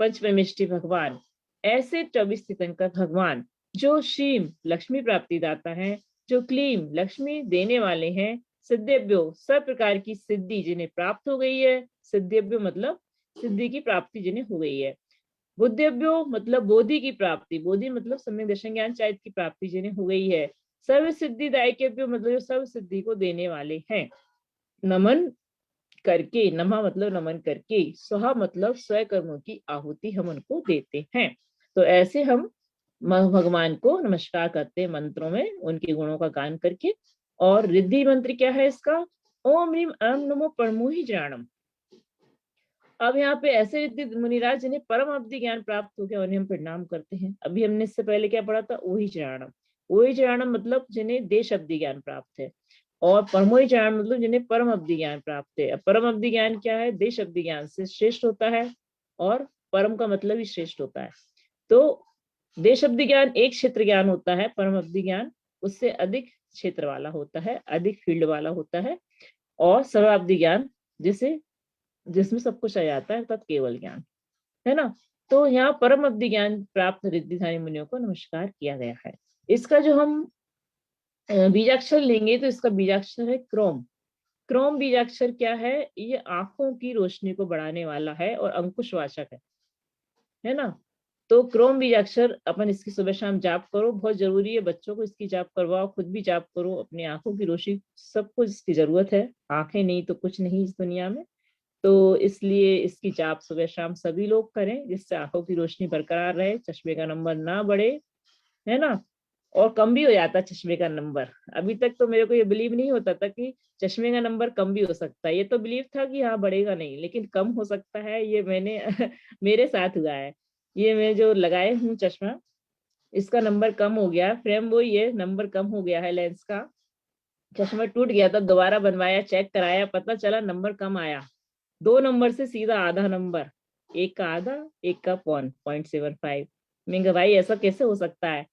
पंचब्रह्मेष्टि भगवान, ऐसे 24 तीर्थंकर भगवान जो श्रीम लक्ष्मी प्राप्ति दाता है, जो क्लीम लक्ष्मी देने वाले हैं, सिद्धेभ्यो सब प्रकार की सिद्धि जिन्हें प्राप्त हो गई है। सिद्धेभ्यो मतलब सिद्धि की प्राप्ति जिन्हें हो गई है। बुद्धेभ्यो मतलब बोधि की प्राप्ति, बोधि मतलब सम्यक दर्शन ज्ञान चारित्र की प्राप्ति जिन्हें हो गई है। सर्व सिद्धिदायकेभ्यो मतलब जो सर्व सिद्धि को देने वाले हैं। नमन करके, नमा मतलब नमन करके, स्वहा मतलब स्वय कर्मों की आहुति हम उनको देते हैं। तो ऐसे हम भगवान को नमस्कार करते हैं मंत्रों में, उनके गुणों का गान करके। और रिद्धि मंत्र क्या है इसका? ओम ह्रीम अम नमो परमोहि ज्ञानम। अब यहाँ पे ऐसे रिद्धि मुनिराज जिन्हें परम अवधि ज्ञान प्राप्त हो गया, उन्हें हम प्रणाम करते हैं। अभी हमने इससे पहले क्या पढ़ा था? ओहि चरणम। ओहि चरणम मतलब जिन्हें देश अवधि ज्ञान प्राप्त है, और परमोहि चरण मतलब जिन्हें परम अवधि ज्ञान प्राप्त है। परम अवधि ज्ञान क्या है? देश अवधि ज्ञान से श्रेष्ठ होता है, और परम का मतलब ही श्रेष्ठ होता है। तो देश अवधि ज्ञान एक क्षेत्र ज्ञान होता है, परम अवधि ज्ञान उससे अधिक क्षेत्र वाला होता है, अधिक फील्ड वाला होता है। और सर्वावधि ज्ञान जिसमें सब कुछ आ जाता है, अर्थात केवल ज्ञान, है ना। तो यहाँ परम अवधि ज्ञान प्राप्त रिद्धिधारी मुनियों को नमस्कार किया गया है। इसका जो हम बीजाक्षर लेंगे तो इसका बीजाक्षर है क्रोम। क्रोम बीजाक्षर क्या है? ये आंखों की रोशनी को बढ़ाने वाला है और अंकुशवाचक है ना। तो क्रोम बीजाक्षर अपन इसकी सुबह शाम जाप करो, बहुत जरूरी है। बच्चों को इसकी जाप करवाओ, खुद भी जाप करो। अपनी आंखों की रोशनी, सब कुछ इसकी जरूरत है, आंखें नहीं तो कुछ नहीं इस दुनिया में। तो इसलिए इसकी जाप सुबह शाम सभी लोग करें, जिससे आंखों की रोशनी बरकरार रहे, चश्मे का नंबर ना बढ़े, है ना। और कम भी हो जाता है चश्मे का नंबर। अभी तक तो मेरे को ये बिलीव नहीं होता था कि चश्मे का नंबर कम भी हो सकता है। ये तो बिलीव था कि हाँ बढ़ेगा नहीं, लेकिन कम हो सकता है, ये मैंने मेरे साथ हुआ है। ये मैं जो लगाए हूँ चश्मा, इसका नंबर कम हो गया, फ्रेम वो ये नंबर कम हो गया है लेंस का। चश्मा टूट गया था, दोबारा बनवाया, चेक कराया, पता चला नंबर कम आया। 2 नंबर से सीधा आधा नंबर, एक का आधा एक का 0.75। मैं कहा भाई ऐसा कैसे हो सकता है?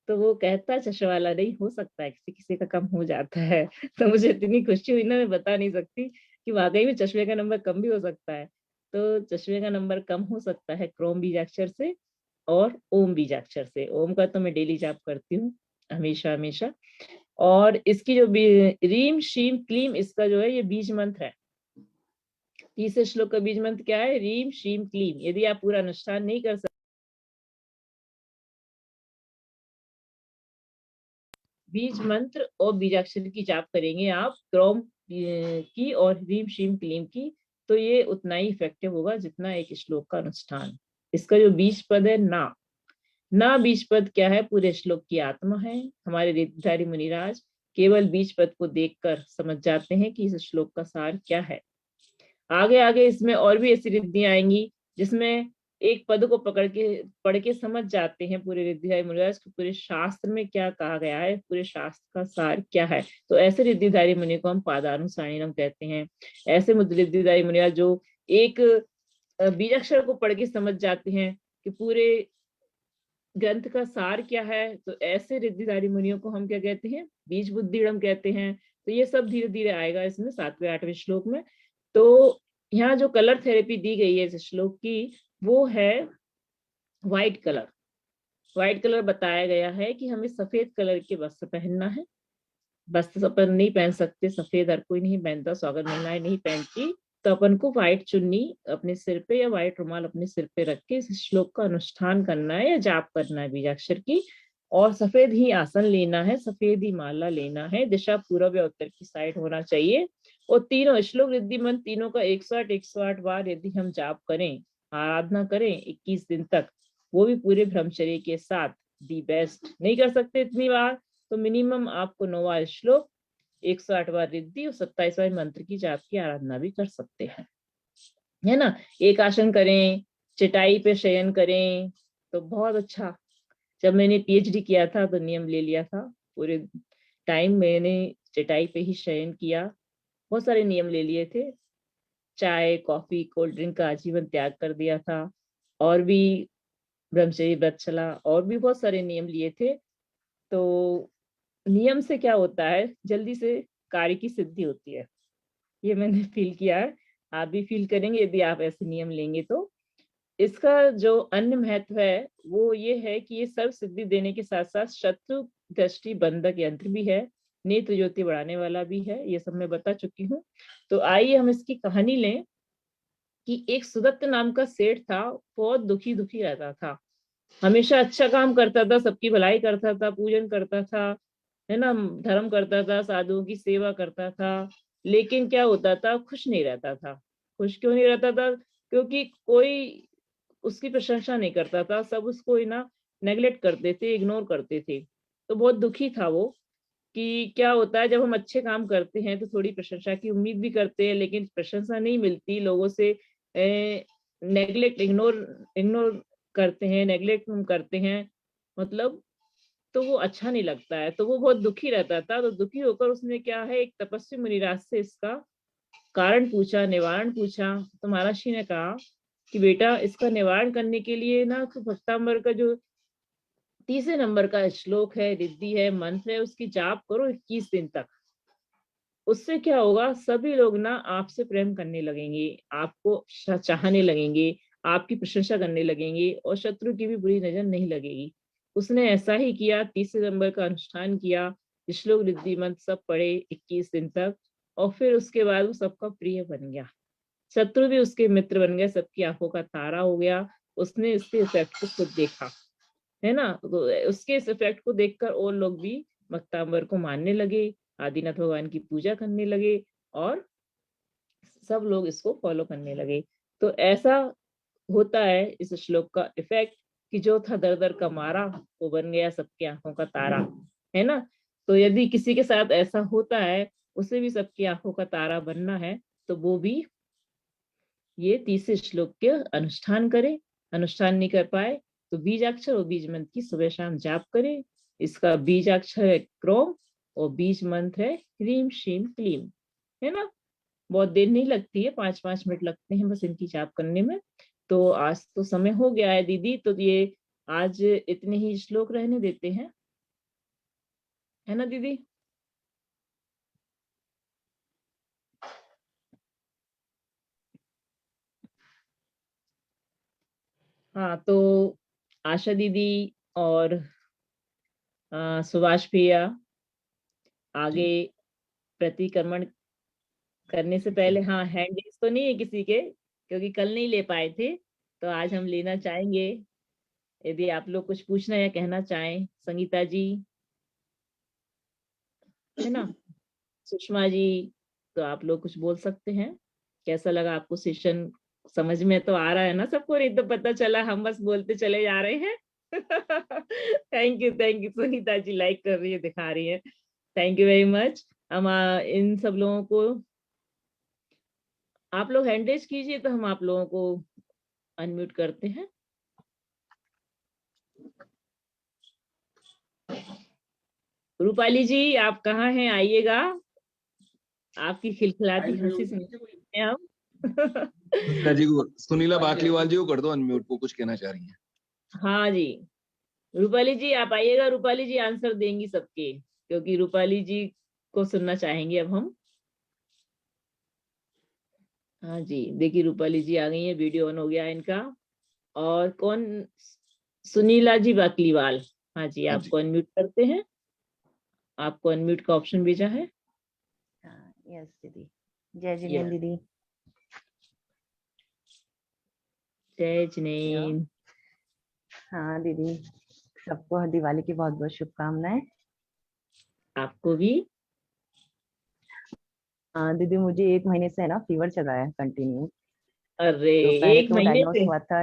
तो वो कहता चश्मे वाला, नहीं हो सकता है, किसी किसी का कम हो जाता है। तो मुझे इतनी खुशी हुई ना, मैं बता नहीं सकती कि वाकई में चश्मे का नंबर कम भी हो सकता है। तो चश्मे का नंबर कम हो सकता है क्रोम बीजाक्षर से और ओम बीजाक्षर से। ओम का तो मैं डेली जाप करती हूँ हमेशा हमेशा। और इसकी जो रीम शीम क्लीम, इसका जो है ये बीज मंत्र है। तीसरे श्लोक का बीज मंत्र क्या है? रीम शीम क्लीम। यदि आप पूरा अनुष्ठान नहीं कर सकते, बीज मंत्र और बीजाक्षर की जाप करेंगे आप, क्रोम की और रीम शीम क्लीम की, तो ये उतना ही इफेक्टिव होगा जितना एक श्लोक का अनुष्ठान। इसका जो बीज पद है ना, ना बीज पद क्या है? पूरे श्लोक की आत्मा है। हमारे रिद्धिधारी मुनिराज केवल बीज पद को देखकर समझ जाते हैं कि इस श्लोक का सार क्या है। आगे आगे इसमें और भी ऐसी रिद्धियां आएंगी जिसमें एक पद को पढ़ के समझ जाते हैं पूरे रिद्धिधारी मुनिराज को पूरे शास्त्र में क्या कहा गया है, पूरे शास्त्र का सार क्या है। तो ऐसे रिद्धिधारी मुनि को हम पादानुसारिणम कहते हैं। ऐसे रिद्धिधारी मुनिराज जो एक बीजाक्षर को पढ़ के समझ जाते हैं कि पूरे ग्रंथ का सार क्या है, तो ऐसे रिद्धिधारी मुनियों को हम क्या कहते हैं? बीज बुद्धिड़म कहते हैं। तो ये सब धीरे धीरे आएगा इसमें 7वें 8वें श्लोक में। तो यहाँ जो कलर थेरेपी दी गई है इस श्लोक की, वो है व्हाइट कलर। व्हाइट कलर बताया गया है कि हमें सफेद कलर के वस्त्र पहनना है। वस्त्र अपन नहीं पहन सकते, सफेद हर कोई नहीं पहनता, स्वागत महिलाएं नहीं पहनती, तो अपन को व्हाइट चुन्नी अपने सिर पे या व्हाइट रुमाल अपने सिर पे रख के इस श्लोक का अनुष्ठान करना है या जाप करना है बीजाक्षर की। और सफेद ही आसन लेना है, सफेद ही माला लेना है, दिशा पूर्व या उत्तर की साइड होना चाहिए। और तीनों श्लोक रिद्धि मंत्र तीनों का 108 बार यदि हम जाप करें, आराधना करें 21 दिन तक, वो भी पूरे ब्रह्मचर्य के साथ, दी बेस्ट। नहीं कर सकते इतनी बार तो मिनिमम आपको 9वां श्लोक, 108 बार रिद्धि और 27वां मंत्र की जाप की आराधना भी कर सकते हैं, है ना। एक आसन करें, चटाई पे शयन करें, तो बहुत अच्छा। जब मैंने पीएचडी किया था तो नियम ले लिया था, पूरे टाइम मैंने चटाई पे ही शयन किया, बहुत सारे नियम ले लिए थे। चाय कॉफी कोल्ड ड्रिंक का आजीवन त्याग कर दिया था, और भी ब्रह्मचर्य व्रत चला, और भी बहुत सारे नियम लिए थे। तो नियम से क्या होता है, जल्दी से कार्य की सिद्धि होती है, ये मैंने फील किया है। आप भी फील करेंगे यदि आप ऐसे नियम लेंगे तो। इसका जो अन्य महत्व है वो ये है कि ये सर्व सिद्धि देने के साथ साथ शत्रु दृष्टि बंधक यंत्र भी है, नेत्र ज्योति बढ़ाने वाला भी है, ये सब मैं बता चुकी हूँ। तो आइए हम इसकी कहानी लें कि एक सुदत्त नाम का सेठ था, बहुत दुखी दुखी रहता था, हमेशा अच्छा काम करता था, सबकी भलाई करता था, पूजन करता था, है ना, धर्म करता था, साधुओं की सेवा करता था, लेकिन क्या होता था? खुश नहीं रहता था। खुश क्यों नहीं रहता था? क्योंकि कोई उसकी प्रशंसा नहीं करता था, सब उसको ना नेग्लेक्ट करते थे, इग्नोर करते थे। तो बहुत दुखी था वो कि क्या होता है जब हम अच्छे काम करते हैं तो थोड़ी प्रशंसा की उम्मीद भी करते हैं, लेकिन प्रशंसा नहीं मिलती, लोगों से नेग्लेक्ट इग्नोर करते हैं, नेग्लेक्ट हम करते हैं, मतलब तो वो अच्छा नहीं लगता है। तो वो बहुत दुखी रहता था। तो दुखी होकर उसने क्या है, एक तपस्वी मुनिराज से इसका कारण पूछा, निवारण पूछा। तो महर्षि ने कहा कि बेटा इसका निवारण करने के लिए ना तो भक्तांबर का जो 30 नंबर का श्लोक है, रिद्धि है, मंत्र है, उसकी जाप करो 21 दिन तक। उससे क्या होगा, सभी लोग ना आपसे प्रेम करने लगेंगे, आपको चाहने लगेंगे, आपकी प्रशंसा करने लगेंगे, और शत्रु की भी बुरी नजर नहीं लगेगी। उसने ऐसा ही किया, 30 नंबर का अनुष्ठान किया, श्लोक रिद्धि मंत्र सब पढ़े 21 दिन तक, और फिर उसके बाद वो सबका प्रिय बन गया, शत्रु भी उसके मित्र बन गए, सबकी आंखों का तारा हो गया। उसने इसके इफेक्ट को खुद देखा, है ना। तो उसके इस इफेक्ट को देखकर और लोग भी भक्तांबर को मानने लगे, आदिनाथ भगवान की पूजा करने लगे, और सब लोग इसको फॉलो करने लगे। तो ऐसा होता है इस श्लोक का इफेक्ट कि जो था दर दर का मारा, वो बन गया सबकी आंखों का तारा, है ना। तो यदि किसी के साथ ऐसा होता है, उसे भी सबकी आंखों का तारा बनना है, तो वो भी ये 30 श्लोक के अनुष्ठान करे। अनुष्ठान नहीं कर पाए तो बीजाक्षर और बीज मंत्र की सुबह शाम जाप करे। इसका बीजाक्षर है क्रोम और बीज मंत्र है ह्रीम श्रीम क्लीम, है ना। बहुत देर नहीं लगती है, 5-5 मिनट लगते हैं बस इनकी जाप करने में। तो आज तो समय हो गया है दीदी, तो ये आज इतने ही श्लोक रहने देते हैं, है ना दीदी। हाँ, तो आशा दीदी और सुभाष भैया आगे प्रतिक्रमण करने से पहले, हाँ हैंड रेस तो नहीं है किसी के, क्योंकि कल नहीं ले पाए थे, तो आज हम लेना चाहेंगे। यदि आप लोग कुछ पूछना या कहना चाहें, संगीता जी, है ना, सुषमा जी, तो आप लोग कुछ बोल सकते हैं। कैसा लगा आपको सेशन? समझ में तो आ रहा है ना सबको? नहीं तो पता चला हम बस बोलते चले जा रहे हैं। Thank you Sunita ji, like कर रही है, दिखा रही है। Thank you very much. हम इन सब लोगों को, आप लोग हैंड रेज कीजिए तो हम आप लोगों को अनम्यूट करते हैं। रूपाली जी, आप कहाँ हैं? आइएगा, आपकी खिलखिलाती हंसी सुनते हैं हम। सुनीला जी को, सुनीला बाकलीवाल जी को कर दो अनम्यूट, को कुछ कहना चाह रही हैं। हाँ जी, रूपाली जी आप आइएगा। रूपाली जी आंसर देंगी सबके, क्योंकि रूपाली जी को सुनना चाहेंगे अब हम। हाँ जी, देखिए रूपाली जी आ गई है, वीडियो ऑन हो गया है इनका। और कौन? सुनीला जी बाकलीवाल, हाँ जी, हाँ आपको अनम्यूट करते हैं। आपको अनम्यूट का ऑप्शन भेजा है। यस दीदी। जय Yes. जिनेन्द्र दीदी। जय जिनेन्द्र। हाँ दीदी, सबको दिवाली की बहुत बहुत शुभकामनाएं। आपको भी। दीदी मुझे 1 महीने से है ना फीवर चल रहा है कंटिन्यू। अरे, तो पहले 1 तो महीने डायग्नोस से? हुआ था।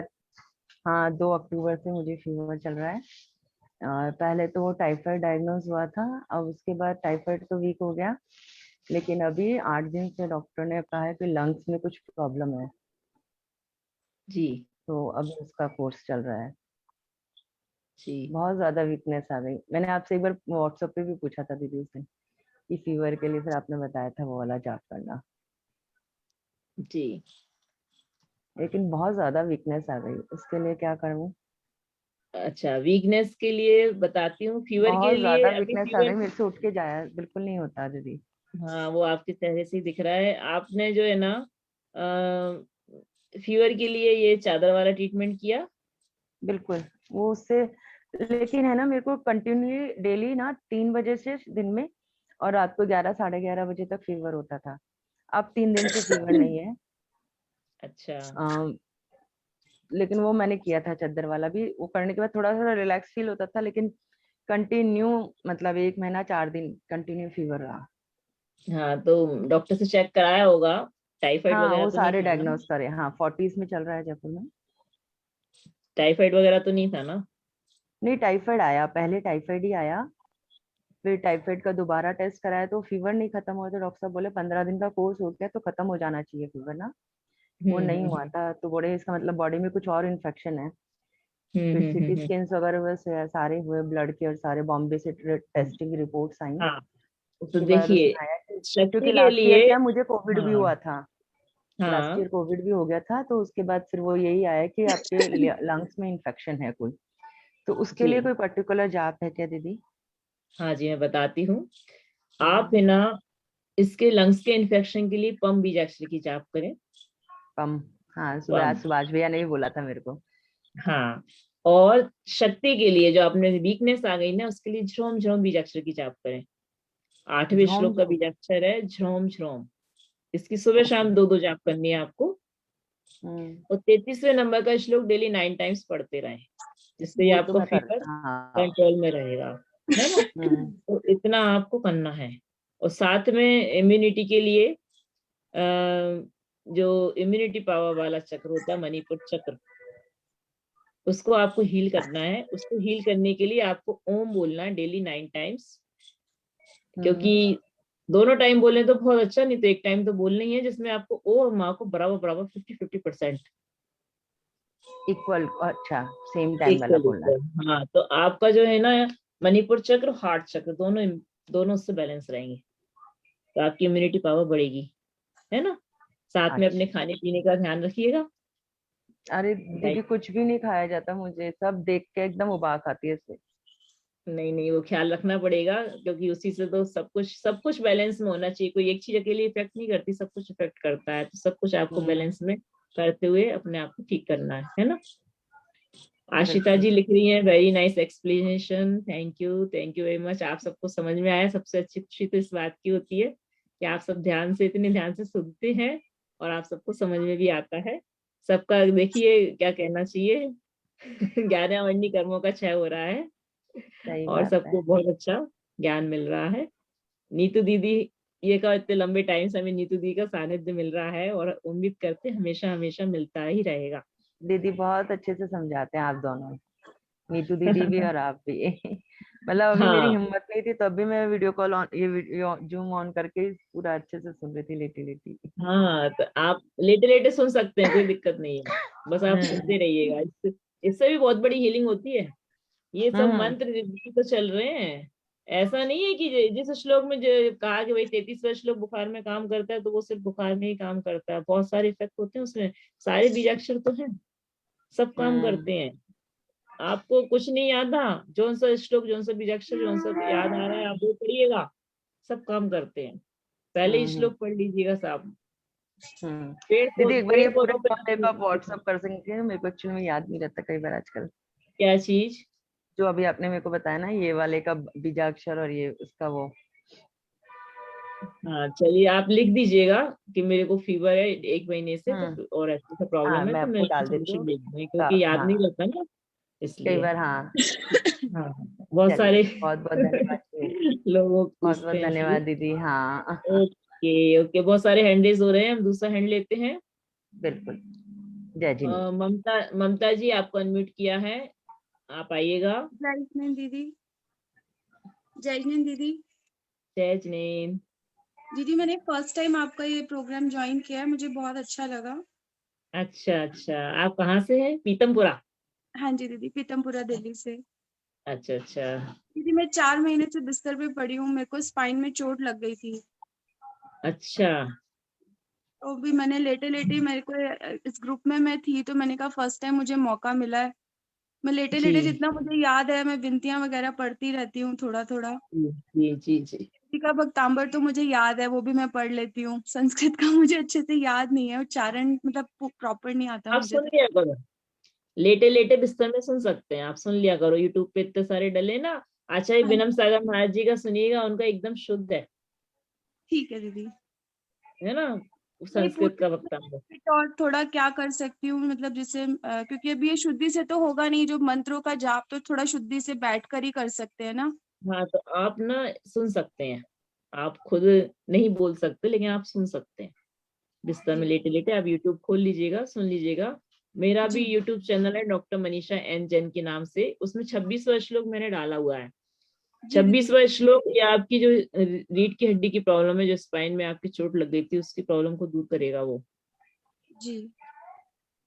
हाँ, 2 अक्टूबर से मुझे फीवर चल रहा है। और पहले तो वो टाइफाइड डायग्नोस हुआ था, अब उसके बाद टाइफाइड तो वीक हो गया, लेकिन अभी 8 दिन से डॉक्टर ने कहा है कि लंग्स में कुछ प्रॉब्लम है, जी तो अभी उसका कोर्स चल रहा है। जी। बहुत ज्यादा वीकनेस आ गई। मैंने आपसे एक बार व्हाट्सएप पे भी पूछा था दीदी उस दिन कि फीवर के लिए, फिर आपने बताया था वो वाला जाप करना, जी। लेकिन बहुत ज्यादा वीकनेस आ गई। उसके लिए क्या करूं? अच्छा, वीकनेस के लिए बताती हूँ। फीवर के बहुत लिए ज्यादा अभी वीकनेस आ फीवर, गई, मेरे से उठ के जाया बिल्कुल नहीं होता दीदी। हाँ वो आपके चेहरे से ही दिख रहा है। आपने जो है ना फीवर के लिए ये चादर वाला ट्रीटमेंट किया? बिल्कुल, वो उससे, लेकिन है ना मेरे को कंटिन्यू डेली ना 3 बजे से दिन में और रात को 11 साढ़े 11 बजे तक फीवर होता था। अब 3 दिन से फीवर नहीं है। अच्छा। लेकिन वो मैंने किया था चादर वाला भी, वो करने के बाद थोड़ा सा रिलैक्स फील होता था, लेकिन कंटिन्यू मतलब 1 महीना 4 दिन कंटिन्यू फीवर रहा। हाँ तो डॉक्टर से चेक कराया होगा, टाइफाइड हाँ, वगैरह वो तो नहीं सारे था ना? डायग्नोस करे। हाँ, 40s में चल रहा है जयपुर में। टाइफाइड वगैरह तो नहीं था ना? नहीं, टाइफाइड आया, पहले टाइफाइड ही आया, फिर टाइफाइड का दोबारा टेस्ट कराया तो फीवर नहीं खत्म हुआ, तो डॉक्टर साहब बोले 15 दिन का कोर्स हो गया तो खत्म हो जाना चाहिए फीवर ना। वो नहीं हुआ हम्म था, तो बोले इसका मतलब बॉडी में कुछ और इन्फेक्शन है। फिर सीटी हम्म। स्कैन्स वगैरह हुए, सारे हुए, ब्लड के और सारे बॉम्बे से टेस्टिंग रिपोर्ट्स आई। हाँ तो उसके बाद देखिए, उसमें आया कि, क्योंकि शक्ति के लास्ट ईयर लिए, क्या मुझे कोविड भी हाँ हुआ था, लास्ट हाँ। ईयर कोविड भी हो गया था, तो उसके बाद फिर वो यही आया कि आपके लंग्स में इन्फेक्शन है कोई। तो उसके जी लिए कोई पर्टिकुलर जाप है क्या दीदी? हाँ जी, मैं बताती हूँ। आप है ना, इसके लंग्स के इन्फेक्शन के लिए पम बीजाक्षरी की जाप करें। पम, हाँ, सुबह आज पम, सुभाष भैया ने भी बोला था मेरे को। हाँ। और शक्ति के लिए, जो आपने वीकनेस आ गई ना, उसके लिए झ्रोम झ्रोम बीजाक्षर की जाप करें। 8वें झोम श्लोक का झोम। बीजाक्षर है झ्रोम झ्रोम। इसकी सुबह ओके। शाम 2-2 जाप करनी है आपको। और 33वें नंबर का श्लोक डेली 9 टाइम्स पढ़ते रहें, जिससे ये वो तो आपका मैं कर, फीवर हाँ। कंट्रोल में रहेगा, है ना? तो इतना आपको करना है। और साथ में इम्यूनिटी के लिए जो इम्यूनिटी पावर वाला चक्र होता है, मणिपुर चक्र, उसको आपको हील करना है। उसको हील करने के लिए आपको ओम बोलना है डेली 9 टाइम्स। क्योंकि दोनों टाइम बोले तो बहुत अच्छा, नहीं तो एक टाइम तो बोलना ही है, जिसमें आपको ओ और माँ को बराबर बराबर 50-50% इक्वल, अच्छा, सेम टाइम वाला इक्वल बोलना है। इक्वल। हाँ तो आपका जो है ना, मणिपुर चक्र, हार्ट चक्र, दोनों दोनों उससे बैलेंस रहेंगे, तो आपकी इम्यूनिटी पावर बढ़ेगी, है ना? साथ में अपने अच्छा, खाने पीने का ध्यान रखिएगा। अरे दीदी डाइट, कुछ भी नहीं खाया जाता, मुझे सब देख के एकदम उबाक आती है इससे। नहीं नहीं, वो ख्याल रखना पड़ेगा, क्योंकि उसी से तो सब कुछ बैलेंस में होना चाहिए। कोई एक चीज अकेले इफेक्ट नहीं करती, सब कुछ इफेक्ट करता है। तो सब कुछ आपको हम्म, बैलेंस में करते हुए अपने आप को ठीक करना है ना? आशिता जी लिख रही हैं, very nice explanation, thank you very much. आप सबको समझ में आया, सबसे अच्छी खुशी तो इस बात की होती है कि आप सब इतने ध्यान से सुनते हैं और आप सबको समझ में भी आता है। सबका देखिए क्या कहना चाहिए 11 वर्णी कर्मों का क्षय हो रहा है सही और बात है। सबको बहुत अच्छा ज्ञान मिल रहा है। नीतू दीदी, ये कहा इतने लंबे टाइम से हमें नीतू दीदी का सानिध्य मिल रहा है और उम्मीद करते हमेशा हमेशा मिलता ही रहेगा। दीदी बहुत अच्छे से समझाते हैं आप दोनों, नीतू दीदी भी और आप भी। मतलब अभी मेरी हाँ हिम्मत नहीं थी, तब भी मैं वीडियो कॉल ऑन, ये वीडियो जूम ऑन करके पूरा अच्छे से सुन रही थी लेटी लेटी। हाँ, तो आप लेटे लेटे सुन सकते हैं, कोई दिक्कत नहीं है, बस आप हम्म सुनते रहिएगा। इससे भी बहुत बड़ी हीलिंग होती है। ये सब हम्म मंत्र भी तो चल रहे हैं। ऐसा नहीं है कि जिस श्लोक में जो कहा कि भाई 33वां श्लोक बुखार में काम करता है तो वो सिर्फ बुखार में ही काम करता है, बहुत सारे इफेक्ट होते हैं उसमें। सारे बीजाक्षर तो हैं, सब काम हम्म करते हैं। आपको कुछ नहीं याद था, जौन सा श्लोक, जौन सा बीजाक्षर, जौन सा याद आ रहा है आप वो पढ़िएगा, सब काम करते हैं। पहले ही हम्म श्लोक पढ़ लीजिएगा साहब। हम्म। पेड़ दीदी एक बार ये पेड़ पूरे पौधों वाले का पे व्हाट्सअप कर सकेंगे, मेरे को एक्चुअली में याद नहीं रहता कई बार आजकल। क्या चीज? जो अभी आपने मेरे को बताया ना, ये वाले का बीजाक्षर और ये उसका वो। हाँ चलिए, आप लिख दीजिएगा कि मेरे को फीवर है 1 महीने से, हम्म। तो और ऐसा सा हाँ प्रॉब्लम है, मैं तो मैं आपको उसकी डाल देती सोल्यूशन हूँ। लिख दूंगी क्योंकि याद हाँ नहीं रहता ना, कई इसलिए। बार हाँ। हाँ, बहुत चलिए सारे बहुत बहुत धन्यवाद जी। लोग बहुत पूछते बहुत हैं इसलिए। धन्यवाद दीदी। हाँ ओके ओके, बहुत सारे हैंड रेज हो रहे हैं, हम दूसरा हैंड लेते हैं। बिल्कुल। जय जिनेन्द्र। ममता, ममता जी आपको अनम्यूट किया है, आप आइएगा। जय जिनेन्द्र दीदी। जय जिनेन्द्र दीदी। जय जिनेन्द्र। दीदी मैंने फर्स्ट टाइम आपका ये प्रोग्राम ज्वाइन किया है, मुझे बहुत अच्छा लगा। अच्छा अच्छा, आप कहाँ से हैं? पीतमपुरा? हाँ जी दीदी, पीतमपुरा दिल्ली से। अच्छा अच्छा। दीदी मैं 4 महीने से बिस्तर पे पड़ी हूँ, मेरे को स्पाइन में चोट लग गई थी, अच्छा तो भी मैंने लेटे लेटे मेरे को इस ग्रुप में मैं थी, तो मैंने कहा फर्स्ट टाइम मुझे मौका मिला है। मैं लेटे जी लेटे जितना मुझे याद है मैं विनतियां वगैरह पढ़ती रहती हूँ थोड़ा थोड़ा। जी जी जी। किसी का भक्तांबर तो मुझे याद है, वो भी मैं पढ़ लेती हूँ। संस्कृत का मुझे अच्छे से याद नहीं है, उच्चारण मतलब प्रॉपर नहीं आता आप मुझे सुन तो। लिया करो, लेटे लेटे बिस्तर में सुन सकते हैं, आप सुन लिया करो, यूट्यूब पे इतने सारे डले ना। आचार्य हाँ विनम सागर महाराज जी का सुनिएगा, उनका एकदम शुद्ध ठीक है दीदी। है ना, ये संस्कृत का वक्तव्य। पूछ और थोड़ा क्या कर सकती हूँ, मतलब जैसे क्योंकि अभी ये शुद्धि से तो होगा नहीं, जो मंत्रों का जाप तो थोड़ा शुद्धि से बैठकर ही कर सकते हैं ना। हाँ तो आप ना सुन सकते हैं, आप खुद नहीं बोल सकते लेकिन आप सुन सकते हैं। बिस्तर में जी लेटे लेटे आप यूट्यूब खोल लीजिएगा, सुन लीजिएगा। मेरा भी जी यूट्यूब चैनल है डॉक्टर मनीषा एन जैन के नाम से, उसमें 26वां श्लोक मैंने डाला हुआ है। जी दीदी। 26वां श्लोक ये आपकी जो रीढ़ की हड्डी की प्रॉब्लम है, जो स्पाइन में आपकी चोट लग गई थी, उसकी प्रॉब्लम को दूर करेगा वो, जी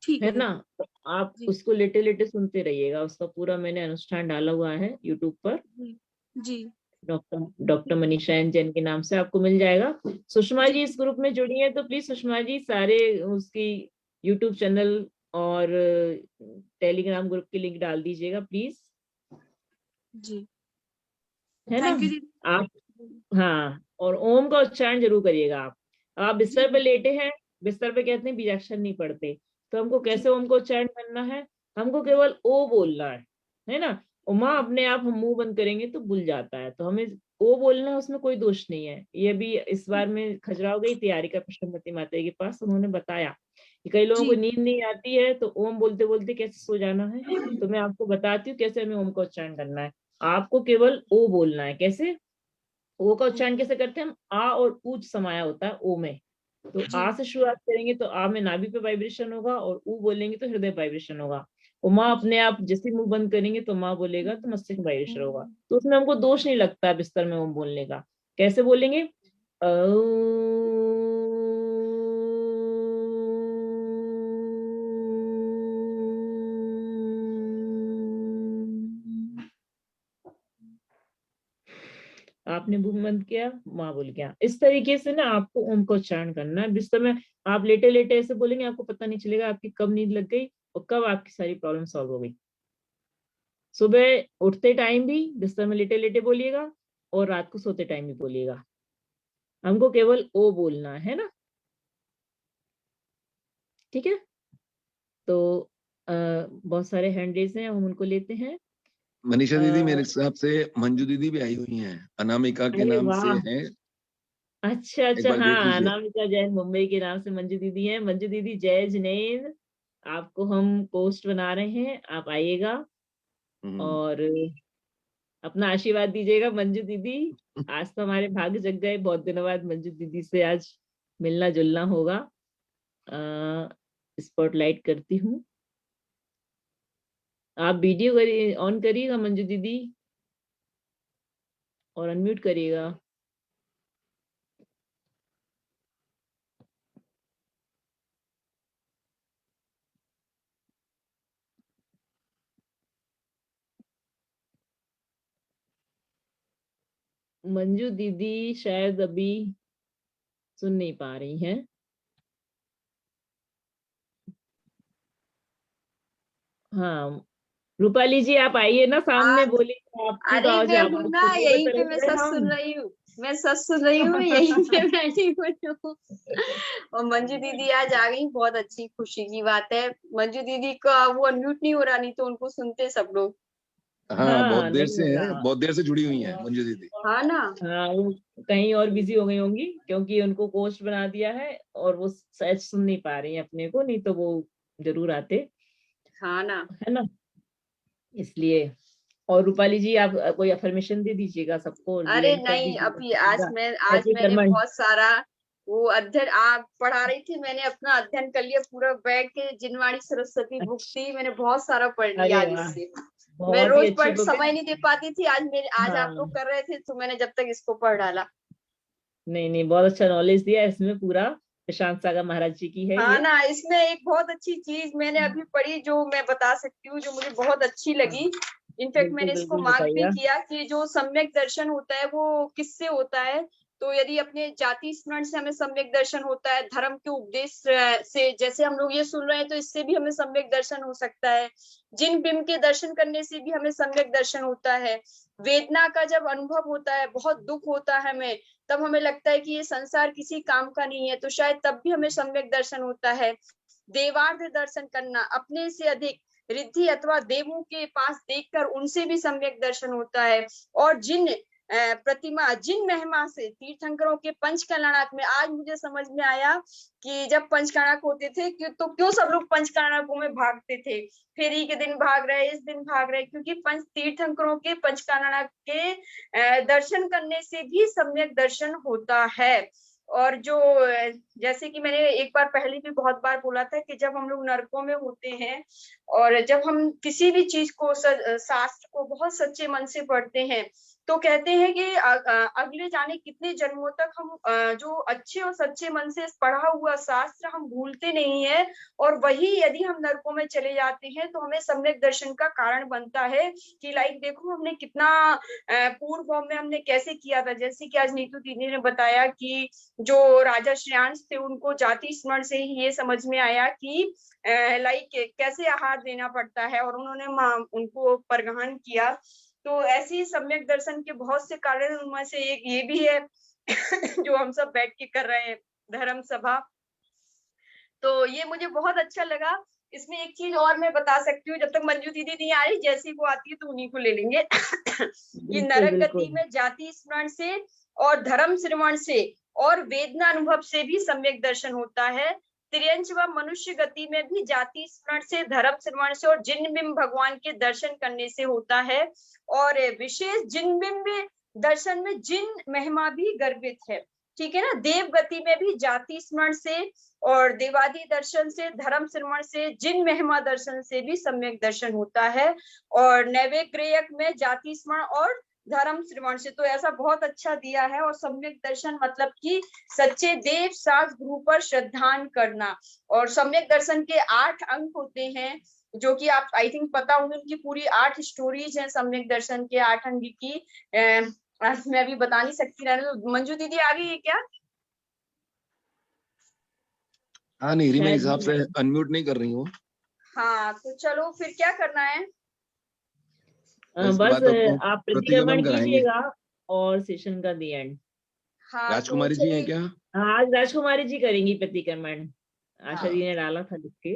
ठीक है है ना। दीदी। तो आप जी उसको लेटे लेटे सुनते रहिएगा, उसका पूरा मैंने अनुष्ठान डाला हुआ है यूट्यूब पर। जी जी doctor doctor Manisha N Jain के नाम से आपको मिल जाएगा। सुषमा जी जी इस ग्रुप में जुड़ी है, तो प्लीज सुषमा जी सारे उसकी यूट्यूब चैनल और टेलीग्राम ग्रुप की लिंक डाल दीजिएगा प्लीज, जी है ना। थैंक यू दीदी। आप, हाँ, और ओम का उच्चारण जरूर करिएगा आप जी बिस्तर पे लेटे हैं, बिस्तर पे कहते हैं बीजाक्षर नहीं पढ़ते, तो हमको जी कैसे ओम का उच्चारण करना है? हमको केवल ओ बोलना है ना। उमा अपने आप हम मुंह बंद करेंगे तो भूल जाता है, तो हमें ओ बोलना है, उसमें कोई दोष नहीं है। ये भी इस बार में खजुराहो गई तैयारी का कृष्णमती माता के पास, उन्होंने बताया कि कई लोगों को जी नींद नहीं आती है, तो ओम बोलते बोलते कैसे सो जाना है, तो मैं आपको बताती हूँ कैसे हमें ओम का उच्चारण करना है। आपको केवल ओ बोलना है। कैसे? ओ का उच्चारण कैसे करते हैं हम? आ और ऊच समाया होता है ओ में, तो जी आ से शुरुआत करेंगे तो आ में नाभि पे वाइब्रेशन होगा, और ऊ बोलेंगे तो हृदय वाइब्रेशन होगा। उमा जी अपने आप जैसे मुंह बंद करेंगे तो माँ बोलेगा तो मस्तिष्क वाइब्रेशन होगा, तो उसमें हमको दोष नहीं लगता बिस्तर में ओम बोलने का। कैसे बोलेंगे? आपने मुंह बंद किया, माँ बोल गया, इस तरीके से ना आपको ओम का उच्चारण करना है बिस्तर में। आप लेटे लेटे ऐसे बोलेंगे, आपको पता नहीं चलेगा आपकी कब नींद लग गई और कब आपकी सारी प्रॉब्लम सॉल्व हो गई। सुबह उठते टाइम भी बिस्तर में लेटे लेटे बोलिएगा, और रात को सोते टाइम भी बोलिएगा। हमको केवल ओ बोलना है ना, ठीक है। तो बहुत सारे हैंड रेज हैं, हम उनको लेते हैं। मनीषा दीदी मेरे अ, हिसाब से मंजू दीदी भी आई हुई हैं, अनामिका के अरे नाम से वाह, हैं। अच्छा एक अच्छा, बार देख हाँ, लीजिए। अनामिका जैन मुंबई के नाम से मंजू दीदी हैं। मंजू दीदी जय जिनेन्द्र, आपको हम पोस्ट बना रहे हैं, आप आइएगा और अपना आशीर्वाद दीजिएगा मंजू दीदी। आज तो हमारे भाग्य जग गए, बहुत दिनों बाद मंजू दीदी से आज मिलना जुलना होगा। स्पॉटलाइट करती हूँ, आप वीडियो करिए, ऑन करिएगा मंजू दीदी और अनम्यूट करिएगा। मंजू दीदी शायद अभी सुन नहीं पा रही हैं। हाँ, रूपाली जी आप आइए ना सामने, बोलिए आपकी अरे आवाज मैं हूँ आवाज ना, सुनने को यहीं पे मैं तरस गए सच हम। सुन रही हूँ। मैं सच सुन रही हूँ, यहीं पे बैठी हुई हूँ। और मंजू दीदी आज आ गई, बहुत अच्छी खुशी की बात है। मंजू दीदी का वो अनम्यूट नहीं हो रहा, नहीं तो उनको सुनते सब लोग। हाँ, बहुत हाँ, देर नहीं से हो है, रहा। बहुत देर से जुड़ी हुई हैं मंजू दीदी। हाँ ना, हाँ, वो कहीं और बिजी हो गई होंगी, क्योंकि उनको कोच बना दिया है और वो शायद सुन नहीं पा रही है अपने को, नहीं तो वो जरूर आते, हाँ ना। है ना, इसलिए। और रूपाली जी आप कोई अफर्मेशन दे दीजिएगा सबको, अरे रियलाइज कर नहीं, दीजिएगा अभी आज प्रति मैंने कर्मण। बहुत सारा वो अध्ययन आप पढ़ा रही थी, मैंने अपना अध्ययन कर लिया पूरा, बैठ के जिनवाणी सरस्वती बुक थी, मैंने बहुत सारा पढ़ लिया अरे आज वाह, इससे। मैं बहुत ही रोज अच्छी पढ़ बुक है। समय नहीं दे पाती थी, आज आप लोग हाँ, कर रहे थे तो मैंने जब तक इसको पढ़ डाला। नहीं नहीं, बहुत अच्छा नॉलेज दिया इसमें, पूरा प्रशांत सागर महाराज जी की है हाँ ये। ना, इसमें एक बहुत अच्छी चीज मैंने अभी पढ़ी जो मैं बता सकती हूँ, जो मुझे बहुत अच्छी लगी। इनफैक्ट बिल्कुल मैंने इसको बिल्कुल मार्क भी बताइए। किया कि जो सम्यक दर्शन होता है वो किससे होता है। तो यदि अपने जाति स्मरण से हमें सम्यक दर्शन होता है, धर्म के उपदेश से जैसे हम लोग ये सुन रहे हैं तो इससे भी हमें सम्यक दर्शन हो सकता है। जिन बिंब के दर्शन करने से भी हमें सम्यक दर्शन होता है। वेदना का जब अनुभव होता है, बहुत दुख होता है हमें, तब हमें लगता है कि ये संसार किसी काम का नहीं है, तो शायद तब भी हमें सम्यक दर्शन होता है। देवार्थ दर्शन करना, अपने से अधिक रिद्धि अथवा देवों के पास देखकर उनसे भी सम्यक दर्शन होता है। और जिन प्रतिमा, जिन महिमा से तीर्थंकरों के पंचकल्याणक में आज मुझे समझ में आया कि जब पंचकल्याणक होते थे तो क्यों सब लोग पंचकल्याणकों में भागते थे, फेरी के दिन भाग रहे, इस दिन भाग रहे, क्योंकि पंच तीर्थंकरों के पंचकल्याणक के दर्शन करने से भी सम्यक दर्शन होता है। और जो जैसे कि मैंने एक बार पहले भी बहुत बार बोला था कि जब हम लोग नरकों में होते हैं और जब हम किसी भी चीज को शास्त्र को बहुत सच्चे मन से पढ़ते हैं तो कहते हैं कि अगले जाने कितने जन्मों तक हम जो अच्छे और सच्चे मन से पढ़ा हुआ शास्त्र हम भूलते नहीं है, और वही यदि हम नरकों में चले जाते हैं तो हमें सम्यक दर्शन का कारण बनता है कि लाइक देखो हमने कितना पूर्व में हमने कैसे किया था। जैसे कि आज नीतू दीदी ने बताया कि जो राजा श्रेयांश थे उनको जाति स्मरण से ही ये समझ में आया कि लाइक कैसे आहार देना पड़ता है, और उन्होंने उनको परिवहन किया। तो ऐसे ही सम्यक दर्शन के बहुत से कारण, उनमें से एक ये भी है जो हम सब बैठ के कर रहे हैं, धर्म सभा। तो ये मुझे बहुत अच्छा लगा। इसमें एक चीज और मैं बता सकती हूँ, जब तक मंजू दीदी नहीं आ रही, जैसी वो आती है तो उन्हीं को ले लेंगे कि नरक गति में जाति स्मरण से और धर्म श्रवण से और वेदना अनुभव से भी सम्यक दर्शन होता है। त्रियंच व मनुष्य गति में भी जाति स्मरण से, धर्म श्रवण से और जिन बिंब भगवान के दर्शन करने से होता है। और विशेष जिन बिंब दर्शन में जिन महिमा भी गर्भित है, ठीक है ना। देव गति में भी जाति स्मरण से और देवादि दर्शन से, धर्म श्रवण से, जिन महिमा दर्शन से भी सम्यक दर्शन होता है। और नैवेग्रेयक में जाति स्मरण और धर्म श्रवण से। तो ऐसा बहुत अच्छा दिया है। और सम्यक दर्शन मतलब कि सच्चे देव शास्त्र गुरु पर श्रद्धान करना। और सम्यक दर्शन के 8 अंक होते हैं, जो कि आप आई थिंक पता होंगे, उनकी पूरी 8 स्टोरीज हैं सम्यक दर्शन के 8 अंक की। मैं अभी बता नहीं सकती, मंजू दीदी आ गई है क्या? हाँ, नहीं मेरे हिसाब से अनम्यूट नहीं कर रही हूँ। हाँ, तो चलो फिर क्या करना है? बस आप प्रतिक्रमण कीजिएगा और सेशन का दी एंड। हाँ, राजकुमारी जी हैं क्या? हाँ, आज राजकुमारी जी करेंगी प्रतिक्रमण, आशा हाँ। जी ने डाला था लिख के।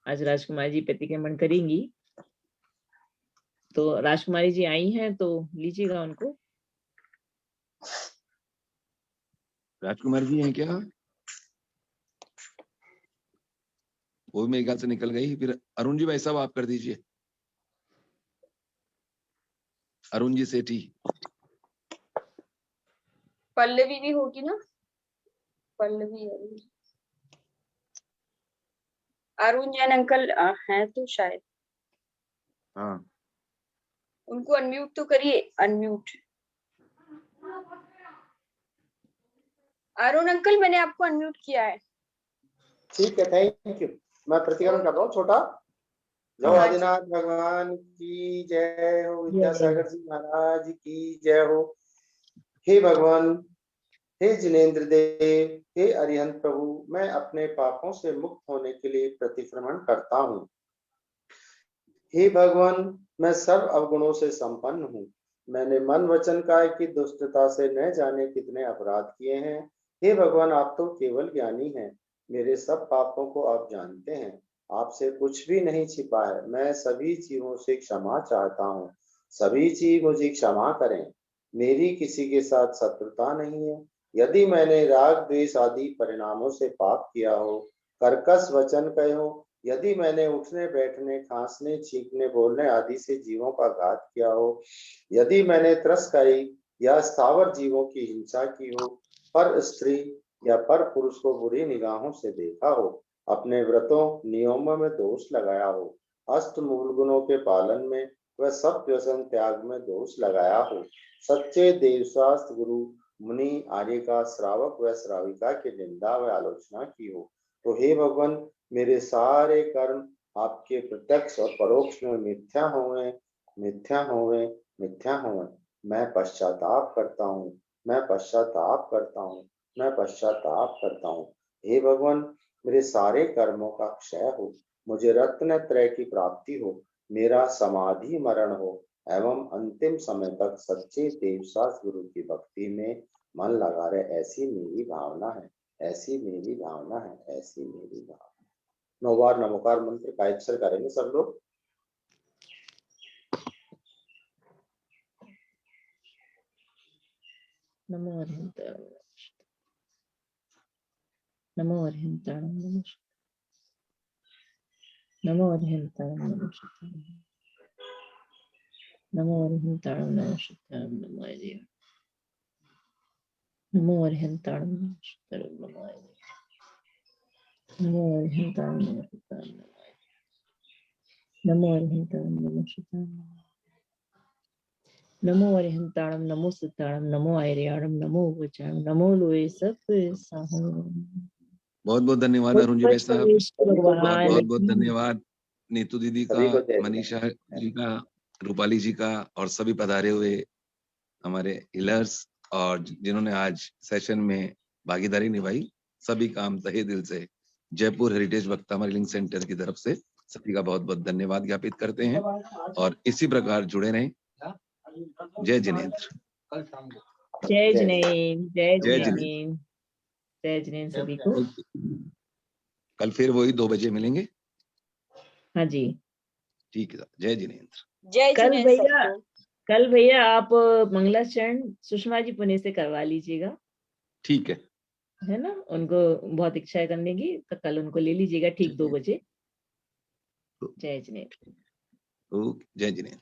आज राजकुमारी जी प्रतिक्रमण करेंगी। तो राजकुमारी जी आई हैं तो लीजिएगा उनको। राजकुमार जी हैं क्या? वो भी मेरे ख्याल से निकल गई। फिर अरुण जी भाई साहब आप कर दीजिए। अरुण जी सेठी। पल्लवी भी होगी ना? पल्लवी अरुण जैन अंकल हैं तो शायद। हाँ उनको अनम्यूट तो करिए, अनम्यूट। अरुण अंकल मैंने आपको अनम्यूट किया है। ठीक है, थैंक यू। मैं प्रतिक्रमण कर रहा हूँ छोटा। जय हाँ जी। आदिनाथ भगवान की जय हो, विद्यासागर जी महाराज की जय हो। हे भगवान, हे जिनेन्द्र देव, हे अरिहंत प्रभु, मैं अपने पापों से मुक्त होने के लिए प्रतिक्रमण करता हूँ। हे भगवान, मैं सर्व अवगुणों से संपन्न हूँ। मैंने मन वचन काय की दुष्टता से न जाने कितने अपराध किए हैं। हे भगवान, आप तो केवल ज्ञानी हैं। मेरे सब पापों को आप जानते हैं। आपसे कुछ भी नहीं छिपा है। मैं सभी जीवों से क्षमा चाहता हूँ। सभी जीव मुझे क्षमा करें। मेरी किसी के साथ शत्रुता नहीं है। यदि मैंने राग द्वेष आदि परिणामों से पाप किया हो, कर्कश वचन कहे हो, यदि मैंने उठने बैठने खांसने छींकने बोलने आदि से जीवों का घात किया हो, यदि मैंने तस्करी या स्थावर जीवों की हिंसा की हो, पर स्त्री या पर पुरुष को बुरी निगाहों से देखा हो, अपने व्रतों नियमों में दोष लगाया हो, अष्ट मूल गुणों के पालन में व सब व्यसन त्याग में दोष लगाया हो, सच्चे देवशास्त्र गुरु मुनि आर्य का श्रावक व श्राविका की निंदा व आलोचना की हो, तो हे भगवान, मेरे सारे कर्म आपके प्रत्यक्ष और परोक्ष में मिथ्या हुए, मिथ्या हुए, मिथ्या हुए। मैं पश्चाताप करता हूँ, मैं पश्चाताप करता हूँ, मैं पश्चाताप करता हूँ। हे भगवान, मेरे सारे कर्मों का क्षय हो, मुझे रत्न त्रय की प्राप्ति हो, मेरा समाधि मरण हो एवं अंतिम समय तक सच्चे देवशास्त्र गुरु की भक्ति में मन लगा रहे, ऐसी मेरी भावना है, ऐसी मेरी भावना है, ऐसी मेरी भावना। 9 बार नमोकार मंत्र का अक्षर करेंगे सब लोग। नमो अरिहंताणं नमो अरिहंताणं नमो अरिहंताणं नमो अरिहंताणं नमो अरिहंताणं नमो अरिहंताणं नमो अरिहंताणं नमो अरिहंताणं नमो सिद्धाणं नमो आर्याणं नमो वचाणं नमो लोए सब साहु। बहुत बहुत धन्यवाद अरुण जी भाई साहब। और भगवान बहुत बहुत धन्यवाद नीतू दीदी का, सभी को जय मनीषा जी का, रूपाली जी का और सभी पधारे हुए हमारे हीलर्स और जिन्होंने आज सेशन में भागीदारी निभाई। सभी काम तहे दिल से जयपुर हेरिटेज वक्ता हीलिंग सेंटर की तरफ से सभी का बहुत बहुत धन्यवाद ज्ञापित करते हैं और इसी प्रकार जुड़े रहें। जय जिनेंद्र। जय जिनेंद्र, जय जय जिनेंद्र, जय जिनेंद्र सभी को। कल फिर वही 2 बजे मिलेंगे। हाँ जी, ठीक है, जय जिनेंद्र। जय कल जिनेंद्र भैया, सबको। कल भैया आप मंगलाचरण सुषमा जी पुणे से करवा लीजिएगा, ठीक है ना? उनको बहुत इच्छा है करने की, तो कल उनको ले लीजिएगा ठीक 2 बजे। जय जिनेंद्र। जय जिनेंद्र।